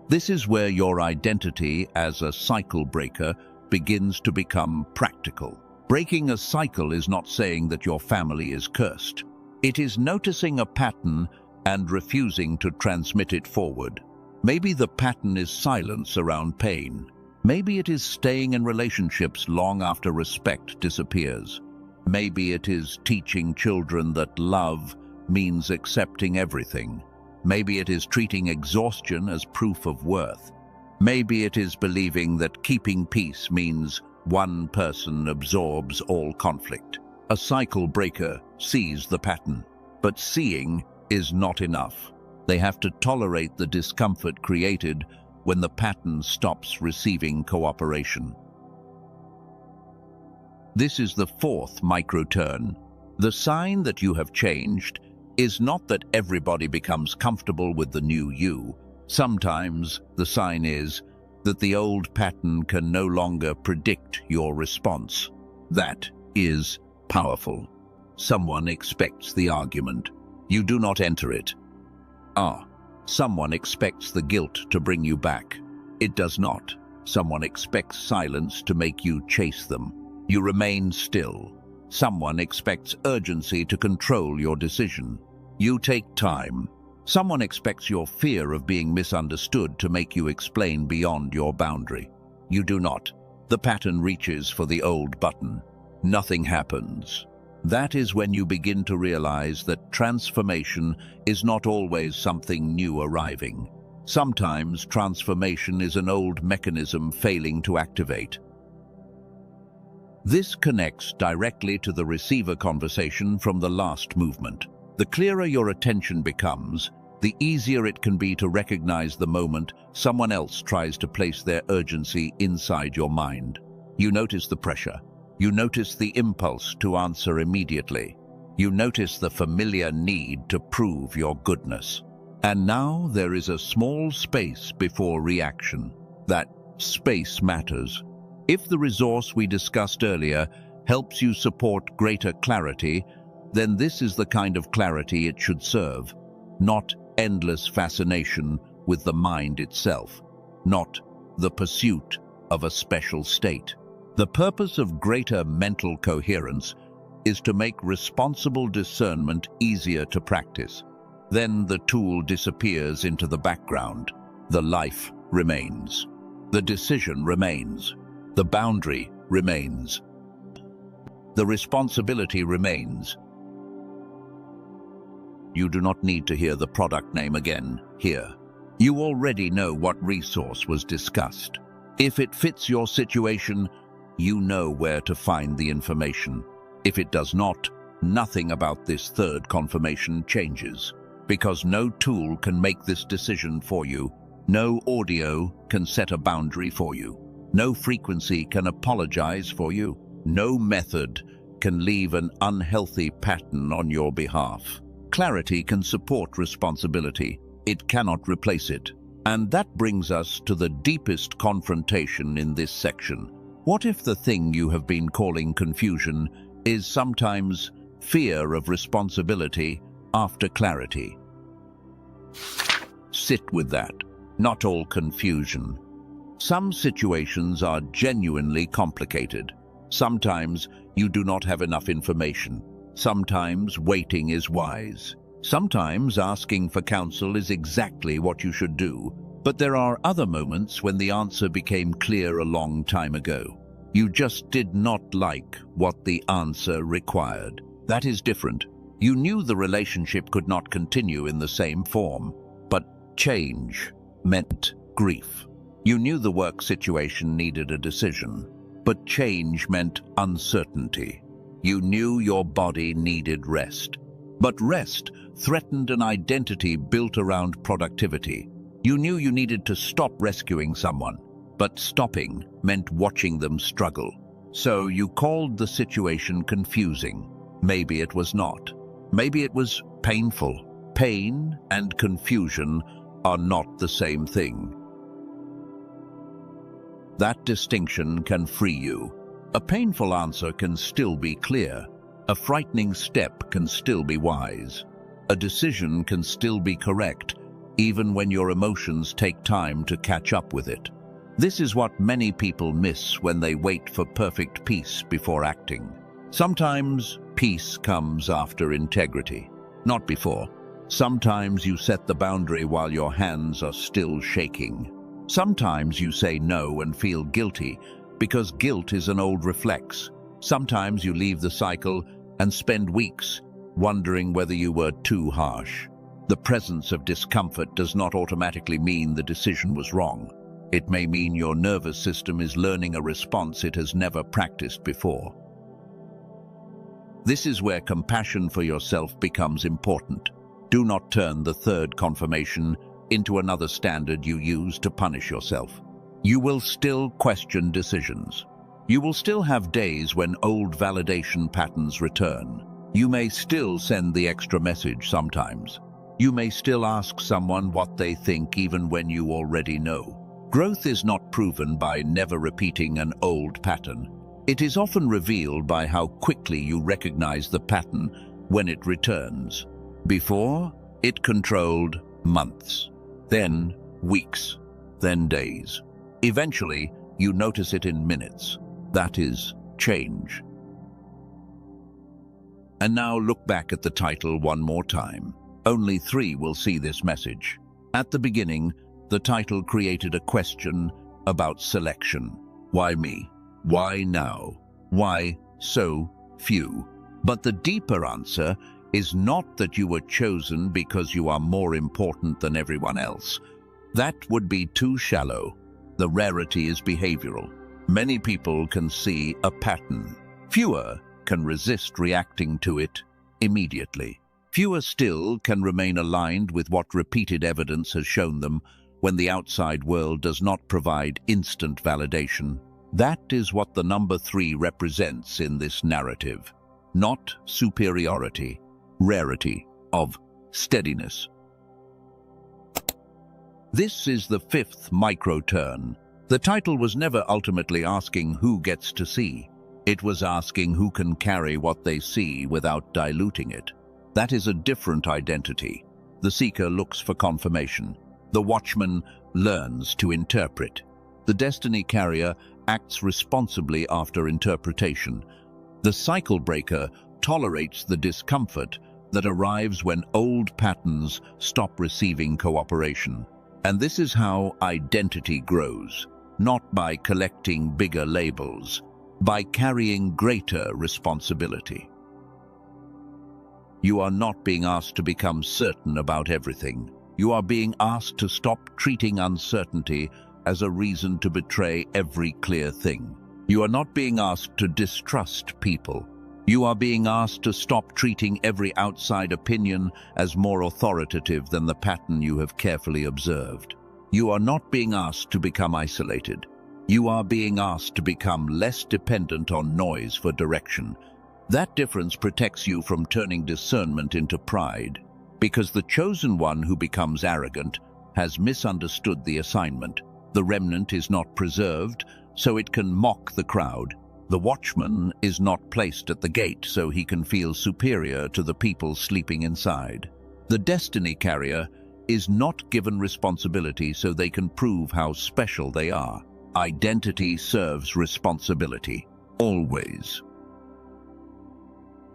This is where your identity as a cycle breaker begins to become practical. Breaking a cycle is not saying that your family is cursed. It is noticing a pattern and refusing to transmit it forward. Maybe the pattern is silence around pain. Maybe it is staying in relationships long after respect disappears. Maybe it is teaching children that love means accepting everything. Maybe it is treating exhaustion as proof of worth. Maybe it is believing that keeping peace means one person absorbs all conflict. A cycle breaker sees the pattern, but seeing is not enough. They have to tolerate the discomfort created when the pattern stops receiving cooperation. This is the fourth micro-turn. The sign that you have changed is not that everybody becomes comfortable with the new you. Sometimes the sign is that the old pattern can no longer predict your response. That is powerful. Someone expects the argument. You do not enter it. Someone expects the guilt to bring you back. It does not. Someone expects silence to make you chase them. You remain still. Someone expects urgency to control your decision. You take time. Someone expects your fear of being misunderstood to make you explain beyond your boundary. You do not. The pattern reaches for the old button. Nothing happens. That is when you begin to realize that transformation is not always something new arriving. Sometimes transformation is an old mechanism failing to activate. This connects directly to the receiver conversation from the last movement. The clearer your attention becomes, the easier it can be to recognize the moment someone else tries to place their urgency inside your mind. You notice the pressure. You notice the impulse to answer immediately. You notice the familiar need to prove your goodness. And now there is a small space before reaction. That space matters. If the resource we discussed earlier helps you support greater clarity, then this is the kind of clarity it should serve. Not endless fascination with the mind itself. Not the pursuit of a special state. The purpose of greater mental coherence is to make responsible discernment easier to practice. Then the tool disappears into the background. The life remains. The decision remains. The boundary remains. The responsibility remains. You do not need to hear the product name again here. You already know what resource was discussed. If it fits your situation, you know where to find the information. If it does not, nothing about this third confirmation changes, because no tool can make this decision for you. No audio can set a boundary for you. No frequency can apologize for you. No method can leave an unhealthy pattern on your behalf. Clarity can support responsibility. It cannot replace it. And that brings us to the deepest confrontation in this section. What if the thing you have been calling confusion is sometimes fear of responsibility after clarity? Sit with that. Not all confusion. Some situations are genuinely complicated. Sometimes you do not have enough information. Sometimes waiting is wise. Sometimes asking for counsel is exactly what you should do. But there are other moments when the answer became clear a long time ago. You just did not like what the answer required. That is different. You knew the relationship could not continue in the same form, but change meant grief. You knew the work situation needed a decision, but change meant uncertainty. You knew your body needed rest, but rest threatened an identity built around productivity. You knew you needed to stop rescuing someone, but stopping meant watching them struggle. So you called the situation confusing. Maybe it was not. Maybe it was painful. Pain and confusion are not the same thing. That distinction can free you. A painful answer can still be clear. A frightening step can still be wise. A decision can still be correct, even when your emotions take time to catch up with it. This is what many people miss when they wait for perfect peace before acting. Sometimes peace comes after integrity, not before. Sometimes you set the boundary while your hands are still shaking. Sometimes you say no and feel guilty because guilt is an old reflex. Sometimes you leave the cycle and spend weeks wondering whether you were too harsh. The presence of discomfort does not automatically mean the decision was wrong. It may mean your nervous system is learning a response it has never practiced before. This is where compassion for yourself becomes important. Do not turn the third confirmation into another standard you use to punish yourself. You will still question decisions. You will still have days when old validation patterns return. You may still send the extra message sometimes. You may still ask someone what they think even when you already know. Growth is not proven by never repeating an old pattern. It is often revealed by how quickly you recognize the pattern when it returns. Before, it controlled months, then weeks, then days. Eventually, you notice it in minutes. That is change. And now look back at the title one more time. Only 3 will see this message. At the beginning, the title created a question about selection. Why me? Why now? Why so few? But the deeper answer is not that you were chosen because you are more important than everyone else. That would be too shallow. The rarity is behavioral. Many people can see a pattern. Fewer can resist reacting to it immediately. Fewer still can remain aligned with what repeated evidence has shown them when the outside world does not provide instant validation. That is what the number 3 represents in this narrative. Not superiority, rarity of steadiness. This is the 5th micro-turn. The title was never ultimately asking who gets to see. It was asking who can carry what they see without diluting it. That is a different identity. The seeker looks for confirmation. The watchman learns to interpret. The destiny carrier acts responsibly after interpretation. The cycle breaker tolerates the discomfort that arrives when old patterns stop receiving cooperation. And this is how identity grows, not by collecting bigger labels, by carrying greater responsibility. You are not being asked to become certain about everything. You are being asked to stop treating uncertainty as a reason to betray every clear thing. You are not being asked to distrust people. You are being asked to stop treating every outside opinion as more authoritative than the pattern you have carefully observed. You are not being asked to become isolated. You are being asked to become less dependent on noise for direction. That difference protects you from turning discernment into pride, because the chosen one who becomes arrogant has misunderstood the assignment. The remnant is not preserved, so it can mock the crowd. The watchman is not placed at the gate, so he can feel superior to the people sleeping inside. The destiny carrier is not given responsibility so they can prove how special they are. Identity serves responsibility, always.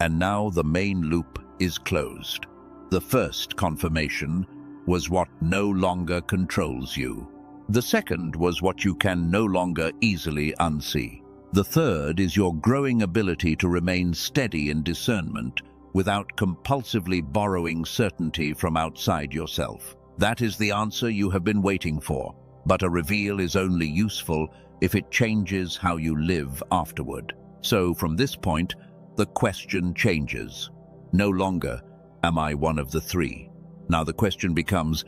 And now the main loop is closed. The first confirmation was what no longer controls you. The second was what you can no longer easily unsee. The third is your growing ability to remain steady in discernment without compulsively borrowing certainty from outside yourself. That is the answer you have been waiting for, but a reveal is only useful if it changes how you live afterward. So from this point, the question changes. No longer, am I one of the 3? Now the question becomes,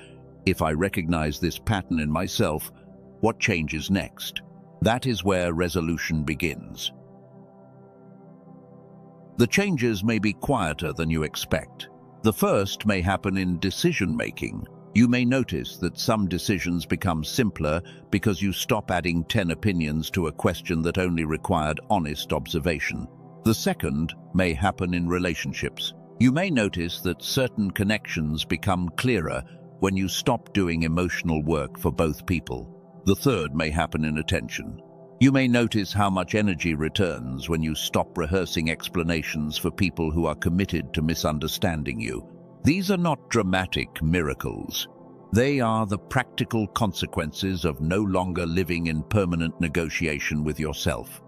If I recognize this pattern in myself, what changes next? That is where resolution begins. The changes may be quieter than you expect. The first may happen in decision-making. You may notice that some decisions become simpler because you stop adding 10 opinions to a question that only required honest observation. The second may happen in relationships. You may notice that certain connections become clearer when you stop doing emotional work for both people. The third may happen in attention. You may notice how much energy returns when you stop rehearsing explanations for people who are committed to misunderstanding you. These are not dramatic miracles. They are the practical consequences of no longer living in permanent negotiation with yourself.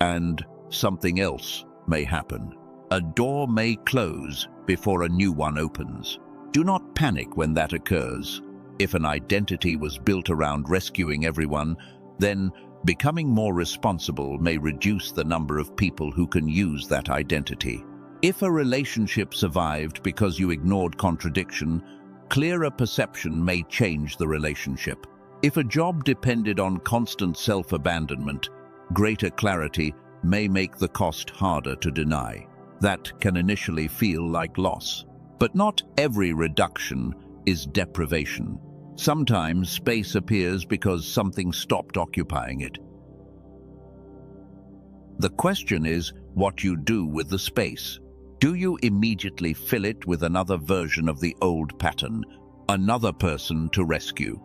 And something else may happen. A door may close before a new one opens. Do not panic when that occurs. If an identity was built around rescuing everyone, then becoming more responsible may reduce the number of people who can use that identity. If a relationship survived because you ignored contradiction, clearer perception may change the relationship. If a job depended on constant self-abandonment, greater clarity may make the cost harder to deny. That can initially feel like loss. But not every reduction is deprivation. Sometimes space appears because something stopped occupying it. The question is what you do with the space. Do you immediately fill it with another version of the old pattern, another person to rescue,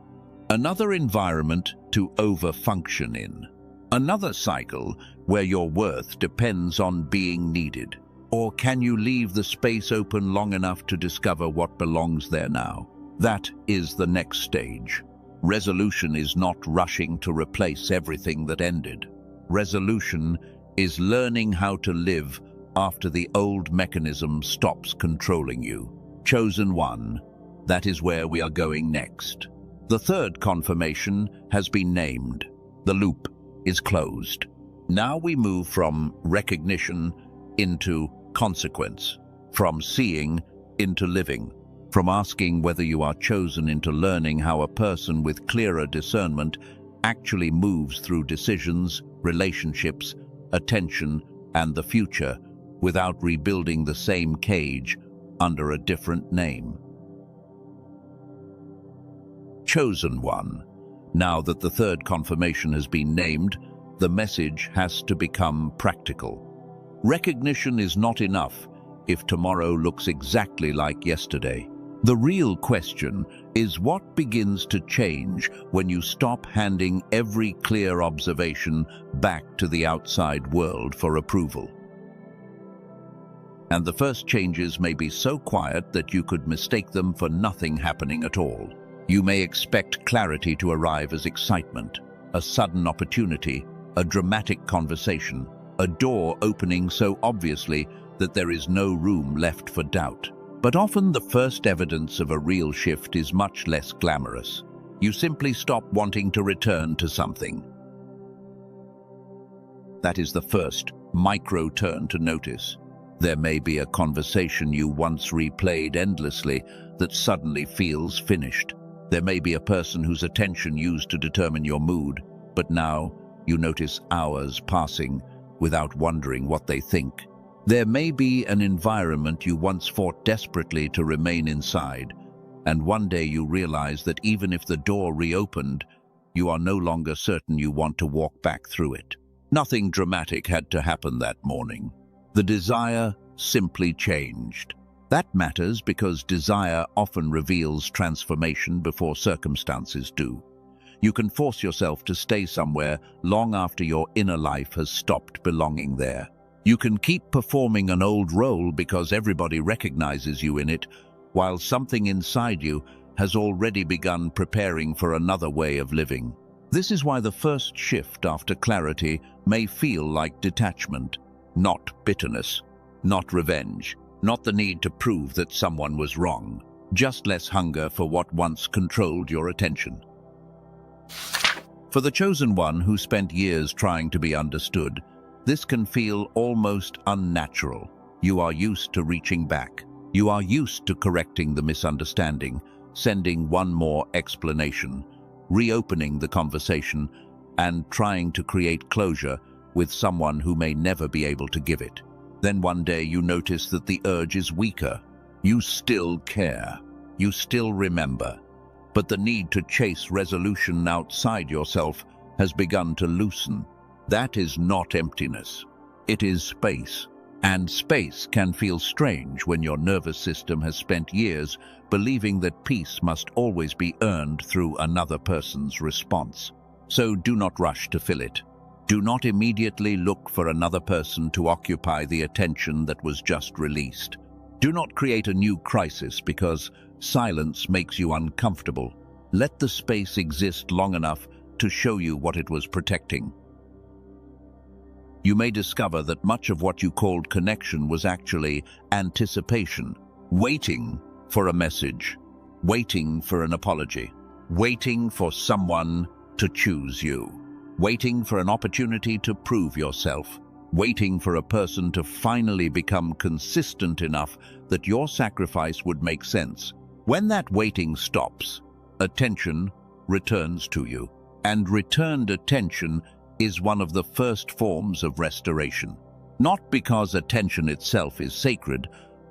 another environment to overfunction in, another cycle where your worth depends on being needed? Or can you leave the space open long enough to discover what belongs there now? That is the next stage. Resolution is not rushing to replace everything that ended. Resolution is learning how to live after the old mechanism stops controlling you. Chosen one, that is where we are going next. The third confirmation has been named. The loop is closed. Now we move from recognition into consequence, from seeing into living, from asking whether you are chosen into learning how a person with clearer discernment actually moves through decisions, relationships, attention, and the future without rebuilding the same cage under a different name. Chosen one. Now that the third confirmation has been named, the message has to become practical. Recognition is not enough if tomorrow looks exactly like yesterday. The real question is what begins to change when you stop handing every clear observation back to the outside world for approval. And the first changes may be so quiet that you could mistake them for nothing happening at all. You may expect clarity to arrive as excitement, a sudden opportunity, a dramatic conversation, a door opening so obviously that there is no room left for doubt. But often the first evidence of a real shift is much less glamorous. You simply stop wanting to return to something. That is the first micro turn to notice. There may be a conversation you once replayed endlessly that suddenly feels finished. There may be a person whose attention used to determine your mood, but now you notice hours passing without wondering what they think. There may be an environment you once fought desperately to remain inside, and one day you realize that even if the door reopened, you are no longer certain you want to walk back through it. Nothing dramatic had to happen that morning. The desire simply changed. That matters because desire often reveals transformation before circumstances do. You can force yourself to stay somewhere long after your inner life has stopped belonging there. You can keep performing an old role because everybody recognizes you in it, while something inside you has already begun preparing for another way of living. This is why the first shift after clarity may feel like detachment, not bitterness, not revenge, not the need to prove that someone was wrong, just less hunger for what once controlled your attention. For the chosen one who spent years trying to be understood, this can feel almost unnatural. You are used to reaching back. You are used to correcting the misunderstanding, sending one more explanation, reopening the conversation, and trying to create closure with someone who may never be able to give it. Then one day you notice that the urge is weaker. You still care. You still remember. But the need to chase resolution outside yourself has begun to loosen. That is not emptiness. It is space. And space can feel strange when your nervous system has spent years believing that peace must always be earned through another person's response. So do not rush to fill it. Do not immediately look for another person to occupy the attention that was just released. Do not create a new crisis because silence makes you uncomfortable. Let the space exist long enough to show you what it was protecting. You may discover that much of what you called connection was actually anticipation, waiting for a message, waiting for an apology, waiting for someone to choose you, waiting for an opportunity to prove yourself, waiting for a person to finally become consistent enough that your sacrifice would make sense. When that waiting stops, attention returns to you, and returned attention is one of the first forms of restoration. Not because attention itself is sacred,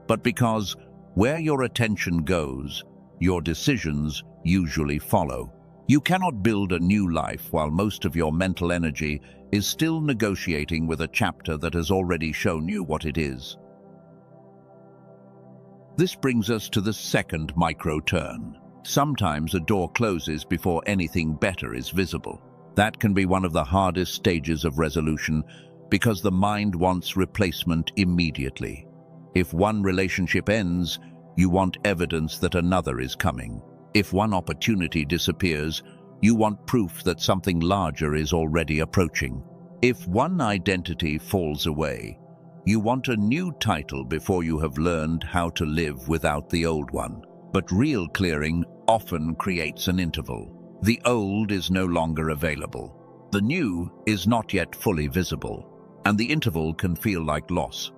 but because where your attention goes, your decisions usually follow. You cannot build a new life while most of your mental energy is still negotiating with a chapter that has already shown you what it is. This brings us to the second micro-turn. Sometimes a door closes before anything better is visible. That can be one of the hardest stages of resolution because the mind wants replacement immediately. If one relationship ends, you want evidence that another is coming. If one opportunity disappears, you want proof that something larger is already approaching. If one identity falls away, you want a new title before you have learned how to live without the old one. But real clearing often creates an interval. The old is no longer available. The new is not yet fully visible, and the interval can feel like loss.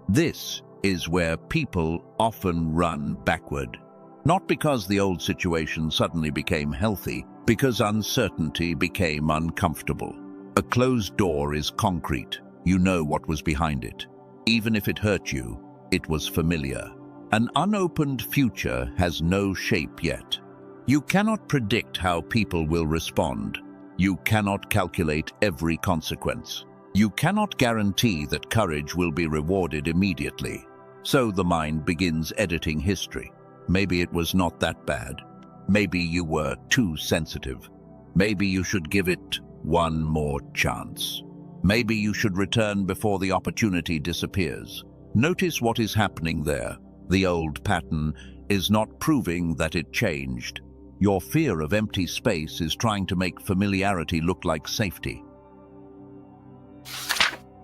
This is where people often run backward. Not because the old situation suddenly became healthy, because uncertainty became uncomfortable. A closed door is concrete. You know what was behind it. Even if it hurt you, it was familiar. An unopened future has no shape yet. You cannot predict how people will respond. You cannot calculate every consequence. You cannot guarantee that courage will be rewarded immediately. So the mind begins editing history. Maybe it was not that bad. Maybe you were too sensitive. Maybe you should give it one more chance. Maybe you should return before the opportunity disappears. Notice what is happening there. The old pattern is not proving that it changed. Your fear of empty space is trying to make familiarity look like safety.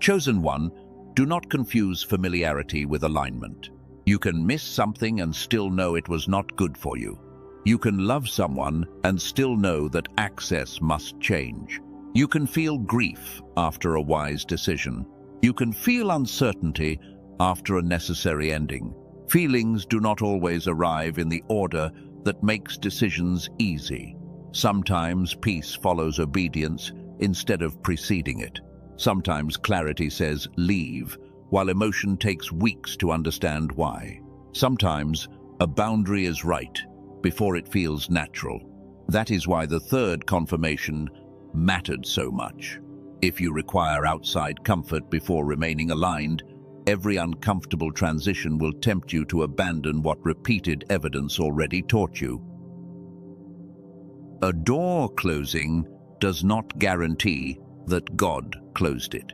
Chosen one, do not confuse familiarity with alignment. You can miss something and still know it was not good for you. You can love someone and still know that access must change. You can feel grief after a wise decision. You can feel uncertainty after a necessary ending. Feelings do not always arrive in the order that makes decisions easy. Sometimes peace follows obedience instead of preceding it. Sometimes clarity says leave, while emotion takes weeks to understand why. Sometimes a boundary is right before it feels natural. That is why the third confirmation mattered so much. If you require outside comfort before remaining aligned, every uncomfortable transition will tempt you to abandon what repeated evidence already taught you. A door closing does not guarantee that God closed it.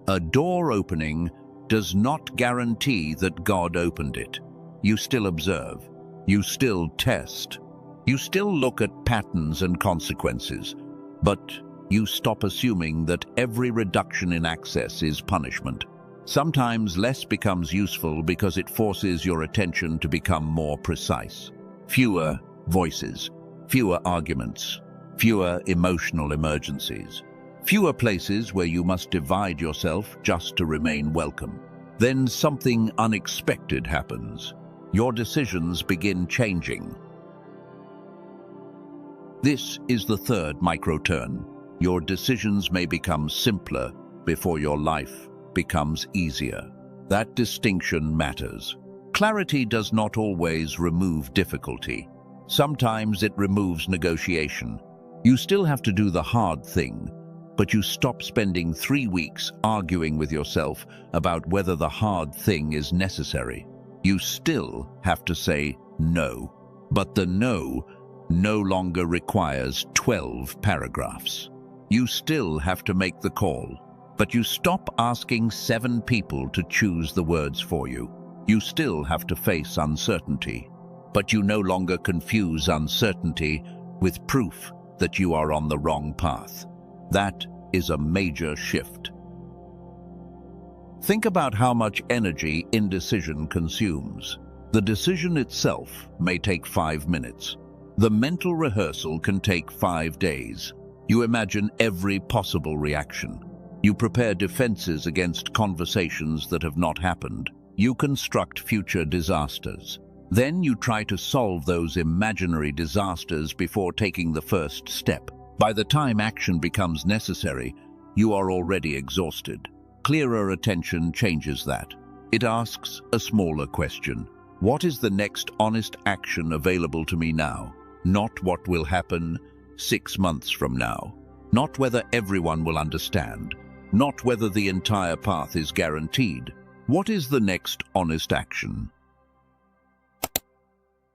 A door opening does not guarantee that God opened it. You still observe. You still test. You still look at patterns and consequences. But you stop assuming that every reduction in access is punishment. Sometimes less becomes useful because it forces your attention to become more precise. Fewer voices, fewer arguments, fewer emotional emergencies, fewer places where you must divide yourself just to remain welcome. Then something unexpected happens. your decisions begin changing. This is the third micro-turn. Your decisions may become simpler before your life becomes easier. That distinction matters. Clarity does not always remove difficulty. Sometimes it removes negotiation. You still have to do the hard thing, but you stop spending 3 weeks arguing with yourself about whether the hard thing is necessary. You still have to say no, but the no longer requires 12 paragraphs. You still have to make the call, but you stop asking 7 people to choose the words for you. You still have to face uncertainty, but you no longer confuse uncertainty with proof that you are on the wrong path. That is a major shift. Think about how much energy indecision consumes. The decision itself may take 5 minutes. The mental rehearsal can take 5 days. You imagine every possible reaction. You prepare defenses against conversations that have not happened. You construct future disasters. Then you try to solve those imaginary disasters before taking the first step. By the time action becomes necessary, you are already exhausted. Clearer attention changes that. It asks a smaller question. What is the next honest action available to me now? Not what will happen 6 months from now. Not whether everyone will understand. Not whether the entire path is guaranteed. What is the next honest action?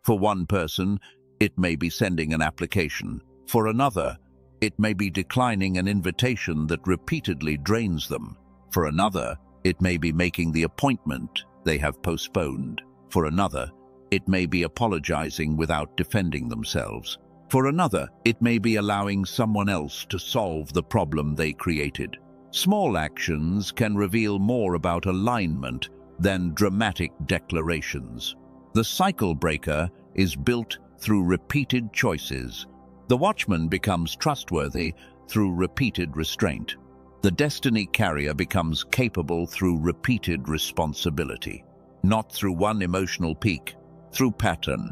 For one person, it may be sending an application. For another, it may be declining an invitation that repeatedly drains them. For another, it may be making the appointment they have postponed. For another, it may be apologizing without defending themselves. For another, it may be allowing someone else to solve the problem they created. Small actions can reveal more about alignment than dramatic declarations. The cycle breaker is built through repeated choices. The watchman becomes trustworthy through repeated restraint. The destiny carrier becomes capable through repeated responsibility, not through one emotional peak, through pattern.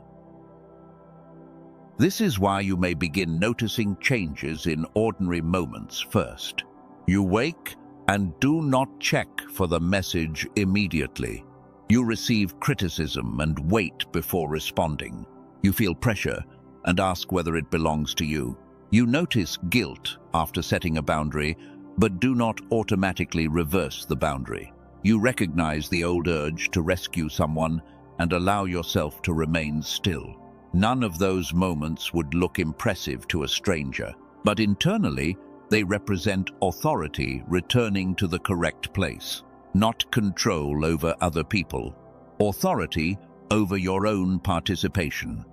This is why you may begin noticing changes in ordinary moments first. You wake and do not check for the message immediately. You receive criticism and wait before responding. You feel pressure and ask whether it belongs to you. You notice guilt after setting a boundary, but do not automatically reverse the boundary. You recognize the old urge to rescue someone and allow yourself to remain still. None of those moments would look impressive to a stranger, but internally, they represent authority returning to the correct place, not control over other people, authority over your own participation.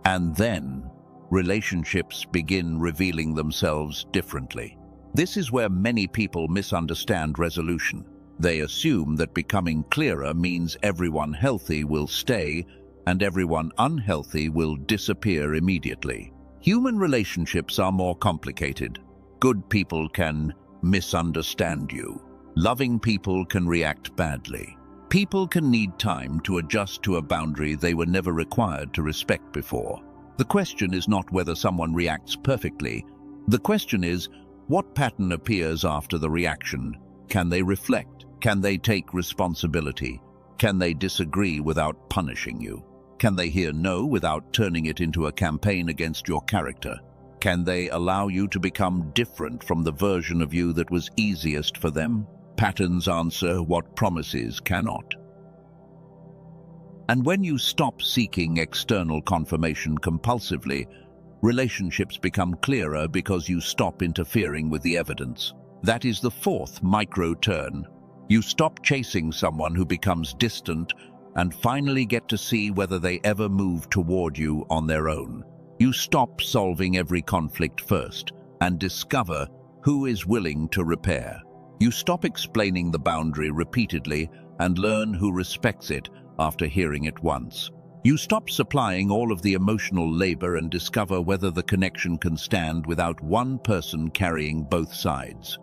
And then, relationships begin revealing themselves differently. This is where many people misunderstand resolution. They assume that becoming clearer means everyone healthy will stay and everyone unhealthy will disappear immediately. Human relationships are more complicated. Good people can misunderstand you. Loving people can react badly. People can need time to adjust to a boundary they were never required to respect before. The question is not whether someone reacts perfectly. The question is, what pattern appears after the reaction? Can they reflect? Can they take responsibility? Can they disagree without punishing you? Can they hear no without turning it into a campaign against your character? Can they allow you to become different from the version of you that was easiest for them? Patterns answer what promises cannot. And when you stop seeking external confirmation compulsively, relationships become clearer because you stop interfering with the evidence. That is the fourth micro-turn. You stop chasing someone who becomes distant and finally get to see whether they ever move toward you on their own. You stop solving every conflict first and discover who is willing to repair. You stop explaining the boundary repeatedly and learn who respects it after hearing it once. You stop supplying all of the emotional labor and discover whether the connection can stand without one person carrying both sides.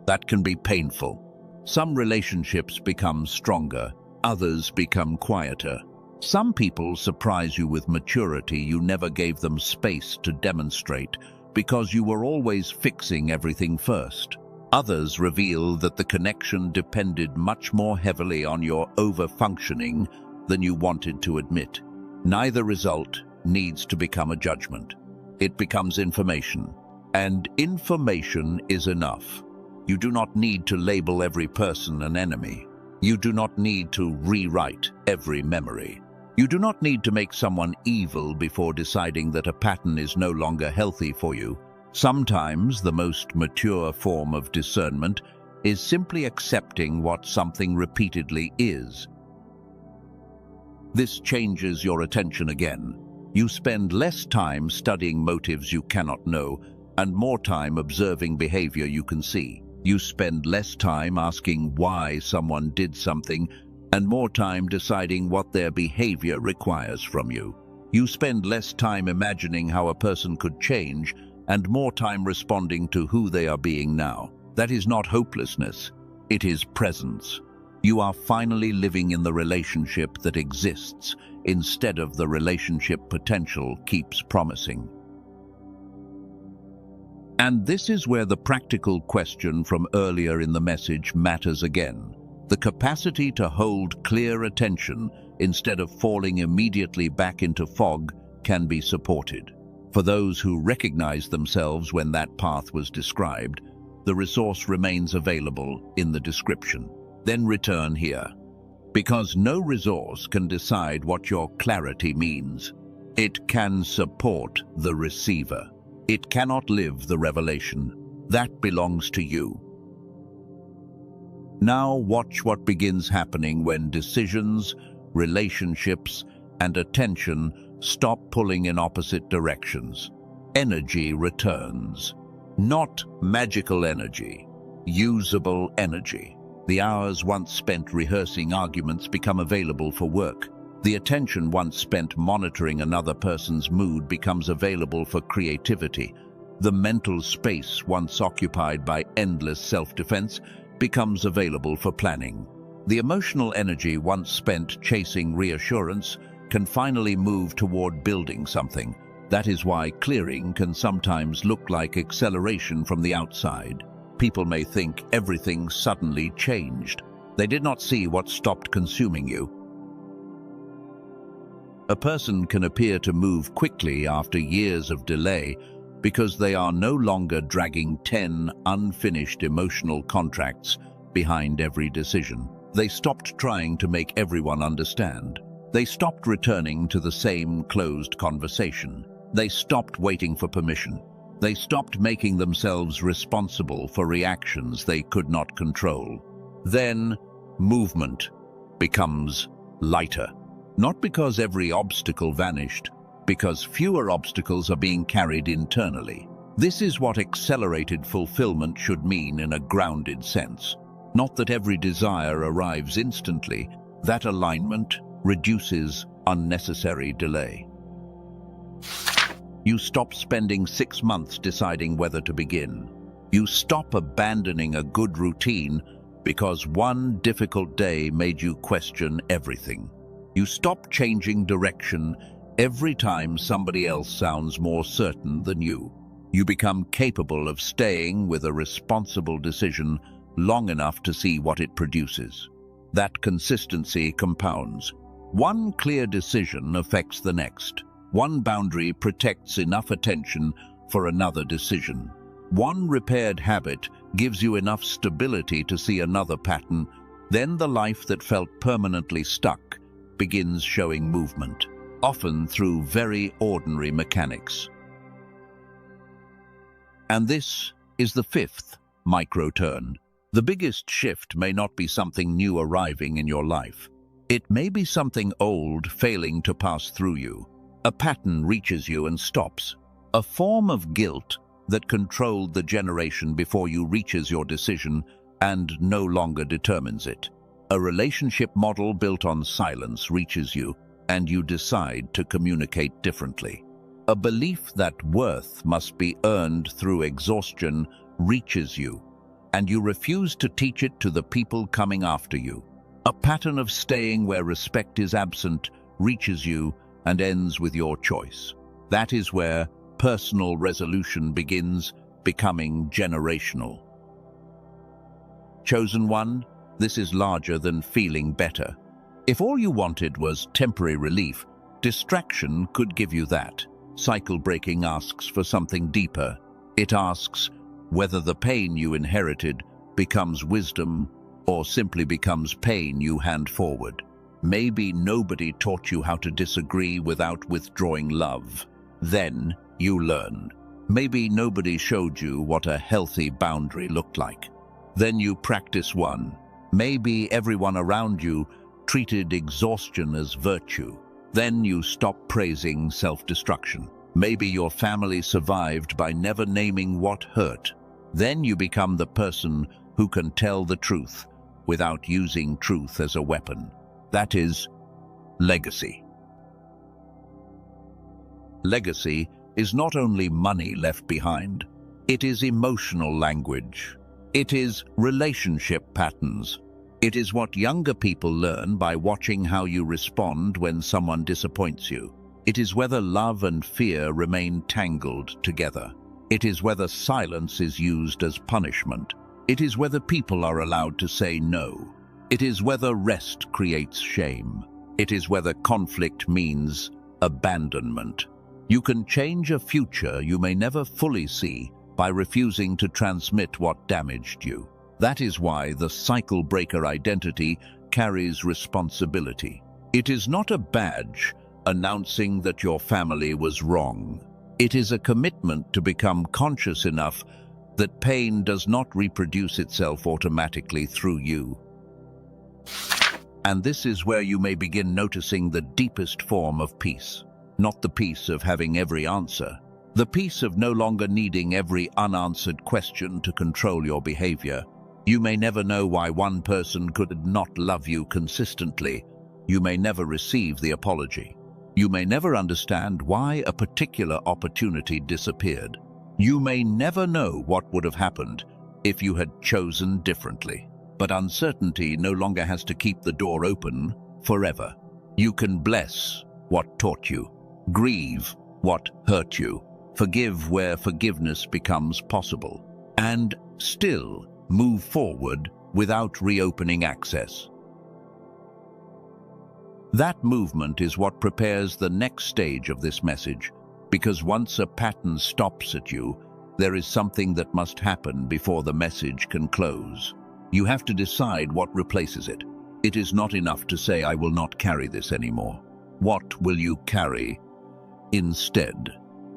That can be painful. Some relationships become stronger, others become quieter. Some people surprise you with maturity you never gave them space to demonstrate because you were always fixing everything first. Others reveal that the connection depended much more heavily on your over-functioning than you wanted to admit. Neither result needs to become a judgment. It becomes information, and information is enough. You do not need to label every person an enemy. You do not need to rewrite every memory. You do not need to make someone evil before deciding that a pattern is no longer healthy for you. Sometimes the most mature form of discernment is simply accepting what something repeatedly is. This changes your attention again. You spend less time studying motives you cannot know and more time observing behavior you can see. You spend less time asking why someone did something and more time deciding what their behavior requires from you. You spend less time imagining how a person could change and more time responding to who they are being now. That is not hopelessness, it is presence. You are finally living in the relationship that exists instead of the relationship potential keeps promising. And this is where the practical question from earlier in the message matters again. The capacity to hold clear attention instead of falling immediately back into fog can be supported. For those who recognize themselves when that path was described, the resource remains available in the description. Then return here, because no resource can decide what your clarity means. It can support the receiver. It cannot live the revelation. That belongs to you. Now watch what begins happening when decisions, relationships, and attention stop pulling in opposite directions. Energy returns. Not magical energy, usable energy. The hours once spent rehearsing arguments become available for work. The attention once spent monitoring another person's mood becomes available for creativity. The mental space once occupied by endless self-defense becomes available for planning. The emotional energy once spent chasing reassurance can finally move toward building something. That is why clearing can sometimes look like acceleration from the outside. People may think everything suddenly changed. They did not see what stopped consuming you. A person can appear to move quickly after years of delay because they are no longer dragging 10 unfinished emotional contracts behind every decision. They stopped trying to make everyone understand. They stopped returning to the same closed conversation. They stopped waiting for permission. They stopped making themselves responsible for reactions they could not control. Then, movement becomes lighter. Not because every obstacle vanished, because fewer obstacles are being carried internally. This is what accelerated fulfillment should mean in a grounded sense. Not that every desire arrives instantly. That alignment reduces unnecessary delay. You stop spending 6 months deciding whether to begin. You stop abandoning a good routine because one difficult day made you question everything. You stop changing direction every time somebody else sounds more certain than you. You become capable of staying with a responsible decision long enough to see what it produces. That consistency compounds. One clear decision affects the next. One boundary protects enough attention for another decision. One repaired habit gives you enough stability to see another pattern. Then the life that felt permanently stuck begins showing movement, often through very ordinary mechanics. And this is the 5th micro-turn. The biggest shift may not be something new arriving in your life. It may be something old failing to pass through you. A pattern reaches you and stops. A form of guilt that controlled the generation before you reaches your decision and no longer determines it. A relationship model built on silence reaches you, and you decide to communicate differently. A belief that worth must be earned through exhaustion reaches you, and you refuse to teach it to the people coming after you. A pattern of staying where respect is absent reaches you and ends with your choice. That is where personal resolution begins becoming generational. Chosen one, this is larger than feeling better. If all you wanted was temporary relief, distraction could give you that. Cycle breaking asks for something deeper. It asks whether the pain you inherited becomes wisdom or simply becomes pain you hand forward. Maybe nobody taught you how to disagree without withdrawing love. Then you learn. Maybe nobody showed you what a healthy boundary looked like. Then you practice one. Maybe everyone around you treated exhaustion as virtue. Then you stop praising self-destruction. Maybe your family survived by never naming what hurt. Then you become the person who can tell the truth without using truth as a weapon. That is legacy. Legacy is not only money left behind, it is emotional language. It is relationship patterns. It is what younger people learn by watching how you respond when someone disappoints you. It is whether love and fear remain tangled together. It is whether silence is used as punishment. It is whether people are allowed to say no. It is whether rest creates shame. It is whether conflict means abandonment. You can change a future you may never fully see by refusing to transmit what damaged you. That is why the cycle breaker identity carries responsibility. It is not a badge announcing that your family was wrong. It is a commitment to become conscious enough that pain does not reproduce itself automatically through you. And this is where you may begin noticing the deepest form of peace. Not the peace of having every answer. The peace of no longer needing every unanswered question to control your behavior. You may never know why one person could not love you consistently. You may never receive the apology. You may never understand why a particular opportunity disappeared. You may never know what would have happened if you had chosen differently. But uncertainty no longer has to keep the door open forever. You can bless what taught you, grieve what hurt you, forgive where forgiveness becomes possible, and still move forward without reopening access. That movement is what prepares the next stage of this message, because once a pattern stops at you, there is something that must happen before the message can close. You have to decide what replaces it. It is not enough to say, "I will not carry this anymore." What will you carry instead?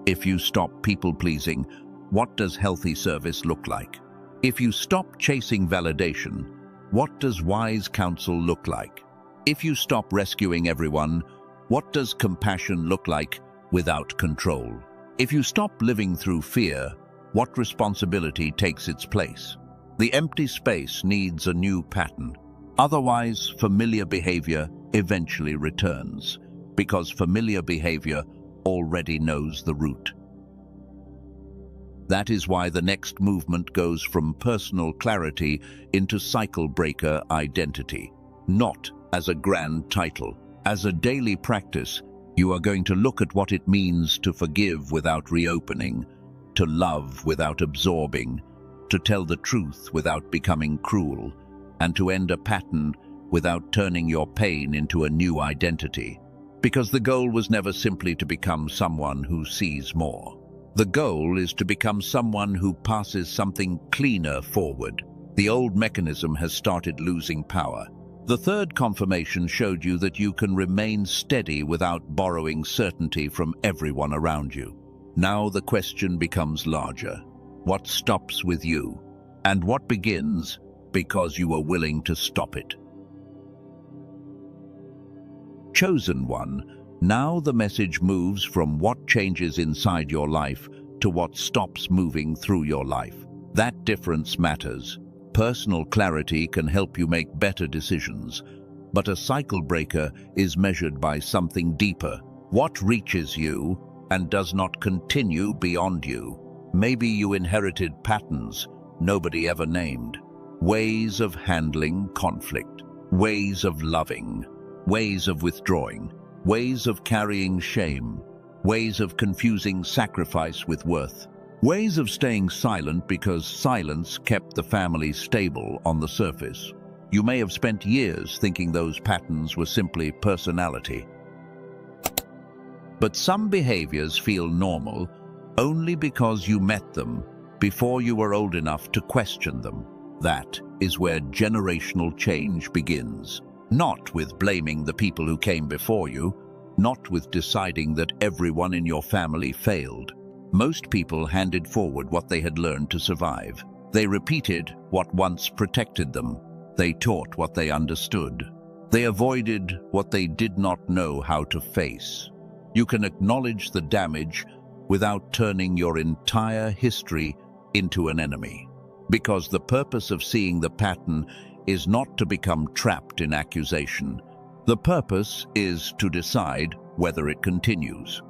If you stop people-pleasing, what does healthy service look like? If you stop chasing validation, what does wise counsel look like? If you stop rescuing everyone, what does compassion look like without control? If you stop living through fear, what responsibility takes its place? The empty space needs a new pattern. Otherwise, familiar behavior eventually returns, because familiar behavior already knows the route. That is why the next movement goes from personal clarity into cycle breaker identity. Not as a grand title, as a daily practice, you are going to look at what it means to forgive without reopening, to love without absorbing, to tell the truth without becoming cruel, and to end a pattern without turning your pain into a new identity. Because the goal was never simply to become someone who sees more. The goal is to become someone who passes something cleaner forward. The old mechanism has started losing power. The third confirmation showed you that you can remain steady without borrowing certainty from everyone around you. Now the question becomes larger. What stops with you? And what begins because you are willing to stop it? Chosen one, now the message moves from what changes inside your life to what stops moving through your life. That difference matters. Personal clarity can help you make better decisions, but a cycle breaker is measured by something deeper. What reaches you and does not continue beyond you? Maybe you inherited patterns, nobody ever named. Ways of handling conflict, ways of loving, ways of withdrawing, ways of carrying shame, ways of confusing sacrifice with worth, ways of staying silent because silence kept the family stable on the surface. You may have spent years thinking those patterns were simply personality. But some behaviors feel normal only because you met them before you were old enough to question them. That is where generational change begins. Not with blaming the people who came before you, not with deciding that everyone in your family failed. Most people handed forward what they had learned to survive. They repeated what once protected them. They taught what they understood. They avoided what they did not know how to face. You can acknowledge the damage without turning your entire history into an enemy. Because the purpose of seeing the pattern is not to become trapped in accusation. The purpose is to decide whether it continues.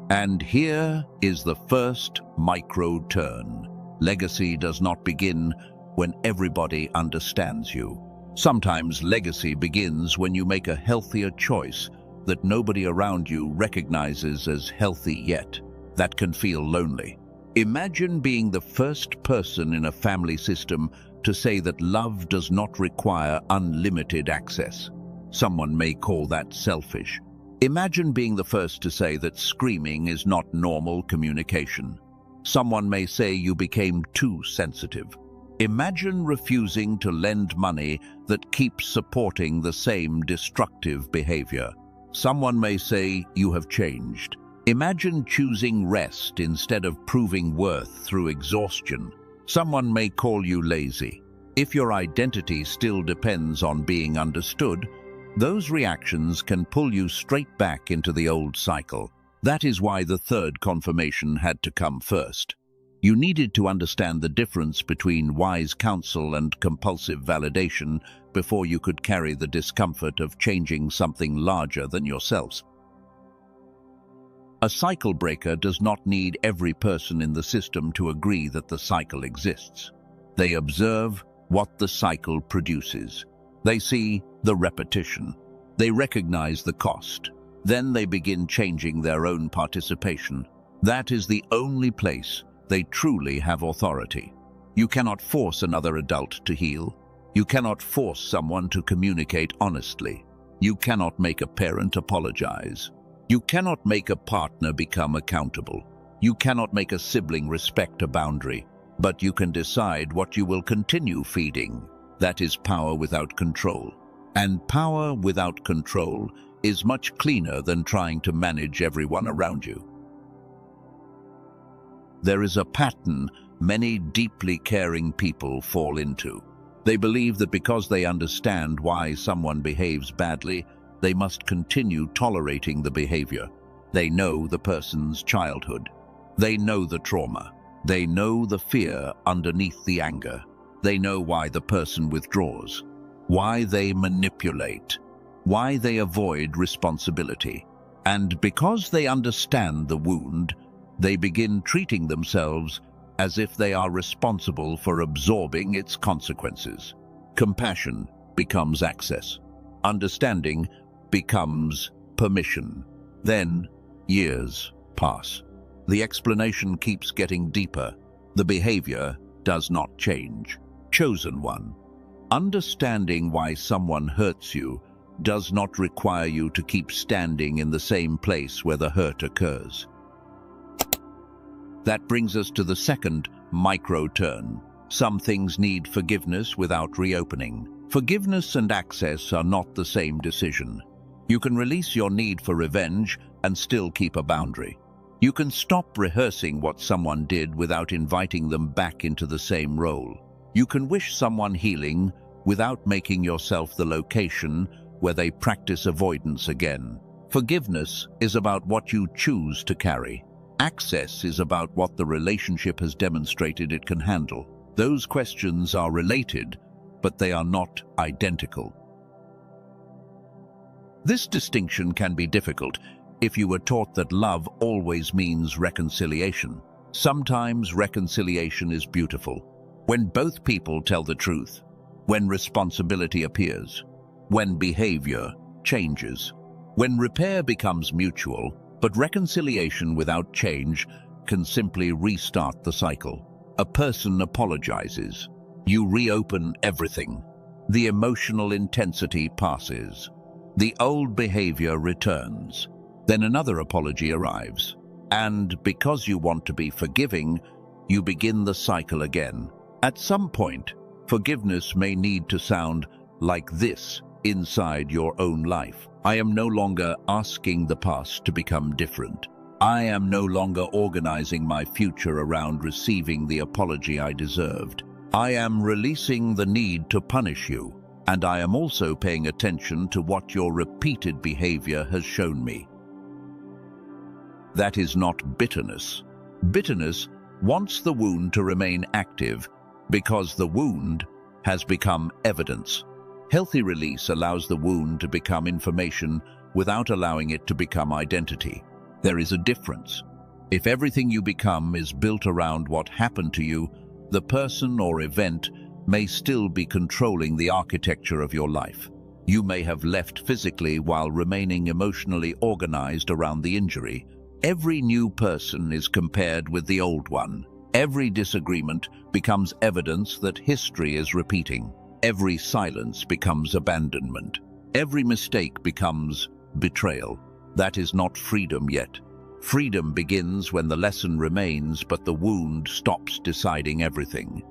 And here is the first micro-turn. Legacy does not begin when everybody understands you. Sometimes legacy begins when you make a healthier choice that nobody around you recognizes as healthy yet. That can feel lonely. Imagine being the first person in a family system to say that love does not require unlimited access. Someone may call that selfish. Imagine being the first to say that screaming is not normal communication. Someone may say you became too sensitive. Imagine refusing to lend money that keeps supporting the same destructive behavior. Someone may say you have changed. Imagine choosing rest instead of proving worth through exhaustion. Someone may call you lazy. If your identity still depends on being understood, those reactions can pull you straight back into the old cycle. That is why the third confirmation had to come first. You needed to understand the difference between wise counsel and compulsive validation before you could carry the discomfort of changing something larger than yourselves. A cycle breaker does not need every person in the system to agree that the cycle exists. They observe what the cycle produces. They see the repetition. They recognize the cost. Then they begin changing their own participation. That is the only place they truly have authority. You cannot force another adult to heal. You cannot force someone to communicate honestly. You cannot make a parent apologize. You cannot make a partner become accountable. You cannot make a sibling respect a boundary, but you can decide what you will continue feeding. That is power without control. And power without control is much cleaner than trying to manage everyone around you. There is a pattern many deeply caring people fall into. They believe that because they understand why someone behaves badly, they must continue tolerating the behavior. They know the person's childhood. They know the trauma. They know the fear underneath the anger. They know why the person withdraws, why they manipulate, why they avoid responsibility. And because they understand the wound, they begin treating themselves as if they are responsible for absorbing its consequences. Compassion becomes access. Understanding becomes permission. Then years pass. The explanation keeps getting deeper. The behavior does not change. Chosen one. Understanding why someone hurts you does not require you to keep standing in the same place where the hurt occurs. That brings us to the second micro-turn. Some things need forgiveness without reopening. Forgiveness and access are not the same decision. You can release your need for revenge and still keep a boundary. You can stop rehearsing what someone did without inviting them back into the same role. You can wish someone healing without making yourself the location where they practice avoidance again. Forgiveness is about what you choose to carry. Access is about what the relationship has demonstrated it can handle. Those questions are related, but they are not identical. This distinction can be difficult if you were taught that love always means reconciliation. Sometimes reconciliation is beautiful. When both people tell the truth, when responsibility appears, when behavior changes, when repair becomes mutual, but reconciliation without change can simply restart the cycle. A person apologizes. You reopen everything. The emotional intensity passes. The old behavior returns. Then another apology arrives. And because you want to be forgiving, you begin the cycle again. At some point, forgiveness may need to sound like this inside your own life. I am no longer asking the past to become different. I am no longer organizing my future around receiving the apology I deserved. I am releasing the need to punish you, and I am also paying attention to what your repeated behavior has shown me. That is not bitterness. Bitterness wants the wound to remain active because the wound has become evidence. Healthy release allows the wound to become information without allowing it to become identity. There is a difference. If everything you become is built around what happened to you, the person or event may still be controlling the architecture of your life. You may have left physically while remaining emotionally organized around the injury. Every new person is compared with the old one. Every disagreement becomes evidence that history is repeating. Every silence becomes abandonment. Every mistake becomes betrayal. That is not freedom yet. Freedom begins when the lesson remains, but the wound stops deciding everything.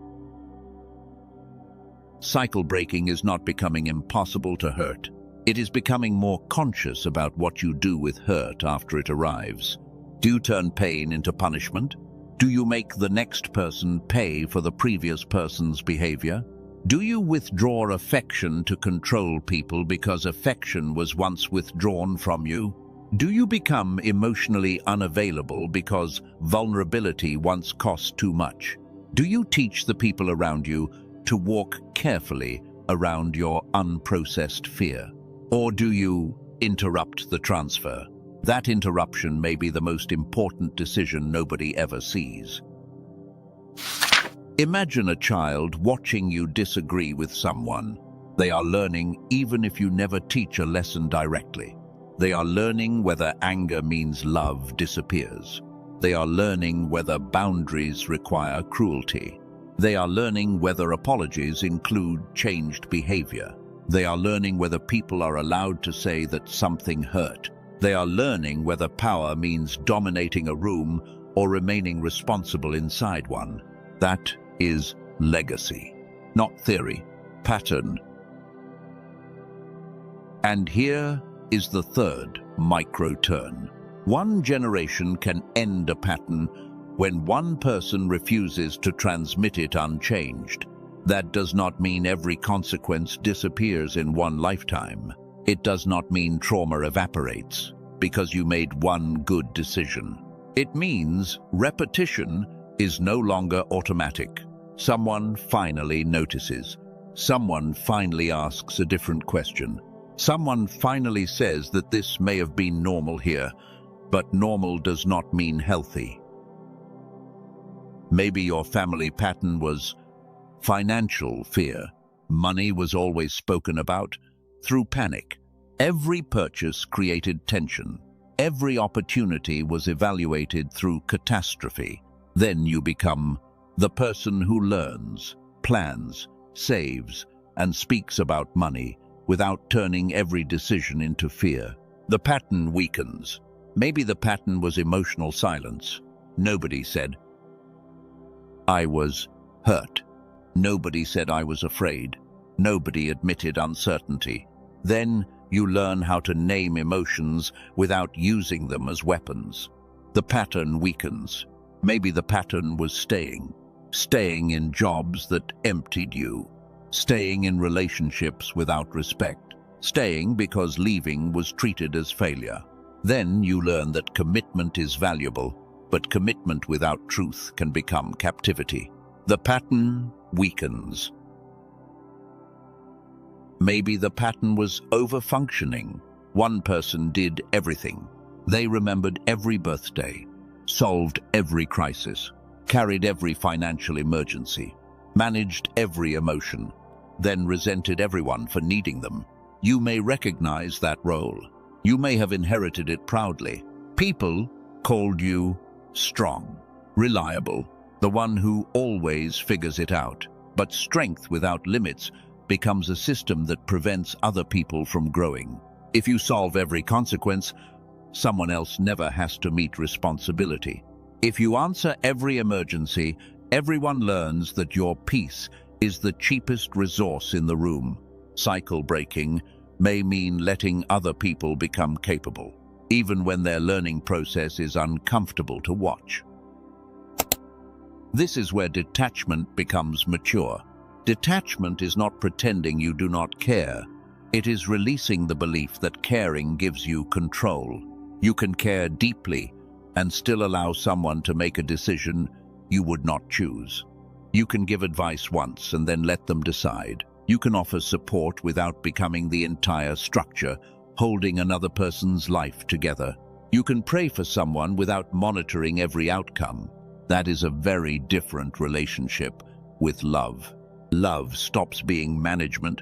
Cycle breaking is not becoming impossible to hurt. It is becoming more conscious about what you do with hurt after it arrives. Do you turn pain into punishment? Do you make the next person pay for the previous person's behavior? Do you withdraw affection to control people because affection was once withdrawn from you? Do you become emotionally unavailable because vulnerability once cost too much? Do you teach the people around you to walk carefully around your unprocessed fear? Or do you interrupt the transfer? That interruption may be the most important decision nobody ever sees. Imagine a child watching you disagree with someone. They are learning even if you never teach a lesson directly. They are learning whether anger means love disappears. They are learning whether boundaries require cruelty. They are learning whether apologies include changed behavior. They are learning whether people are allowed to say that something hurt. They are learning whether power means dominating a room or remaining responsible inside one. That is legacy, not theory, pattern. And here is the third micro-turn. One generation can end a pattern when one person refuses to transmit it unchanged. That does not mean every consequence disappears in one lifetime. It does not mean trauma evaporates because you made one good decision. It means repetition is no longer automatic. Someone finally notices. Someone finally asks a different question. Someone finally says that this may have been normal here, but normal does not mean healthy. Maybe your family pattern was financial fear. Money was always spoken about through panic. Every purchase created tension. Every opportunity was evaluated through catastrophe. Then you become the person who learns, plans, saves, and speaks about money without turning every decision into fear. The pattern weakens. Maybe the pattern was emotional silence. Nobody said, "I was hurt." Nobody said, "I was afraid." Nobody admitted uncertainty. Then you learn how to name emotions without using them as weapons. The pattern weakens. Maybe the pattern was staying in jobs that emptied you, staying in relationships without respect, staying because leaving was treated as failure. Then you learn that commitment is valuable, but commitment without truth can become captivity. The pattern weakens. Maybe the pattern was overfunctioning. One person did everything. They remembered every birthday, solved every crisis, carried every financial emergency, managed every emotion, then resented everyone for needing them. You may recognize that role. You may have inherited it proudly. People called you strong, reliable, the one who always figures it out. But strength without limits becomes a system that prevents other people from growing. If you solve every consequence, someone else never has to meet responsibility. If you answer every emergency, everyone learns that your peace is the cheapest resource in the room. Cycle breaking may mean letting other people become capable, even when their learning process is uncomfortable to watch. This is where detachment becomes mature. Detachment is not pretending you do not care. It is releasing the belief that caring gives you control. You can care deeply and still allow someone to make a decision you would not choose. You can give advice once and then let them decide. You can offer support without becoming the entire structure, holding another person's life together. You can pray for someone without monitoring every outcome. That is a very different relationship with love. Love stops being management.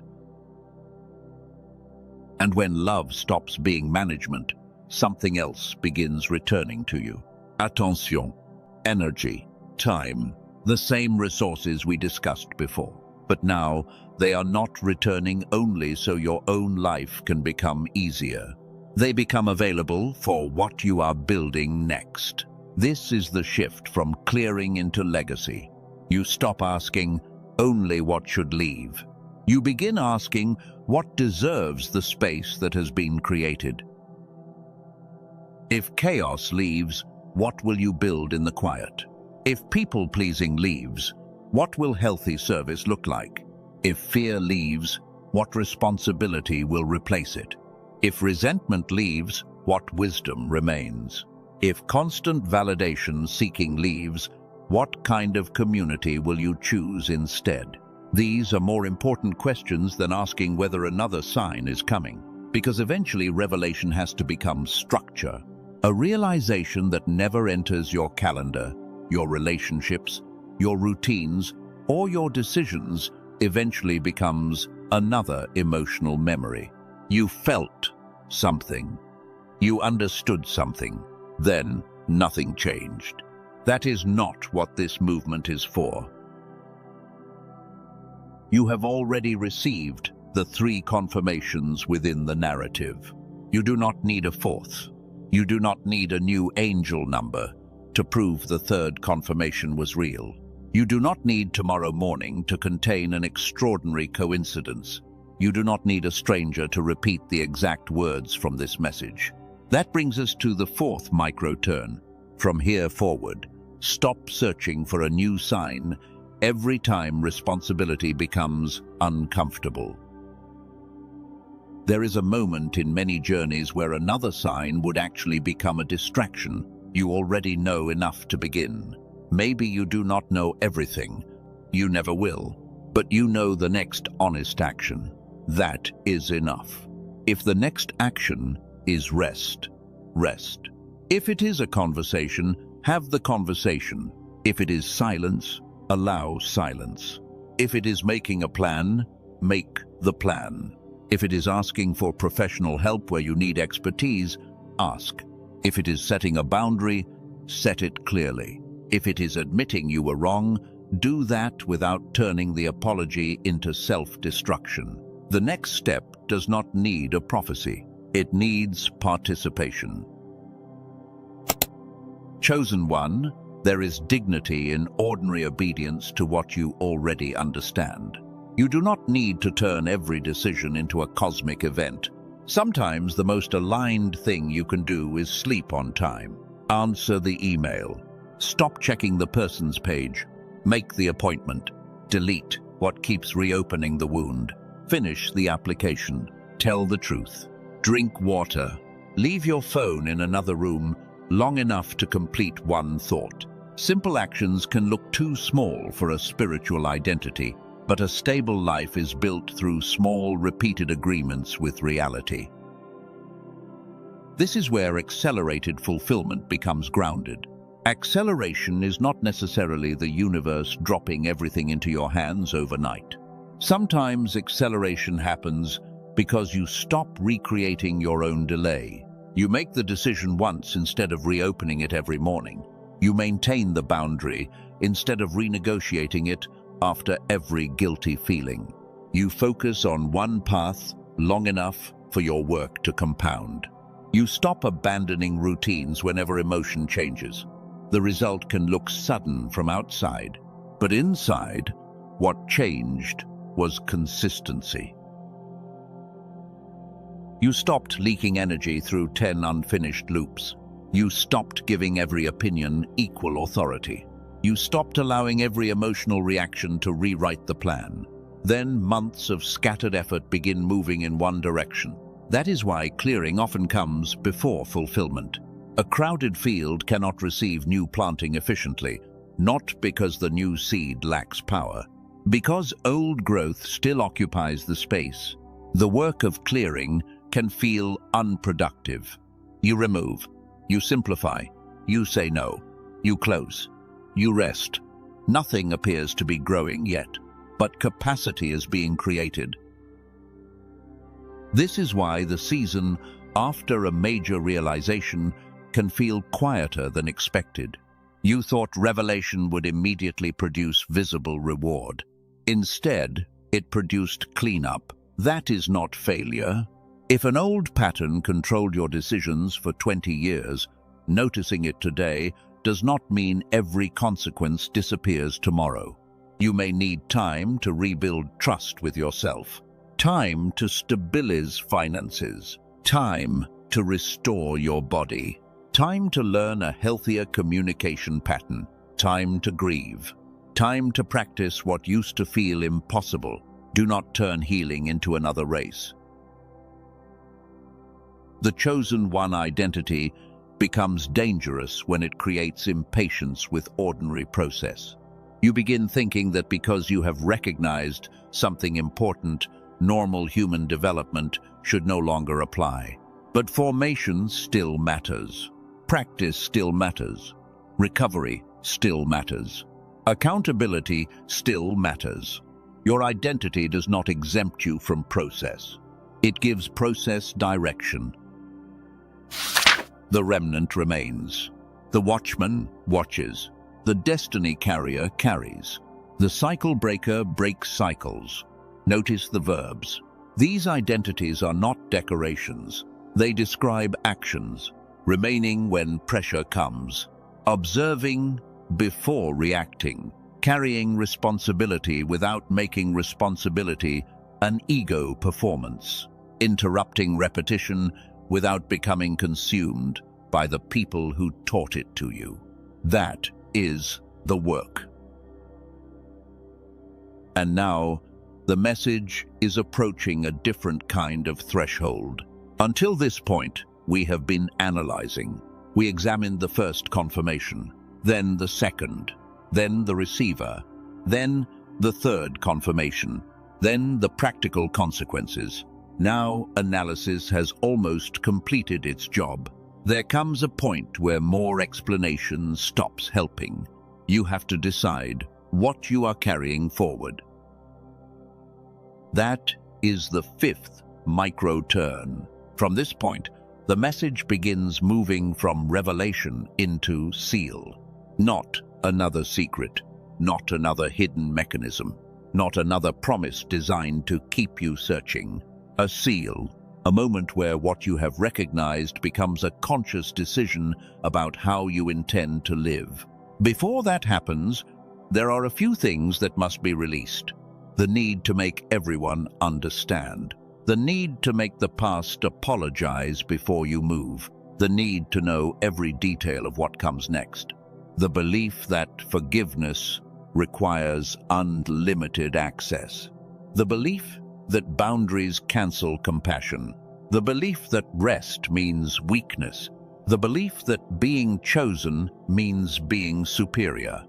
And when love stops being management, something else begins returning to you. Attention, energy, time, the same resources we discussed before. But now, they are not returning only so your own life can become easier. They become available for what you are building next. This is the shift from clearing into legacy. You stop asking only what should leave. You begin asking what deserves the space that has been created. If chaos leaves, what will you build in the quiet? If people-pleasing leaves, what will healthy service look like? If fear leaves, what responsibility will replace it? If resentment leaves, what wisdom remains? If constant validation seeking leaves, what kind of community will you choose instead? These are more important questions than asking whether another sign is coming, because eventually revelation has to become structure. A realization that never enters your calendar, your relationships, your routines, or your decisions eventually becomes another emotional memory. You felt something. You understood something. Then nothing changed. That is not what this movement is for. You have already received the 3 confirmations within the narrative. You do not need a 4th. You do not need a new angel number to prove the 3rd confirmation was real. You do not need tomorrow morning to contain an extraordinary coincidence. You do not need a stranger to repeat the exact words from this message. That brings us to the 4th micro-turn. From here forward, stop searching for a new sign every time responsibility becomes uncomfortable. There is a moment in many journeys where another sign would actually become a distraction. You already know enough to begin. Maybe you do not know everything. You never will. But you know the next honest action. That is enough. If the next action is rest, rest. If it is a conversation, have the conversation. If it is silence, allow silence. If it is making a plan, make the plan. If it is asking for professional help where you need expertise, ask. If it is setting a boundary, set it clearly. If it is admitting you were wrong, do that without turning the apology into self-destruction. The next step does not need a prophecy. It needs participation. Chosen one, there is dignity in ordinary obedience to what you already understand. You do not need to turn every decision into a cosmic event. Sometimes the most aligned thing you can do is sleep on time. Answer the email. Stop checking the person's page. Make the appointment. Delete what keeps reopening the wound. Finish the application. Tell the truth. Drink water. Leave your phone in another room long enough to complete one thought. Simple actions can look too small for a spiritual identity, but a stable life is built through small, repeated agreements with reality. This is where accelerated fulfillment becomes grounded. Acceleration is not necessarily the universe dropping everything into your hands overnight. Sometimes acceleration happens because you stop recreating your own delay. You make the decision once instead of reopening it every morning. You maintain the boundary instead of renegotiating it after every guilty feeling. You focus on one path long enough for your work to compound. You stop abandoning routines whenever emotion changes. The result can look sudden from outside, but inside, what changed was consistency. You stopped leaking energy through 10 unfinished loops. You stopped giving every opinion equal authority. You stopped allowing every emotional reaction to rewrite the plan. Then months of scattered effort begin moving in one direction. That is why clearing often comes before fulfillment. A crowded field cannot receive new planting efficiently, not because the new seed lacks power. Because old growth still occupies the space, the work of clearing can feel unproductive. You remove, you simplify, you say no, you close, you rest. Nothing appears to be growing yet, but capacity is being created. This is why the season after a major realization can feel quieter than expected. You thought revelation would immediately produce visible reward. Instead, it produced cleanup. That is not failure. If an old pattern controlled your decisions for 20 years, noticing it today does not mean every consequence disappears tomorrow. You may need time to rebuild trust with yourself, time to stabilize finances, time to restore your body, time to learn a healthier communication pattern, time to grieve, time to practice what used to feel impossible. Do not turn healing into another race. The chosen one identity becomes dangerous when it creates impatience with ordinary process. You begin thinking that because you have recognized something important, normal human development should no longer apply. But formation still matters. Practice still matters. Recovery still matters. Accountability still matters. Your identity does not exempt you from process. It gives process direction. The remnant remains. The watchman watches. The destiny carrier carries. The cycle breaker breaks cycles. Notice the verbs. These identities are not decorations. They describe actions. Remaining when pressure comes. Observing before reacting. Carrying responsibility without making responsibility an ego performance. Interrupting repetition without becoming consumed by the people who taught it to you. That is the work. And now, the message is approaching a different kind of threshold. Until this point, we have been analyzing. We examined the first confirmation, then the second, then the receiver, then the third confirmation, then the practical consequences. Now analysis has almost completed its job. There comes a point where more explanation stops helping. You have to decide what you are carrying forward. That is the fifth micro-turn. From this point, the message begins moving from revelation into seal. Not another secret, not another hidden mechanism, not another promise designed to keep you searching. A seal, a moment where what you have recognized becomes a conscious decision about how you intend to live. Before that happens, there are a few things that must be released. The need to make everyone understand. The need to make the past apologize before you move. The need to know every detail of what comes next. The belief that forgiveness requires unlimited access. The belief that boundaries cancel compassion. The belief that rest means weakness. The belief that being chosen means being superior.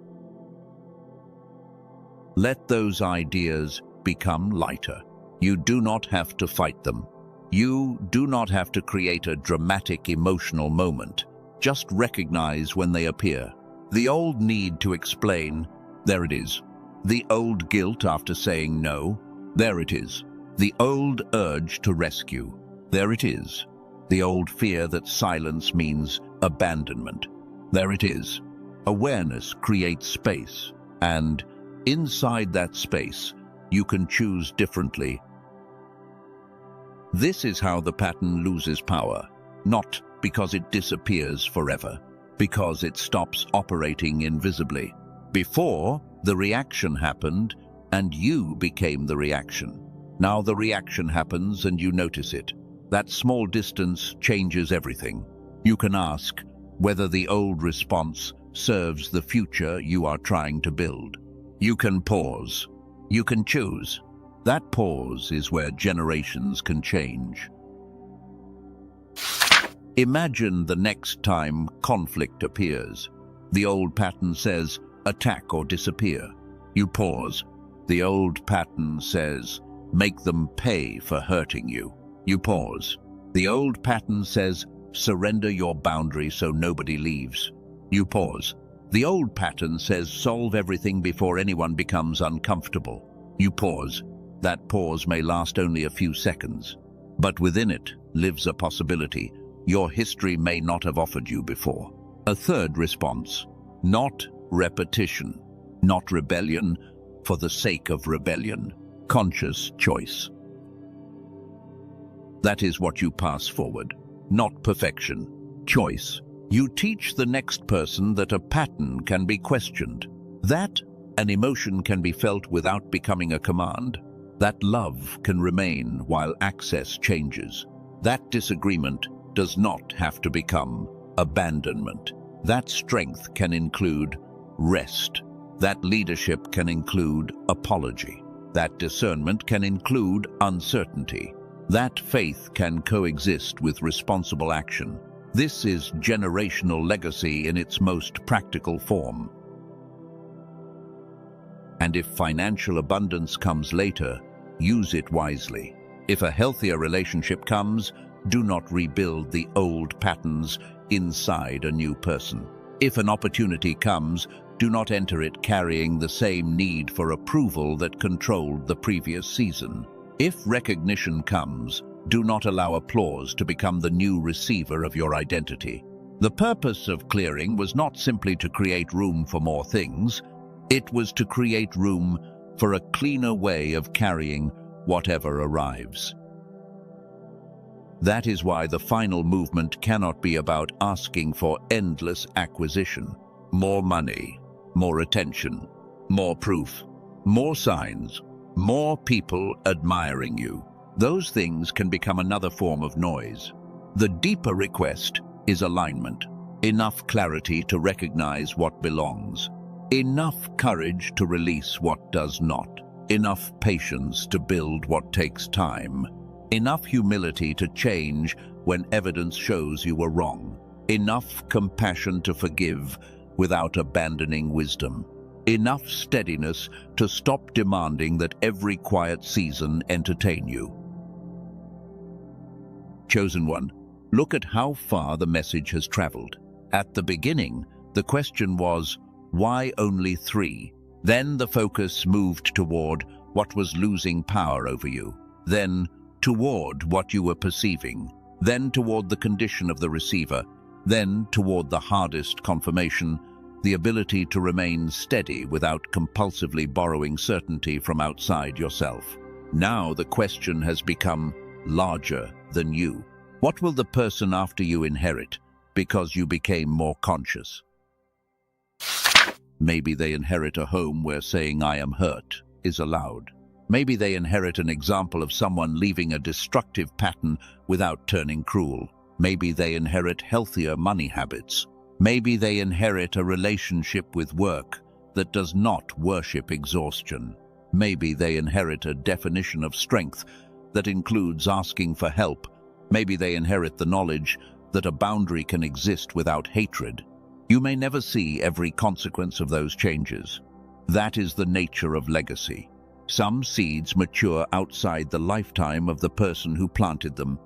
Let those ideas become lighter. You do not have to fight them. You do not have to create a dramatic emotional moment. Just recognize when they appear. The old need to explain, there it is. The old guilt after saying no, there it is. The old urge to rescue, there it is. The old fear that silence means abandonment, there it is. Awareness creates space, and inside that space, you can choose differently. This is how the pattern loses power, not because it disappears forever, because it stops operating invisibly. Before, the reaction happened, and you became the reaction. Now the reaction happens and you notice it. That small distance changes everything. You can ask whether the old response serves the future you are trying to build. You can pause. You can choose. That pause is where generations can change. Imagine the next time conflict appears. The old pattern says, attack or disappear. You pause. The old pattern says, make them pay for hurting you. You pause. The old pattern says, surrender your boundary so nobody leaves. You pause. The old pattern says, solve everything before anyone becomes uncomfortable. You pause. That pause may last only a few seconds, but within it lives a possibility your history may not have offered you before. A third response, not repetition, not rebellion for the sake of rebellion, conscious choice. That is what you pass forward, not perfection, choice. You teach the next person that a pattern can be questioned, that an emotion can be felt without becoming a command, that love can remain while access changes, that disagreement does not have to become abandonment, that strength can include rest, that leadership can include apology, that discernment can include uncertainty, that faith can coexist with responsible action. This is generational legacy in its most practical form. And if financial abundance comes later, use it wisely. If a healthier relationship comes, do not rebuild the old patterns inside a new person. If an opportunity comes, do not enter it carrying the same need for approval that controlled the previous season. If recognition comes, do not allow applause to become the new receiver of your identity. The purpose of clearing was not simply to create room for more things, it was to create room for a cleaner way of carrying whatever arrives. That is why the final movement cannot be about asking for endless acquisition. More money, more attention, more proof, more signs, more people admiring you. Those things can become another form of noise. The deeper request is alignment. Enough clarity to recognize what belongs. Enough courage to release what does not. Enough patience to build what takes time. Enough humility to change when evidence shows you were wrong. Enough compassion to forgive without abandoning wisdom. Enough steadiness to stop demanding that every quiet season entertain you. Chosen one, look at how far the message has traveled. At the beginning, the question was, why only 3? Then the focus moved toward what was losing power over you. Then toward what you were perceiving. Then toward the condition of the receiver. Then toward the hardest confirmation, the ability to remain steady without compulsively borrowing certainty from outside yourself. Now the question has become larger than you. What will the person after you inherit because you became more conscious? Maybe they inherit a home where saying "I am hurt" is allowed. Maybe they inherit an example of someone leaving a destructive pattern without turning cruel. Maybe they inherit healthier money habits. Maybe they inherit a relationship with work that does not worship exhaustion. Maybe they inherit a definition of strength that includes asking for help. Maybe they inherit the knowledge that a boundary can exist without hatred. You may never see every consequence of those changes. That is the nature of legacy. Some seeds mature outside the lifetime of the person who planted them.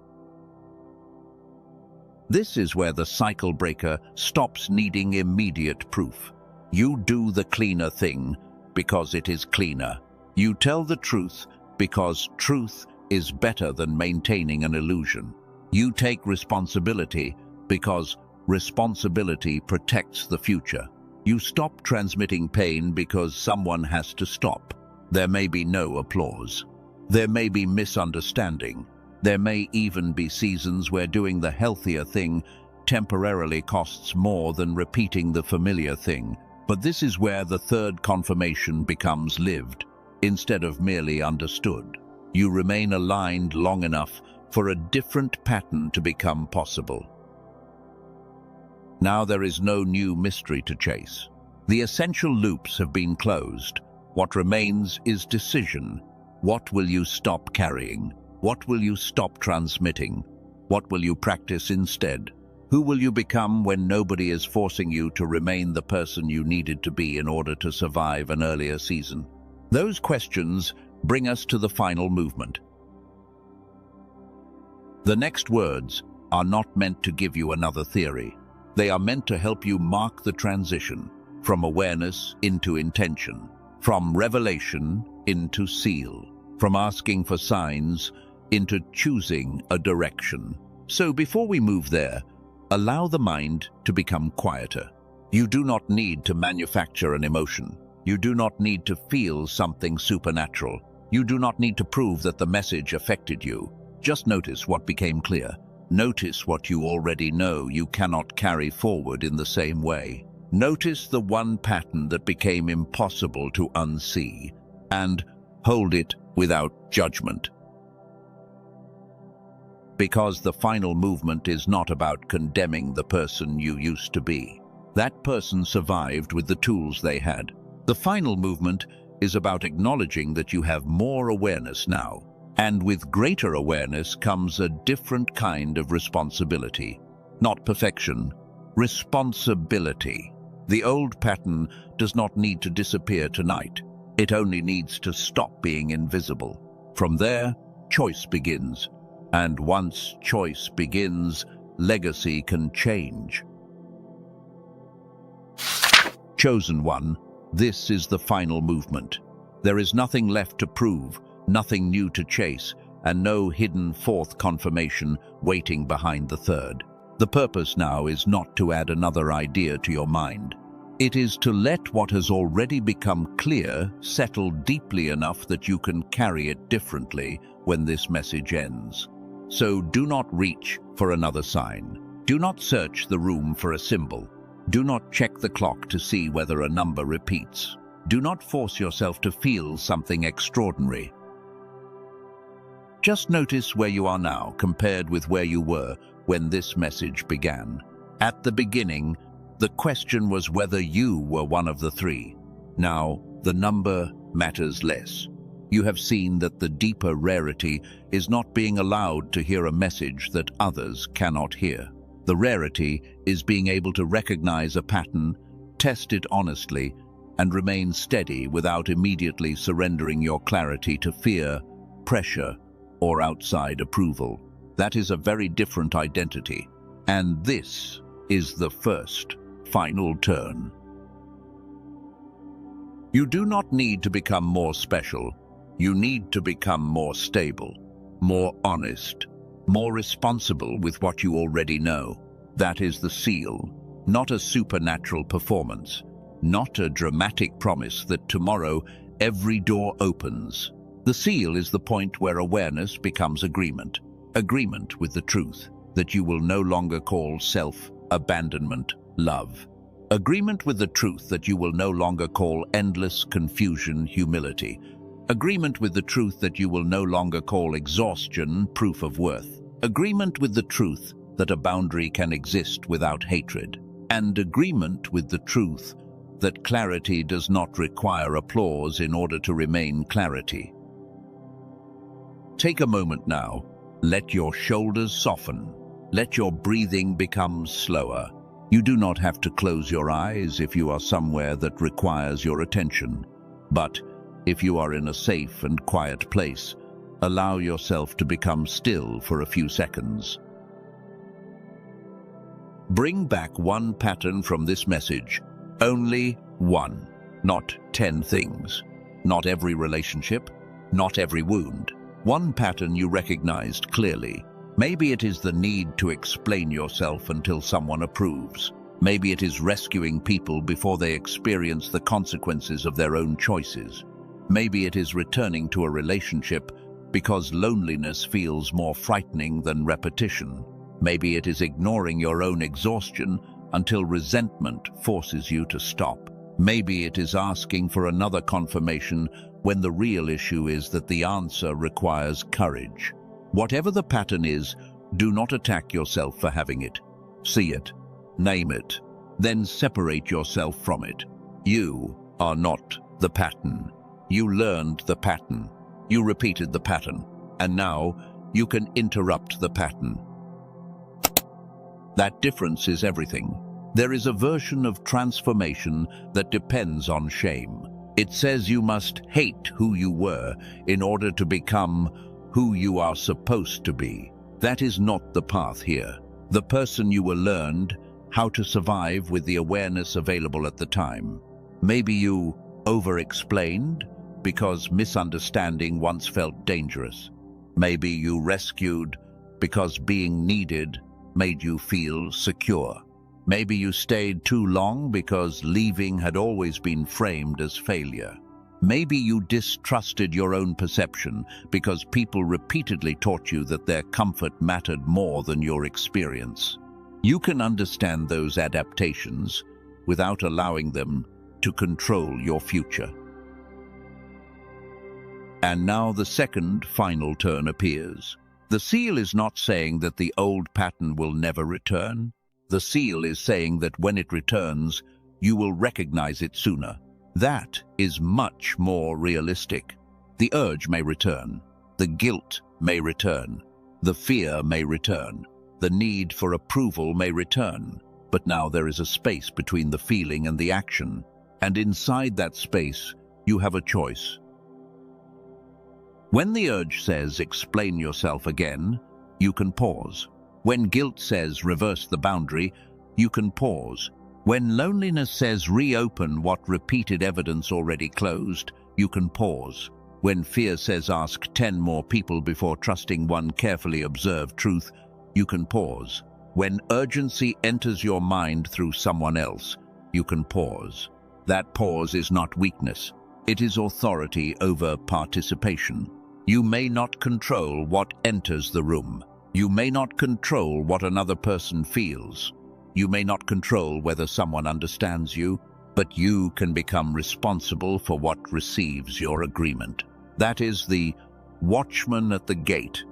This is where the cycle breaker stops needing immediate proof. You do the cleaner thing because it is cleaner. You tell the truth because truth is better than maintaining an illusion. You take responsibility because responsibility protects the future. You stop transmitting pain because someone has to stop. There may be no applause. There may be misunderstanding. There may even be seasons where doing the healthier thing temporarily costs more than repeating the familiar thing. But this is where the third confirmation becomes lived, instead of merely understood. You remain aligned long enough for a different pattern to become possible. Now there is no new mystery to chase. The essential loops have been closed. What remains is decision. What will you stop carrying? What will you stop transmitting? What will you practice instead? Who will you become when nobody is forcing you to remain the person you needed to be in order to survive an earlier season? Those questions bring us to the final movement. The next words are not meant to give you another theory. They are meant to help you mark the transition from awareness into intention, from revelation into seal, from asking for signs into choosing a direction. So before we move there, allow the mind to become quieter. You do not need to manufacture an emotion. You do not need to feel something supernatural. You do not need to prove that the message affected you. Just notice what became clear. Notice what you already know you cannot carry forward in the same way. Notice the one pattern that became impossible to unsee, and hold it without judgment. Because the final movement is not about condemning the person you used to be. That person survived with the tools they had. The final movement is about acknowledging that you have more awareness now. And with greater awareness comes a different kind of responsibility. Not perfection, responsibility. The old pattern does not need to disappear tonight. It only needs to stop being invisible. From there, choice begins. And once choice begins, legacy can change. Chosen one, this is the final movement. There is nothing left to prove, nothing new to chase, and no hidden fourth confirmation waiting behind the third. The purpose now is not to add another idea to your mind. It is to let what has already become clear settle deeply enough that you can carry it differently when this message ends. So do not reach for another sign. Do not search the room for a symbol. Do not check the clock to see whether a number repeats. Do not force yourself to feel something extraordinary. Just notice where you are now compared with where you were when this message began. At the beginning, the question was whether you were one of the three. Now, the number matters less. You have seen that the deeper rarity is not being allowed to hear a message that others cannot hear. The rarity is being able to recognize a pattern, test it honestly, and remain steady without immediately surrendering your clarity to fear, pressure, or outside approval. That is a very different identity. And this is the first, final turn. You do not need to become more special. You need to become more stable, more honest, more responsible with what you already know. That is the seal, not a supernatural performance, not a dramatic promise that tomorrow every door opens. The seal is the point where awareness becomes agreement. Agreement with the truth that you will no longer call self-abandonment love. Agreement with the truth that you will no longer call endless confusion humility. Agreement with the truth that you will no longer call exhaustion proof of worth. Agreement with the truth that a boundary can exist without hatred. And agreement with the truth that clarity does not require applause in order to remain clarity. Take a moment now. Let your shoulders soften. Let your breathing become slower. You do not have to close your eyes if you are somewhere that requires your attention. But if you are in a safe and quiet place, allow yourself to become still for a few seconds. Bring back one pattern from this message, only One, not 10 things. Not every relationship, not every wound. One pattern you recognized clearly. Maybe it is the need to explain yourself until someone approves. Maybe it is rescuing people before they experience the consequences of their own choices. Maybe it is returning to a relationship because loneliness feels more frightening than repetition. Maybe it is ignoring your own exhaustion until resentment forces you to stop. Maybe it is asking for another confirmation when the real issue is that the answer requires courage. Whatever the pattern is, do not attack yourself for having it. See it, name it, then separate yourself from it. You are not the pattern. You learned the pattern. You repeated the pattern. And now you can interrupt the pattern. That difference is everything. There is a version of transformation that depends on shame. It says you must hate who you were in order to become who you are supposed to be. That is not the path here. The person you were learned how to survive with the awareness available at the time. Maybe you over-explained because misunderstanding once felt dangerous. Maybe you rescued because being needed made you feel secure. Maybe you stayed too long because leaving had always been framed as failure. Maybe you distrusted your own perception because people repeatedly taught you that their comfort mattered more than your experience. You can understand those adaptations without allowing them to control your future. And now the second final turn appears. The seal is not saying that the old pattern will never return. The seal is saying that when it returns, you will recognize it sooner. That is much more realistic. The urge may return. The guilt may return. The fear may return. The need for approval may return. But now there is a space between the feeling and the action. And inside that space, you have a choice. When the urge says, explain yourself again, you can pause. When guilt says, reverse the boundary, you can pause. When loneliness says, reopen what repeated evidence already closed, you can pause. When fear says, ask 10 more people before trusting one carefully observed truth, you can pause. When urgency enters your mind through someone else, you can pause. That pause is not weakness. It is authority over participation. You may not control what enters the room. You may not control what another person feels. You may not control whether someone understands you, but you can become responsible for what receives your agreement. That is the watchman at the gate.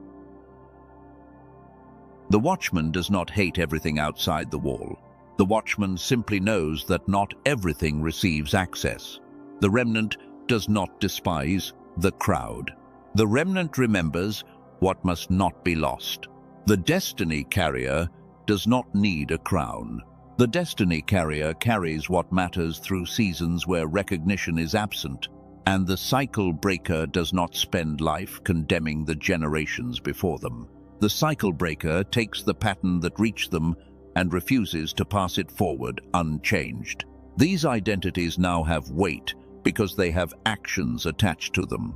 The watchman does not hate everything outside the wall. The watchman simply knows that not everything receives access. The remnant does not despise the crowd. The remnant remembers what must not be lost. The destiny carrier does not need a crown. The destiny carrier carries what matters through seasons where recognition is absent, and the cycle breaker does not spend life condemning the generations before them. The cycle breaker takes the pattern that reached them and refuses to pass it forward unchanged. These identities now have weight because they have actions attached to them.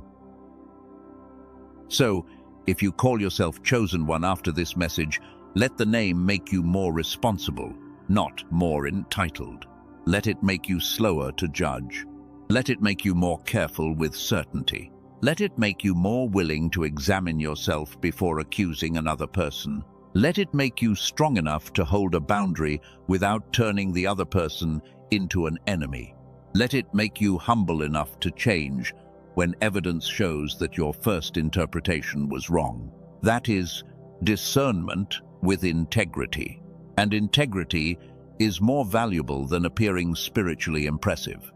So, if you call yourself chosen one after this message, let the name make you more responsible, not more entitled. Let it make you slower to judge. Let it make you more careful with certainty. Let it make you more willing to examine yourself before accusing another person. Let it make you strong enough to hold a boundary without turning the other person into an enemy. Let it make you humble enough to change when evidence shows that your first interpretation was wrong. That is discernment with integrity. And integrity is more valuable than appearing spiritually impressive.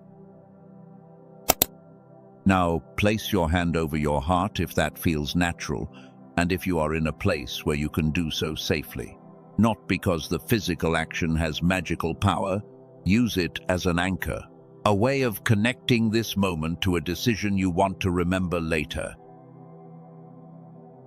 Now, place your hand over your heart if that feels natural, and if you are in a place where you can do so safely. Not because the physical action has magical power, use it as an anchor, a way of connecting this moment to a decision you want to remember later.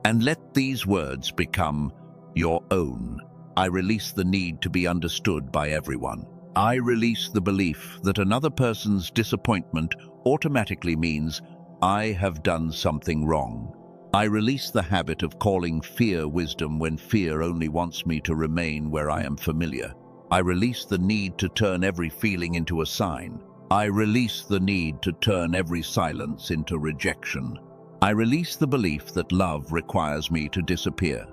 And let these words become your own. I release the need to be understood by everyone. I release the belief that another person's disappointment automatically means I have done something wrong. I release the habit of calling fear wisdom when fear only wants me to remain where I am familiar. I release the need to turn every feeling into a sign. I release the need to turn every silence into rejection. I release the belief that love requires me to disappear.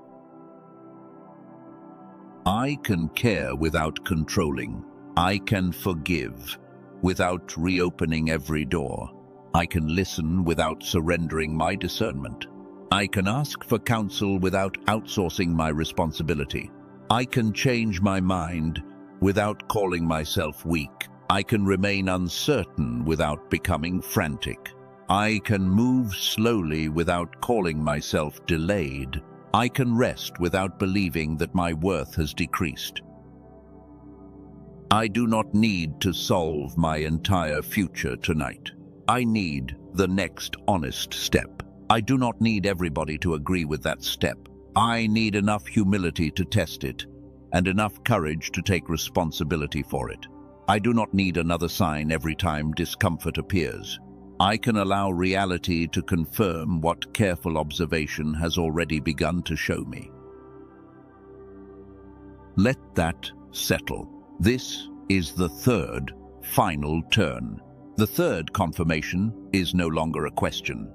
I can care without controlling. I can forgive without reopening every door. I can listen without surrendering my discernment. I can ask for counsel without outsourcing my responsibility. I can change my mind without calling myself weak. I can remain uncertain without becoming frantic. I can move slowly without calling myself delayed. I can rest without believing that my worth has decreased. I do not need to solve my entire future tonight. I need the next honest step. I do not need everybody to agree with that step. I need enough humility to test it, and enough courage to take responsibility for it. I do not need another sign every time discomfort appears. I can allow reality to confirm what careful observation has already begun to show me. Let that settle. This is the third, final turn. The third confirmation is no longer a question.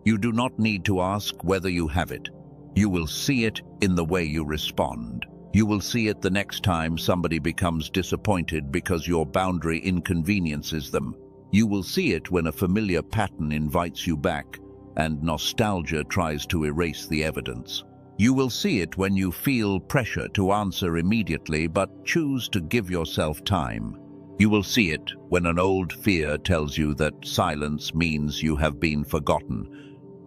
You do not need to ask whether you have it. You will see it in the way you respond. You will see it the next time somebody becomes disappointed because your boundary inconveniences them. You will see it when a familiar pattern invites you back and nostalgia tries to erase the evidence. You will see it when you feel pressure to answer immediately but choose to give yourself time. You will see it when an old fear tells you that silence means you have been forgotten,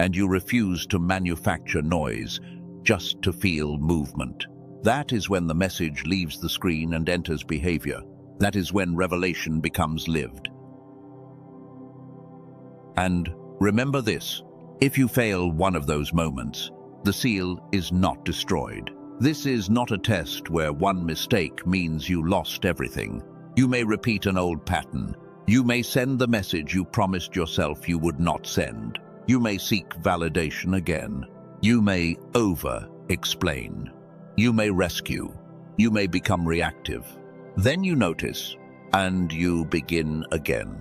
and you refuse to manufacture noise just to feel movement. That is when the message leaves the screen and enters behavior. That is when revelation becomes lived. And remember this: if you fail one of those moments, the seal is not destroyed. This is not a test where one mistake means you lost everything. You may repeat an old pattern. You may send the message you promised yourself you would not send. You may seek validation again. You may over-explain. You may rescue. You may become reactive. Then you notice, and you begin again.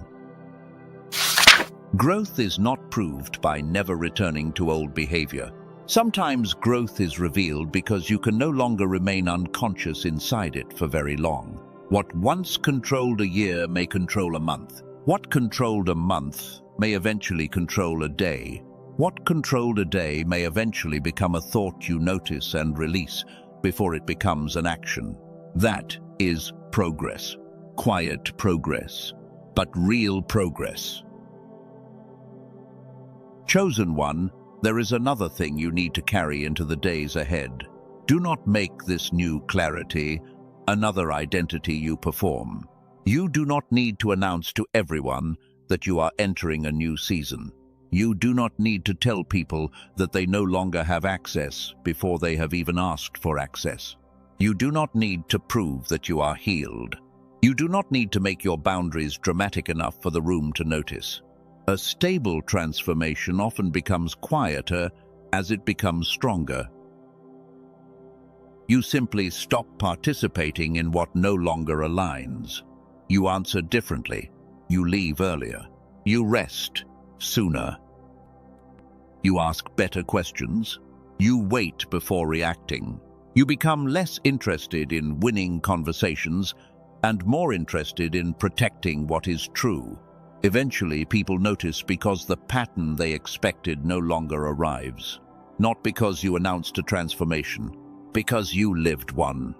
Growth is not proved by never returning to old behavior. Sometimes growth is revealed because you can no longer remain unconscious inside it for very long. What once controlled a year may control a month. What controlled a month may eventually control a day. What controlled a day may eventually become a thought you notice and release before it becomes an action. That is progress. Quiet progress, but real progress. Chosen one, there is another thing you need to carry into the days ahead. Do not make this new clarity another identity you perform. You do not need to announce to everyone that you are entering a new season. You do not need to tell people that they no longer have access before they have even asked for access. You do not need to prove that you are healed. You do not need to make your boundaries dramatic enough for the room to notice. A stable transformation often becomes quieter as it becomes stronger. You simply stop participating in what no longer aligns. You answer differently. You leave earlier. You rest sooner. You ask better questions. You wait before reacting. You become less interested in winning conversations and more interested in protecting what is true. Eventually, people notice because the pattern they expected no longer arrives. Not because you announced a transformation, because you lived one.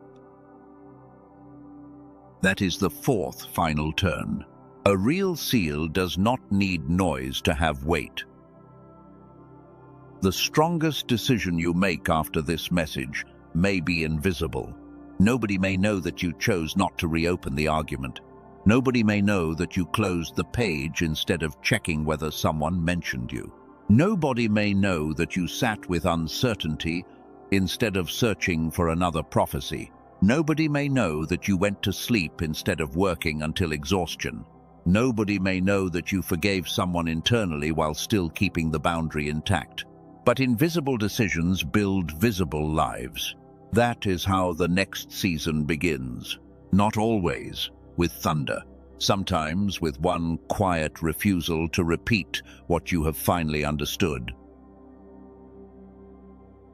That is the fourth final turn. A real seal does not need noise to have weight. The strongest decision you make after this message may be invisible. Nobody may know that you chose not to reopen the argument. Nobody may know that you closed the page instead of checking whether someone mentioned you. Nobody may know that you sat with uncertainty instead of searching for another prophecy. Nobody may know that you went to sleep instead of working until exhaustion. Nobody may know that you forgave someone internally while still keeping the boundary intact. But invisible decisions build visible lives. That is how the next season begins. Not always with thunder. Sometimes with one quiet refusal to repeat what you have finally understood.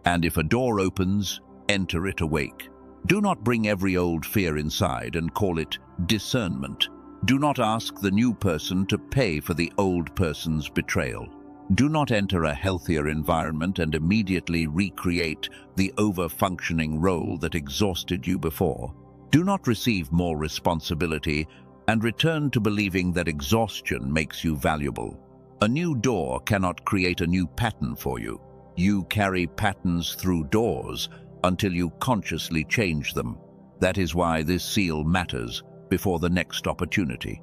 And if a door opens, enter it awake. Do not bring every old fear inside and call it discernment. Do not ask the new person to pay for the old person's betrayal. Do not enter a healthier environment and immediately recreate the over-functioning role that exhausted you before. Do not receive more responsibility and return to believing that exhaustion makes you valuable. A new door cannot create a new pattern for you. You carry patterns through doors until you consciously change them. That is why this seal matters before the next opportunity.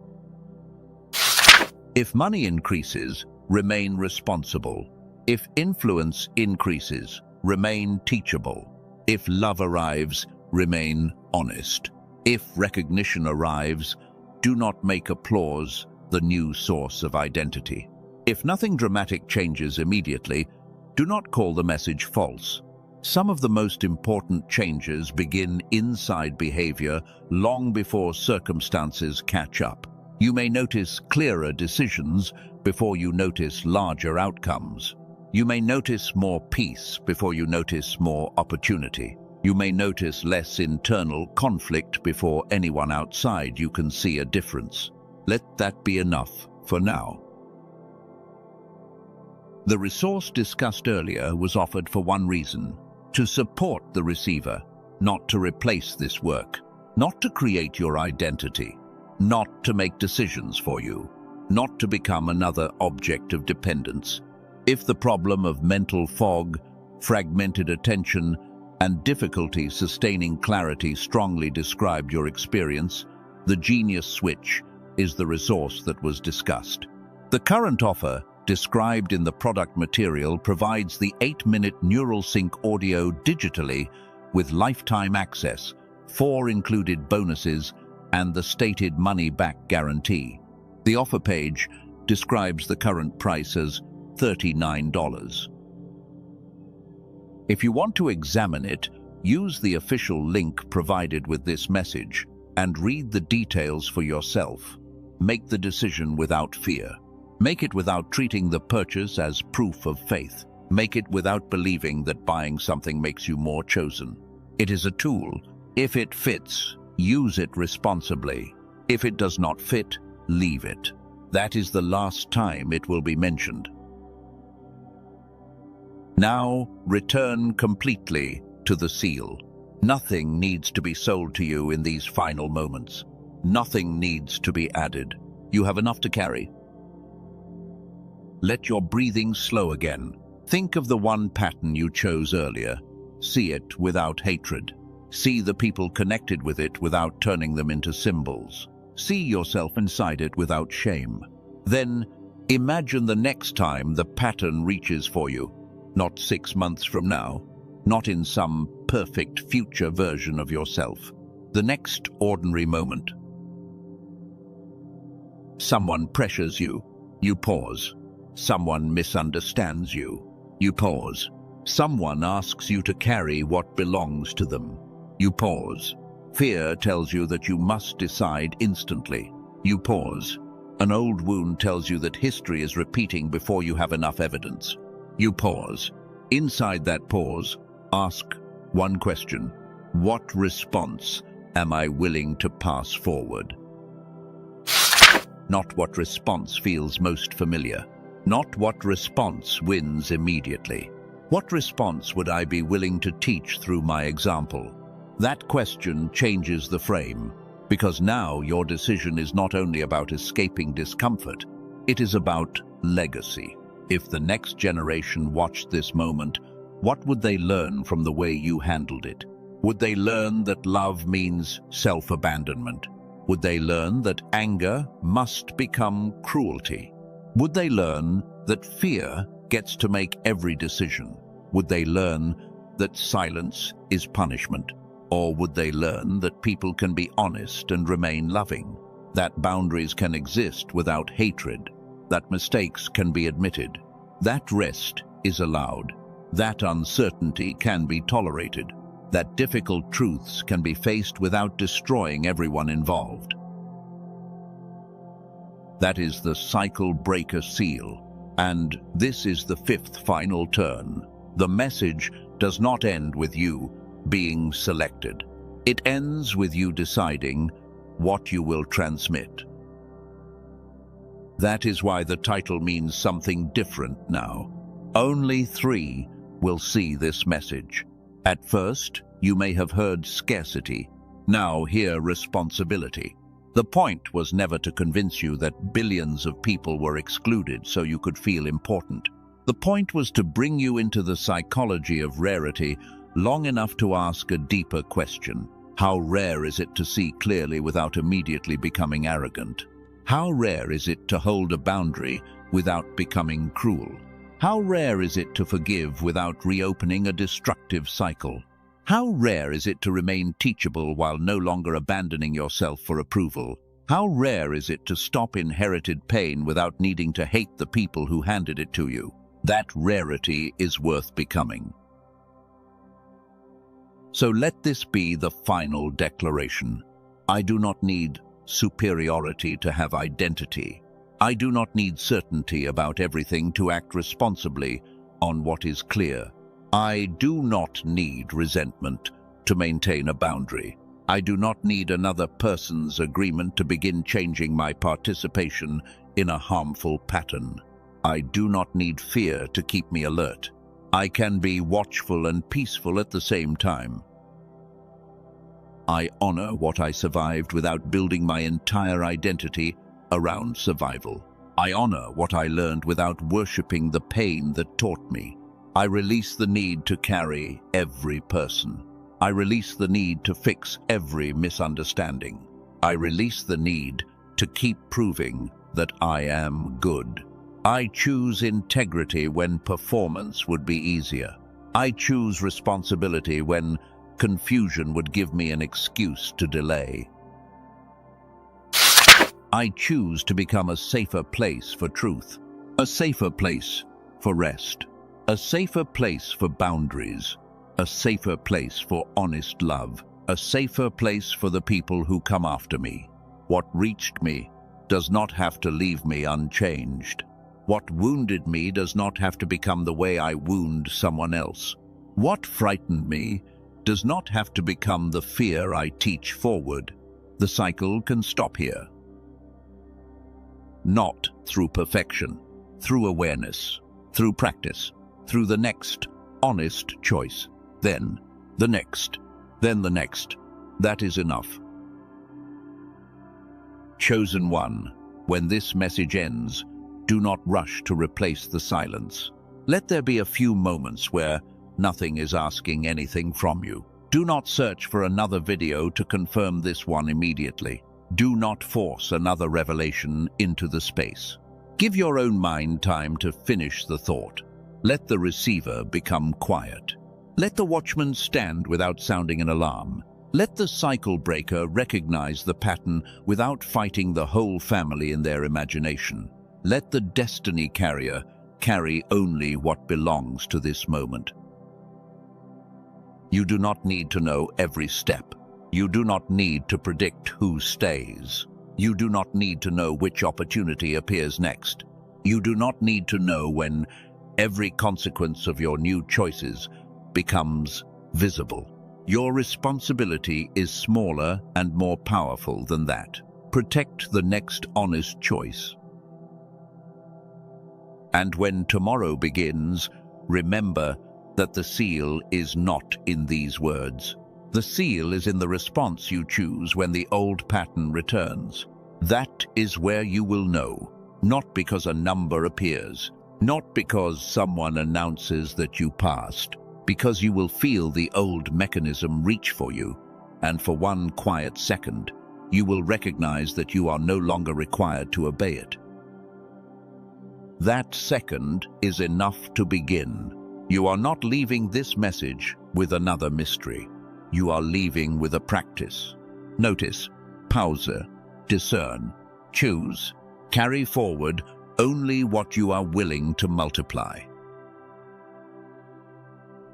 If money increases, remain responsible. If influence increases, remain teachable. If love arrives, remain honest. If recognition arrives, do not make applause the new source of identity. If nothing dramatic changes immediately, do not call the message false. Some of the most important changes begin inside behavior long before circumstances catch up. You may notice clearer decisions before you notice larger outcomes. You may notice more peace before you notice more opportunity. You may notice less internal conflict before anyone outside you can see a difference. Let that be enough for now. The resource discussed earlier was offered for one reason: to support the receiver, not to replace this work, not to create your identity, not to make decisions for you, not to become another object of dependence. If the problem of mental fog, fragmented attention, and difficulty sustaining clarity strongly described your experience, the Genius Switch is the resource that was discussed. The current offer, described in the product material, provides the 8-minute neural sync audio digitally with lifetime access, 4 included bonuses, and the stated money-back guarantee. The offer page describes the current price as $39. If you want to examine it, use the official link provided with this message and read the details for yourself. Make the decision without fear. Make it without treating the purchase as proof of faith. Make it without believing that buying something makes you more chosen. It is a tool. If it fits, use it responsibly. If it does not fit, leave it. That is the last time it will be mentioned. Now, return completely to the seal. Nothing needs to be sold to you in these final moments. Nothing needs to be added. You have enough to carry. Let your breathing slow again. Think of the one pattern you chose earlier. See it without hatred. See the people connected with it without turning them into symbols. See yourself inside it without shame. Then, imagine the next time the pattern reaches for you. Not 6 months from now. Not in some perfect future version of yourself. The next ordinary moment. Someone pressures you. You pause. Someone misunderstands you. You pause. Someone asks you to carry what belongs to them. You pause. Fear tells you that you must decide instantly. You pause. An old wound tells you that history is repeating before you have enough evidence. You pause. Inside that pause, ask one question. What response am I willing to pass forward? Not what response feels most familiar. Not what response wins immediately. What response would I be willing to teach through my example? That question changes the frame, because now your decision is not only about escaping discomfort, it is about legacy. If the next generation watched this moment, what would they learn from the way you handled it? Would they learn that love means self-abandonment? Would they learn that anger must become cruelty? Would they learn that fear gets to make every decision? Would they learn that silence is punishment? Or would they learn that people can be honest and remain loving, that boundaries can exist without hatred, that mistakes can be admitted, that rest is allowed, that uncertainty can be tolerated, that difficult truths can be faced without destroying everyone involved? That is the cycle breaker seal, and this is the fifth final turn. The message does not end with you being selected. It ends with you deciding what you will transmit. That is why the title means something different now. Only 3 will see this message. At first, you may have heard scarcity. Now hear responsibility. The point was never to convince you that billions of people were excluded so you could feel important. The point was to bring you into the psychology of rarity long enough to ask a deeper question. How rare is it to see clearly without immediately becoming arrogant? How rare is it to hold a boundary without becoming cruel? How rare is it to forgive without reopening a destructive cycle? How rare is it to remain teachable while no longer abandoning yourself for approval? How rare is it to stop inherited pain without needing to hate the people who handed it to you? That rarity is worth becoming. So let this be the final declaration. I do not need superiority to have identity. I do not need certainty about everything to act responsibly on what is clear. I do not need resentment to maintain a boundary. I do not need another person's agreement to begin changing my participation in a harmful pattern. I do not need fear to keep me alert. I can be watchful and peaceful at the same time. I honor what I survived without building my entire identity around survival. I honor what I learned without worshipping the pain that taught me. I release the need to carry every person. I release the need to fix every misunderstanding. I release the need to keep proving that I am good. I choose integrity when performance would be easier. I choose responsibility when confusion would give me an excuse to delay. I choose to become a safer place for truth, a safer place for rest, a safer place for boundaries, a safer place for honest love, a safer place for the people who come after me. What reached me does not have to leave me unchanged. What wounded me does not have to become the way I wound someone else. What frightened me does not have to become the fear I teach forward. The cycle can stop here. Not through perfection, through awareness, through practice, through the next honest choice, then the next, then the next. That is enough. Chosen one, when this message ends, do not rush to replace the silence. Let there be a few moments where nothing is asking anything from you. Do not search for another video to confirm this one immediately. Do not force another revelation into the space. Give your own mind time to finish the thought. Let the receiver become quiet. Let the watchman stand without sounding an alarm. Let the cycle breaker recognize the pattern without fighting the whole family in their imagination. Let the destiny carrier carry only what belongs to this moment. You do not need to know every step. You do not need to predict who stays. You do not need to know which opportunity appears next. You do not need to know when every consequence of your new choices becomes visible. Your responsibility is smaller and more powerful than that. Protect the next honest choice. And when tomorrow begins, remember that the seal is not in these words. The seal is in the response you choose when the old pattern returns. That is where you will know, not because a number appears, not because someone announces that you passed, because you will feel the old mechanism reach for you, and for one quiet second, you will recognize that you are no longer required to obey it. That second is enough to begin. You are not leaving this message with another mystery. you are leaving with a practice. Notice, pause, discern, choose, carry forward only what you are willing to multiply.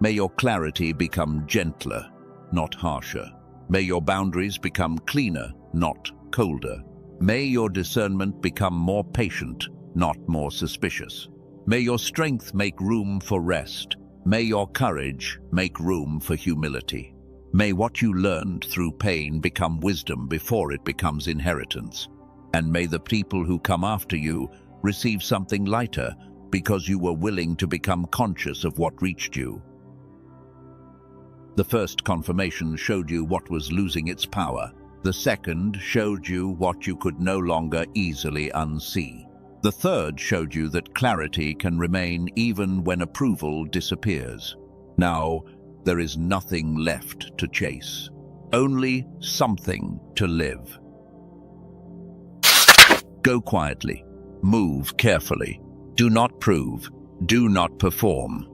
May your clarity become gentler, not harsher. May your boundaries become cleaner, not colder. May your discernment become more patient, not more suspicious. May your strength make room for rest. May your courage make room for humility. May what you learned through pain become wisdom before it becomes inheritance. And may the people who come after you receive something lighter because you were willing to become conscious of what reached you. The first confirmation showed you what was losing its power. The second showed you what you could no longer easily unsee. The third showed you that clarity can remain even when approval disappears. Now, there is nothing left to chase, only something to live. Go quietly, move carefully. Do not prove, do not perform.